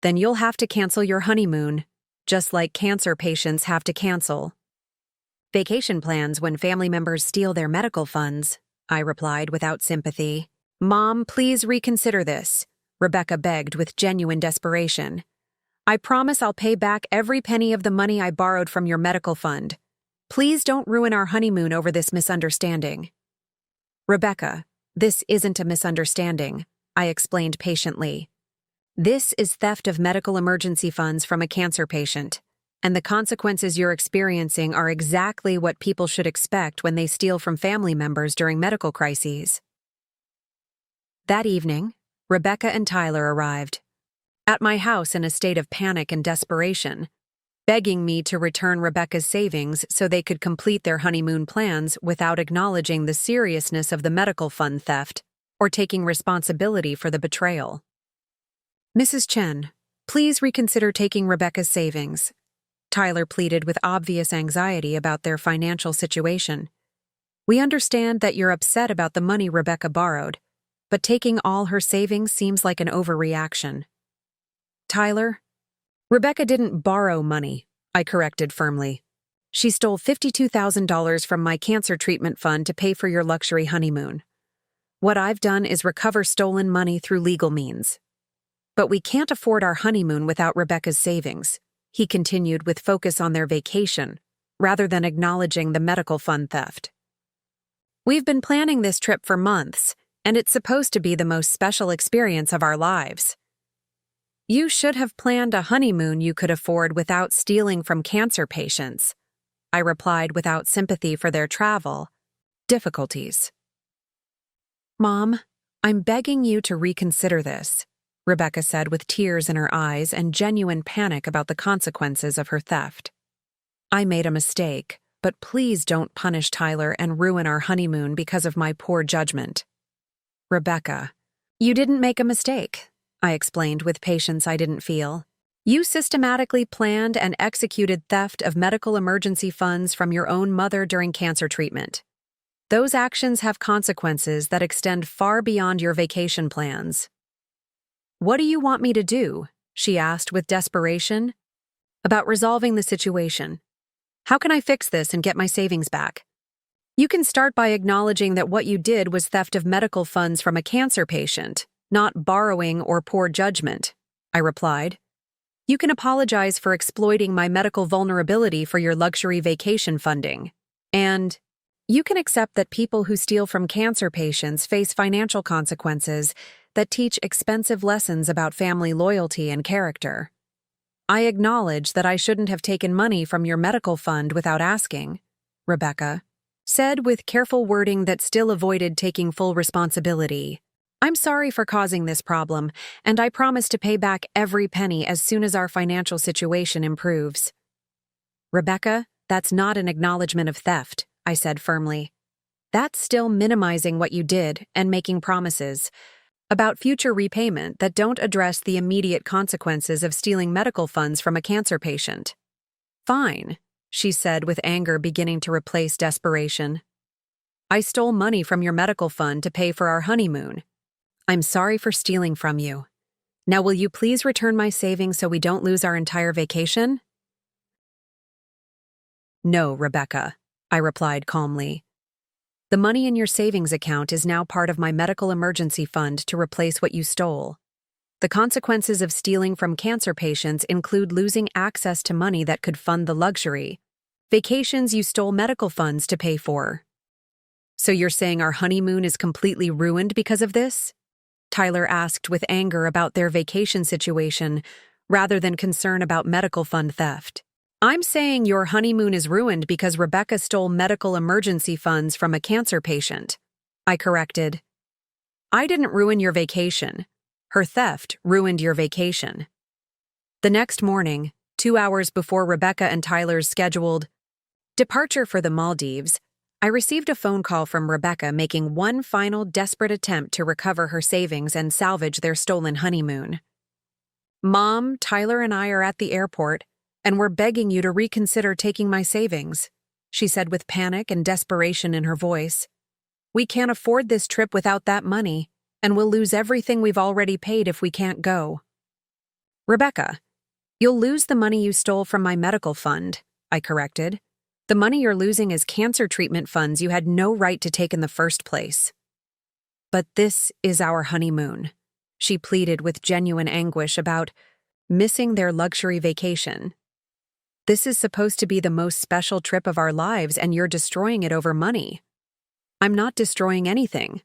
Then you'll have to cancel your honeymoon, just like cancer patients have to cancel vacation plans when family members steal their medical funds, I replied without sympathy. Mom, please reconsider this, Rebecca begged with genuine desperation. I promise I'll pay back every penny of the money I borrowed from your medical fund. Please don't ruin our honeymoon over this misunderstanding. Rebecca, this isn't a misunderstanding, I explained patiently. This is theft of medical emergency funds from a cancer patient, and the consequences you're experiencing are exactly what people should expect when they steal from family members during medical crises. That evening, Rebecca and Tyler arrived at my house in a state of panic and desperation, begging me to return Rebecca's savings so they could complete their honeymoon plans without acknowledging the seriousness of the medical fund theft or taking responsibility for the betrayal. Mrs. Chen, please reconsider taking Rebecca's savings, Tyler pleaded with obvious anxiety about their financial situation. We understand that you're upset about the money Rebecca borrowed, but taking all her savings seems like an overreaction. Tyler, Rebecca didn't borrow money, I corrected firmly. She stole $52,000 from my cancer treatment fund to pay for your luxury honeymoon. What I've done is recover stolen money through legal means. But we can't afford our honeymoon without Rebecca's savings, he continued with focus on their vacation, rather than acknowledging the medical fund theft. We've been planning this trip for months, and it's supposed to be the most special experience of our lives. You should have planned a honeymoon you could afford without stealing from cancer patients, I replied without sympathy for their travel difficulties. Mom, I'm begging you to reconsider this, Rebecca said with tears in her eyes and genuine panic about the consequences of her theft. I made a mistake, but please don't punish Tyler and ruin our honeymoon because of my poor judgment. Rebecca, you didn't make a mistake, I explained with patience I didn't feel. You systematically planned and executed theft of medical emergency funds from your own mother during cancer treatment. Those actions have consequences that extend far beyond your vacation plans. What do you want me to do? She asked with desperation. About resolving the situation. How can I fix this and get my savings back? You can start by acknowledging that what you did was theft of medical funds from a cancer patient, not borrowing or poor judgment, I replied. You can apologize for exploiting my medical vulnerability for your luxury vacation funding. And you can accept that people who steal from cancer patients face financial consequences that teach expensive lessons about family loyalty and character. I acknowledge that I shouldn't have taken money from your medical fund without asking, Rebecca said with careful wording that still avoided taking full responsibility. I'm sorry for causing this problem, and I promise to pay back every penny as soon as our financial situation improves. Rebecca, that's not an acknowledgement of theft, I said firmly. That's still minimizing what you did and making promises about future repayment that don't address the immediate consequences of stealing medical funds from a cancer patient. Fine, she said with anger beginning to replace desperation. I stole money from your medical fund to pay for our honeymoon. I'm sorry for stealing from you. Now will you please return my savings so we don't lose our entire vacation? No, Rebecca, I replied calmly. The money in your savings account is now part of my medical emergency fund to replace what you stole. The consequences of stealing from cancer patients include losing access to money that could fund the luxury vacations you stole medical funds to pay for. So you're saying our honeymoon is completely ruined because of this? Tyler asked with anger about their vacation situation rather than concern about medical fund theft. I'm saying your honeymoon is ruined because Rebecca stole medical emergency funds from a cancer patient, I corrected. I didn't ruin your vacation. Her theft ruined your vacation. The next morning, 2 hours before Rebecca and Tyler's scheduled departure for the Maldives, I received a phone call from Rebecca making one final desperate attempt to recover her savings and salvage their stolen honeymoon. Mom, Tyler and I are at the airport, and we're begging you to reconsider taking my savings, she said with panic and desperation in her voice. We can't afford this trip without that money, and we'll lose everything we've already paid if we can't go. Rebecca, you'll lose the money you stole from my medical fund, I corrected. The money you're losing is cancer treatment funds you had no right to take in the first place. But this is our honeymoon, she pleaded with genuine anguish about missing their luxury vacation. This is supposed to be the most special trip of our lives, and you're destroying it over money. I'm not destroying anything,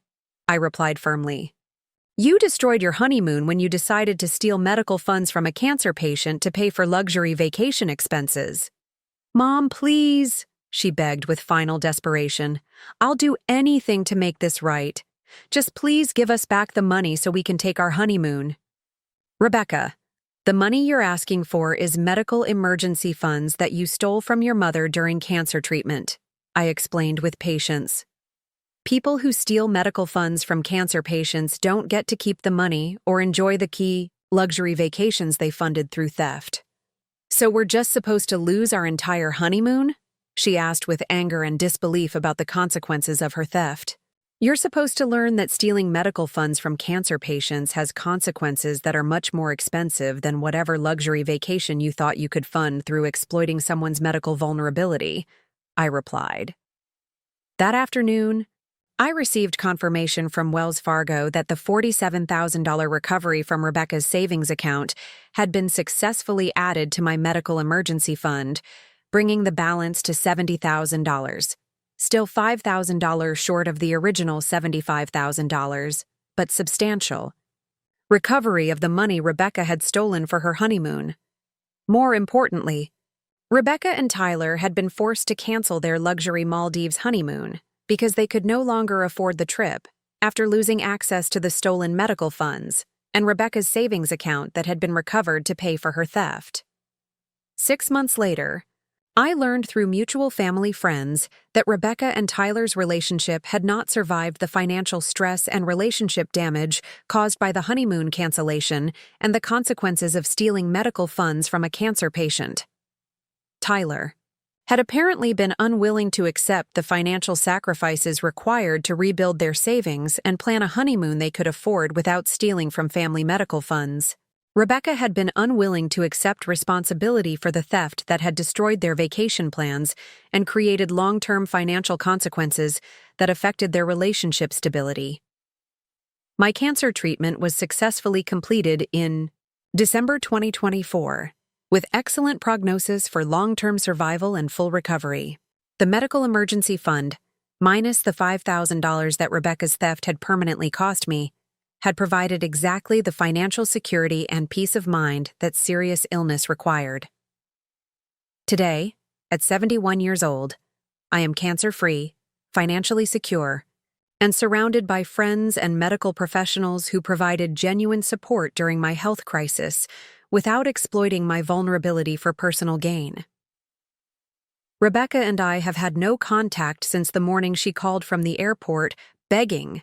I replied firmly. You destroyed your honeymoon when you decided to steal medical funds from a cancer patient to pay for luxury vacation expenses. Mom, please, she begged with final desperation. I'll do anything to make this right. Just please give us back the money so we can take our honeymoon. Rebecca, the money you're asking for is medical emergency funds that you stole from your mother during cancer treatment, I explained with patience. People who steal medical funds from cancer patients don't get to keep the money or enjoy the key luxury vacations they funded through theft. So we're just supposed to lose our entire honeymoon? She asked with anger and disbelief about the consequences of her theft. You're supposed to learn that stealing medical funds from cancer patients has consequences that are much more expensive than whatever luxury vacation you thought you could fund through exploiting someone's medical vulnerability, I replied. That afternoon, I received confirmation from Wells Fargo that the $47,000 recovery from Rebecca's savings account had been successfully added to my medical emergency fund, bringing the balance to $70,000. Still $5,000 short of the original $75,000, but substantial. Recovery of the money Rebecca had stolen for her honeymoon. More importantly, Rebecca and Tyler had been forced to cancel their luxury Maldives honeymoon because they could no longer afford the trip after losing access to the stolen medical funds and Rebecca's savings account that had been recovered to pay for her theft. 6 months later, I learned through mutual family friends that Rebecca and Tyler's relationship had not survived the financial stress and relationship damage caused by the honeymoon cancellation and the consequences of stealing medical funds from a cancer patient. Tyler had apparently been unwilling to accept the financial sacrifices required to rebuild their savings and plan a honeymoon they could afford without stealing from family medical funds. Rebecca had been unwilling to accept responsibility for the theft that had destroyed their vacation plans and created long-term financial consequences that affected their relationship stability. My cancer treatment was successfully completed in December 2024. With excellent prognosis for long-term survival and full recovery. The medical emergency fund, minus the $5,000 that Rebecca's theft had permanently cost me, had provided exactly the financial security and peace of mind that serious illness required. Today, at 71 years old, I am cancer-free, financially secure, and surrounded by friends and medical professionals who provided genuine support during my health crisis, without exploiting my vulnerability for personal gain. Rebecca and I have had no contact since the morning she called from the airport, begging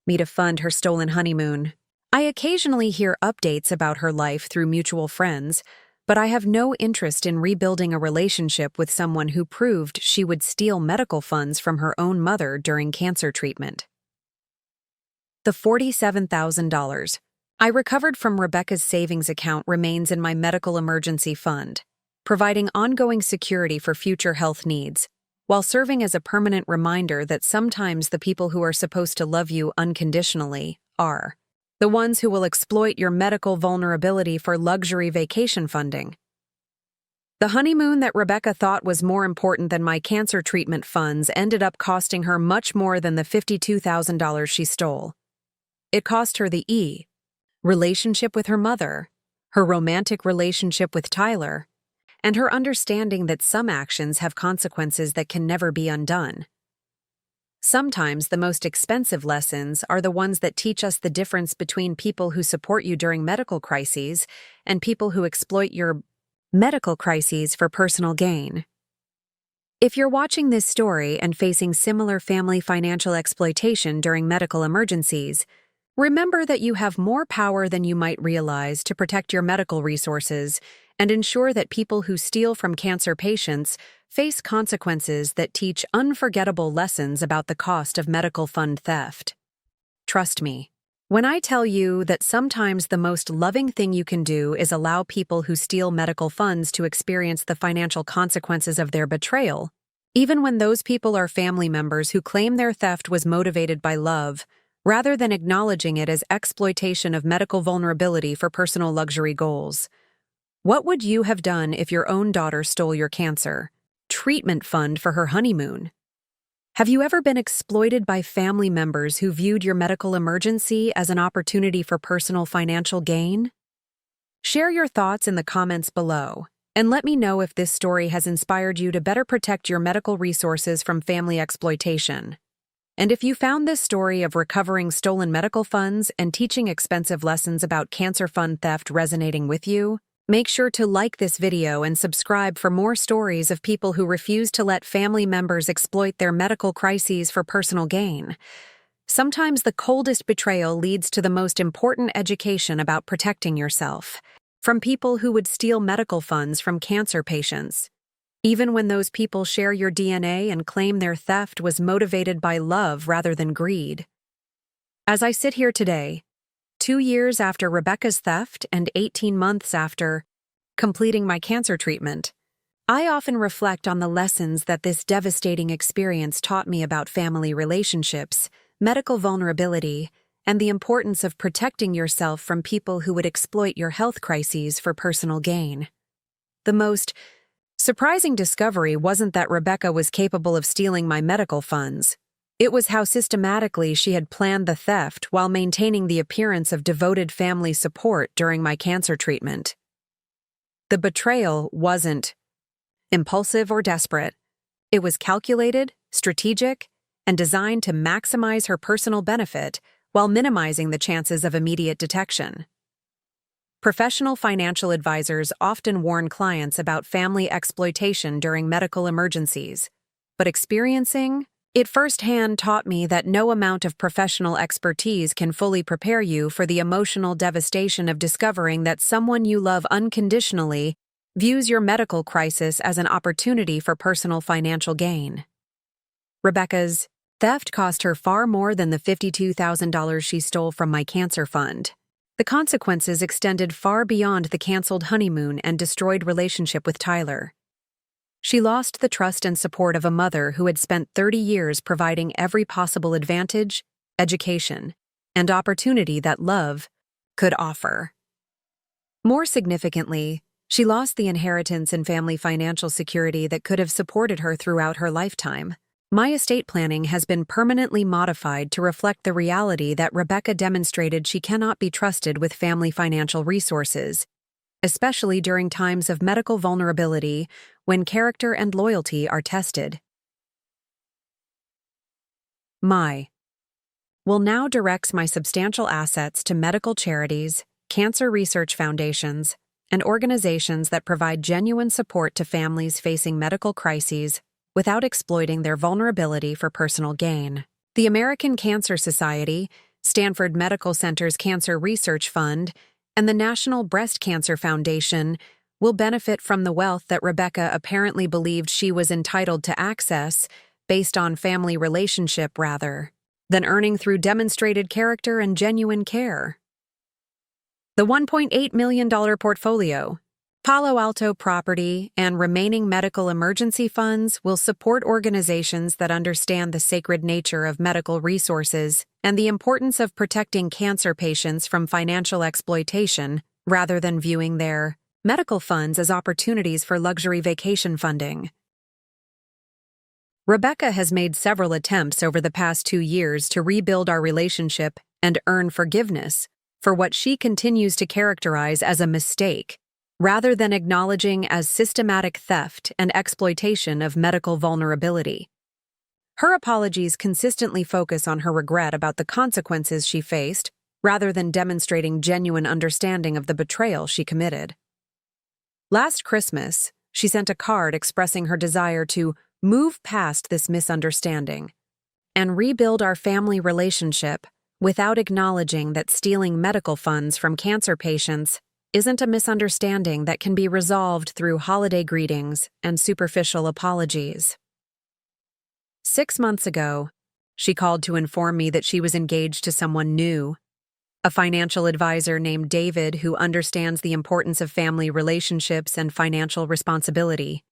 me to fund her stolen honeymoon. I occasionally hear updates about her life through mutual friends, but I have no interest in rebuilding a relationship with someone who proved she would steal medical funds from her own mother during cancer treatment. The $47,000 I recovered from Rebecca's savings account remains in my medical emergency fund, providing ongoing security for future health needs, while serving as a permanent reminder that sometimes the people who are supposed to love you unconditionally are the ones who will exploit your medical vulnerability for luxury vacation funding. The honeymoon that Rebecca thought was more important than my cancer treatment funds ended up costing her much more than the $52,000 she stole. It cost her the relationship with her mother, her romantic relationship with Tyler, and her understanding that some actions have consequences that can never be undone. Sometimes the most expensive lessons are the ones that teach us the difference between people who support you during medical crises and people who exploit your medical crises for personal gain. If you're watching this story and facing similar family financial exploitation during medical emergencies, remember that you have more power than you might realize to protect your medical resources and ensure that people who steal from cancer patients face consequences that teach unforgettable lessons about the cost of medical fund theft. Trust me, when I tell you that sometimes the most loving thing you can do is allow people who steal medical funds to experience the financial consequences of their betrayal, even when those people are family members who claim their theft was motivated by love, rather than acknowledging it as exploitation of medical vulnerability for personal luxury goals. What would you have done if your own daughter stole your cancer treatment fund for her honeymoon? Have you ever been exploited by family members who viewed your medical emergency as an opportunity for personal financial gain? Share your thoughts in the comments below, and let me know if this story has inspired you to better protect your medical resources from family exploitation. And if you found this story of recovering stolen medical funds and teaching expensive lessons about cancer fund theft resonating with you, make sure to like this video and subscribe for more stories of people who refuse to let family members exploit their medical crises for personal gain. Sometimes the coldest betrayal leads to the most important education about protecting yourself from people who would steal medical funds from cancer patients. Even when those people share your DNA and claim their theft was motivated by love rather than greed. As I sit here today, 2 years after Rebecca's theft and 18 months after completing my cancer treatment, I often reflect on the lessons that this devastating experience taught me about family relationships, medical vulnerability, and the importance of protecting yourself from people who would exploit your health crises for personal gain. The most surprising discovery wasn't that Rebecca was capable of stealing my medical funds. It was how systematically she had planned the theft while maintaining the appearance of devoted family support during my cancer treatment. The betrayal wasn't impulsive or desperate. It was calculated, strategic, and designed to maximize her personal benefit while minimizing the chances of immediate detection. Professional financial advisors often warn clients about family exploitation during medical emergencies, but experiencing it firsthand taught me that no amount of professional expertise can fully prepare you for the emotional devastation of discovering that someone you love unconditionally views your medical crisis as an opportunity for personal financial gain. Rebecca's theft cost her far more than the $52,000 she stole from my cancer fund. The consequences extended far beyond the canceled honeymoon and destroyed relationship with Tyler. She lost the trust and support of a mother who had spent 30 years providing every possible advantage, education, and opportunity that love could offer. More significantly, she lost the inheritance and family financial security that could have supported her throughout her lifetime. My estate planning has been permanently modified to reflect the reality that Rebecca demonstrated she cannot be trusted with family financial resources, especially during times of medical vulnerability when character and loyalty are tested. My will now directs my substantial assets to medical charities, cancer research foundations, and organizations that provide genuine support to families facing medical crises without exploiting their vulnerability for personal gain. The American Cancer Society, Stanford Medical Center's Cancer Research Fund, and the National Breast Cancer Foundation will benefit from the wealth that Rebecca apparently believed she was entitled to access based on family relationship rather than earning through demonstrated character and genuine care. The $1.8 million portfolio, Palo Alto property, and remaining medical emergency funds will support organizations that understand the sacred nature of medical resources and the importance of protecting cancer patients from financial exploitation rather than viewing their medical funds as opportunities for luxury vacation funding. Rebecca has made several attempts over the past 2 years to rebuild our relationship and earn forgiveness for what she continues to characterize as a mistake, rather than acknowledging as systematic theft and exploitation of medical vulnerability. Her apologies consistently focus on her regret about the consequences she faced, rather than demonstrating genuine understanding of the betrayal she committed. Last Christmas, she sent a card expressing her desire to move past this misunderstanding and rebuild our family relationship without acknowledging that stealing medical funds from cancer patients isn't a misunderstanding that can be resolved through holiday greetings and superficial apologies. 6 months ago, she called to inform me that she was engaged to someone new, a financial advisor named David who understands the importance of family relationships and financial responsibility.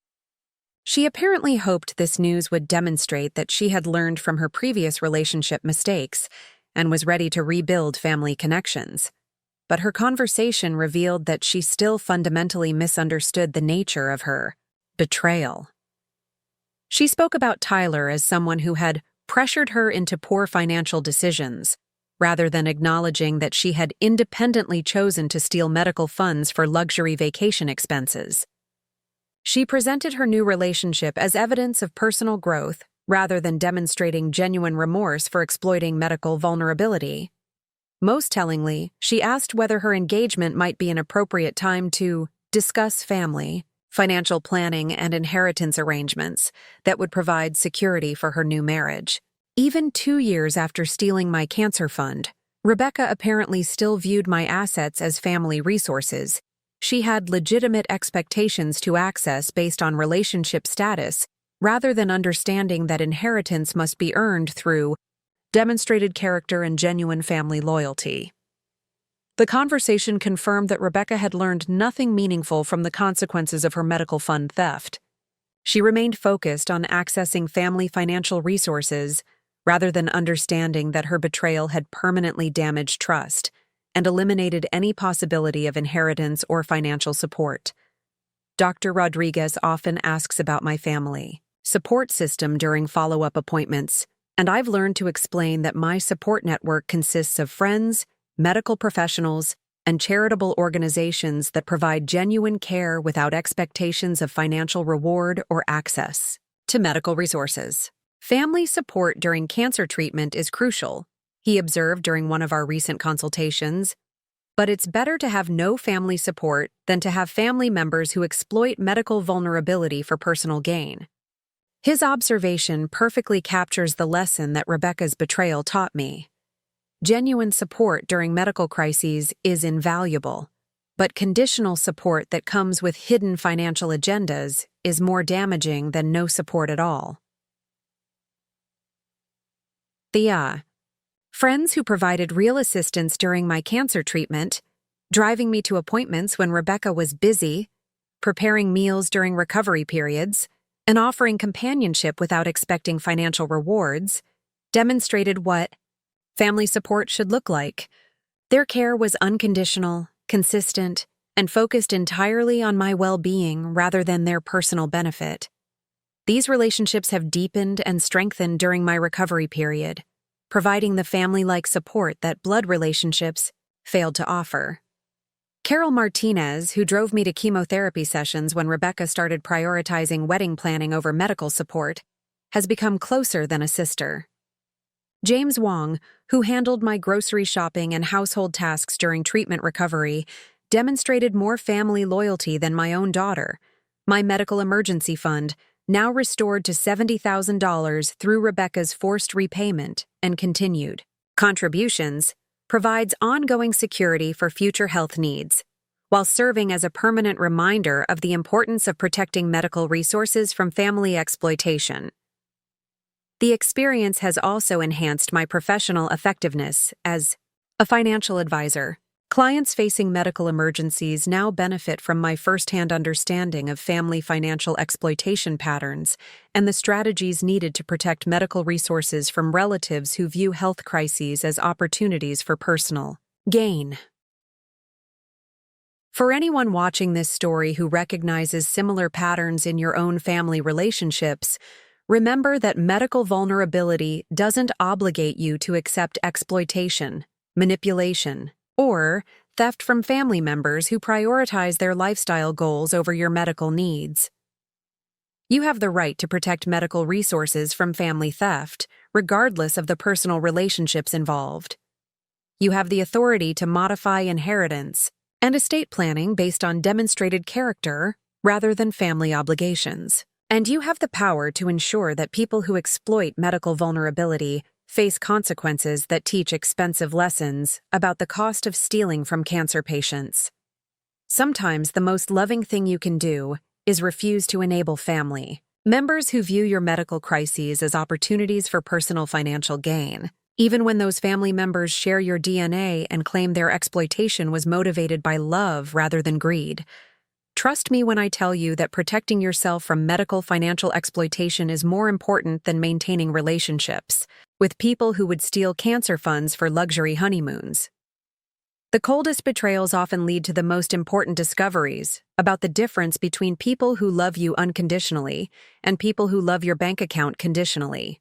She apparently hoped this news would demonstrate that she had learned from her previous relationship mistakes and was ready to rebuild family connections. But her conversation revealed that she still fundamentally misunderstood the nature of her betrayal. She spoke about Tyler as someone who had pressured her into poor financial decisions, rather than acknowledging that she had independently chosen to steal medical funds for luxury vacation expenses. She presented her new relationship as evidence of personal growth, rather than demonstrating genuine remorse for exploiting medical vulnerability. Most tellingly, she asked whether her engagement might be an appropriate time to discuss family, financial planning, and inheritance arrangements that would provide security for her new marriage. Even 2 years after stealing my cancer fund, Rebecca apparently still viewed my assets as family resources. She had legitimate expectations to access based on relationship status, rather than understanding that inheritance must be earned through demonstrated character and genuine family loyalty. The conversation confirmed that Rebecca had learned nothing meaningful from the consequences of her medical fund theft. She remained focused on accessing family financial resources rather than understanding that her betrayal had permanently damaged trust and eliminated any possibility of inheritance or financial support. Dr. Rodriguez often asks about my family support system during follow-up appointments, and I've learned to explain that my support network consists of friends, medical professionals, and charitable organizations that provide genuine care without expectations of financial reward or access to medical resources. Family support during cancer treatment is crucial, he observed during one of our recent consultations, but it's better to have no family support than to have family members who exploit medical vulnerability for personal gain. His observation perfectly captures the lesson that Rebecca's betrayal taught me. Genuine support during medical crises is invaluable, but conditional support that comes with hidden financial agendas is more damaging than no support at all. Friends who provided real assistance during my cancer treatment, driving me to appointments when Rebecca was busy, preparing meals during recovery periods, and offering companionship without expecting financial rewards, demonstrated what family support should look like. Their care was unconditional, consistent, and focused entirely on my well-being rather than their personal benefit. These relationships have deepened and strengthened during my recovery period, providing the family-like support that blood relationships failed to offer. Carol Martinez, who drove me to chemotherapy sessions when Rebecca started prioritizing wedding planning over medical support, has become closer than a sister. James Wong, who handled my grocery shopping and household tasks during treatment recovery, demonstrated more family loyalty than my own daughter. My medical emergency fund, now restored to $70,000 through Rebecca's forced repayment and continued contributions, provides ongoing security for future health needs, while serving as a permanent reminder of the importance of protecting medical resources from family exploitation. The experience has also enhanced my professional effectiveness as a financial advisor. Clients facing medical emergencies now benefit from my firsthand understanding of family financial exploitation patterns and the strategies needed to protect medical resources from relatives who view health crises as opportunities for personal gain. For anyone watching this story who recognizes similar patterns in your own family relationships, remember that medical vulnerability doesn't obligate you to accept exploitation, manipulation, or theft from family members who prioritize their lifestyle goals over your medical needs. You have the right to protect medical resources from family theft, regardless of the personal relationships involved. You have the authority to modify inheritance and estate planning based on demonstrated character rather than family obligations. And you have the power to ensure that people who exploit medical vulnerability face consequences that teach expensive lessons about the cost of stealing from cancer patients. Sometimes the most loving thing you can do is refuse to enable family members who view your medical crises as opportunities for personal financial gain, even when those family members share your DNA and claim their exploitation was motivated by love rather than greed. Trust me when I tell you that protecting yourself from medical financial exploitation is more important than maintaining relationships with people who would steal cancer funds for luxury honeymoons. The coldest betrayals often lead to the most important discoveries about the difference between people who love you unconditionally and people who love your bank account conditionally.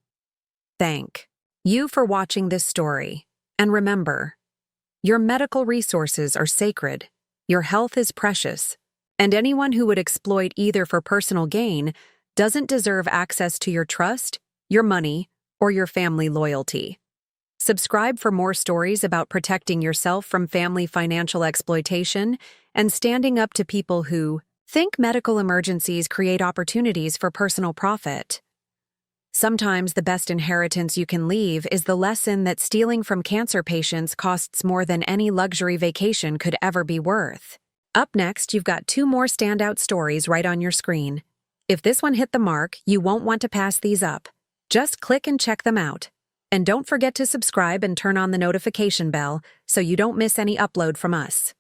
Thank you for watching this story, and remember, your medical resources are sacred, your health is precious, and anyone who would exploit either for personal gain doesn't deserve access to your trust, your money, or your family loyalty. Subscribe for more stories about protecting yourself from family financial exploitation and standing up to people who think medical emergencies create opportunities for personal profit. Sometimes the best inheritance you can leave is the lesson that stealing from cancer patients costs more than any luxury vacation could ever be worth. Up next, you've got 2 more standout stories right on your screen. If this one hit the mark, you won't want to pass these up. Just click and check them out. And don't forget to subscribe and turn on the notification bell so you don't miss any upload from us.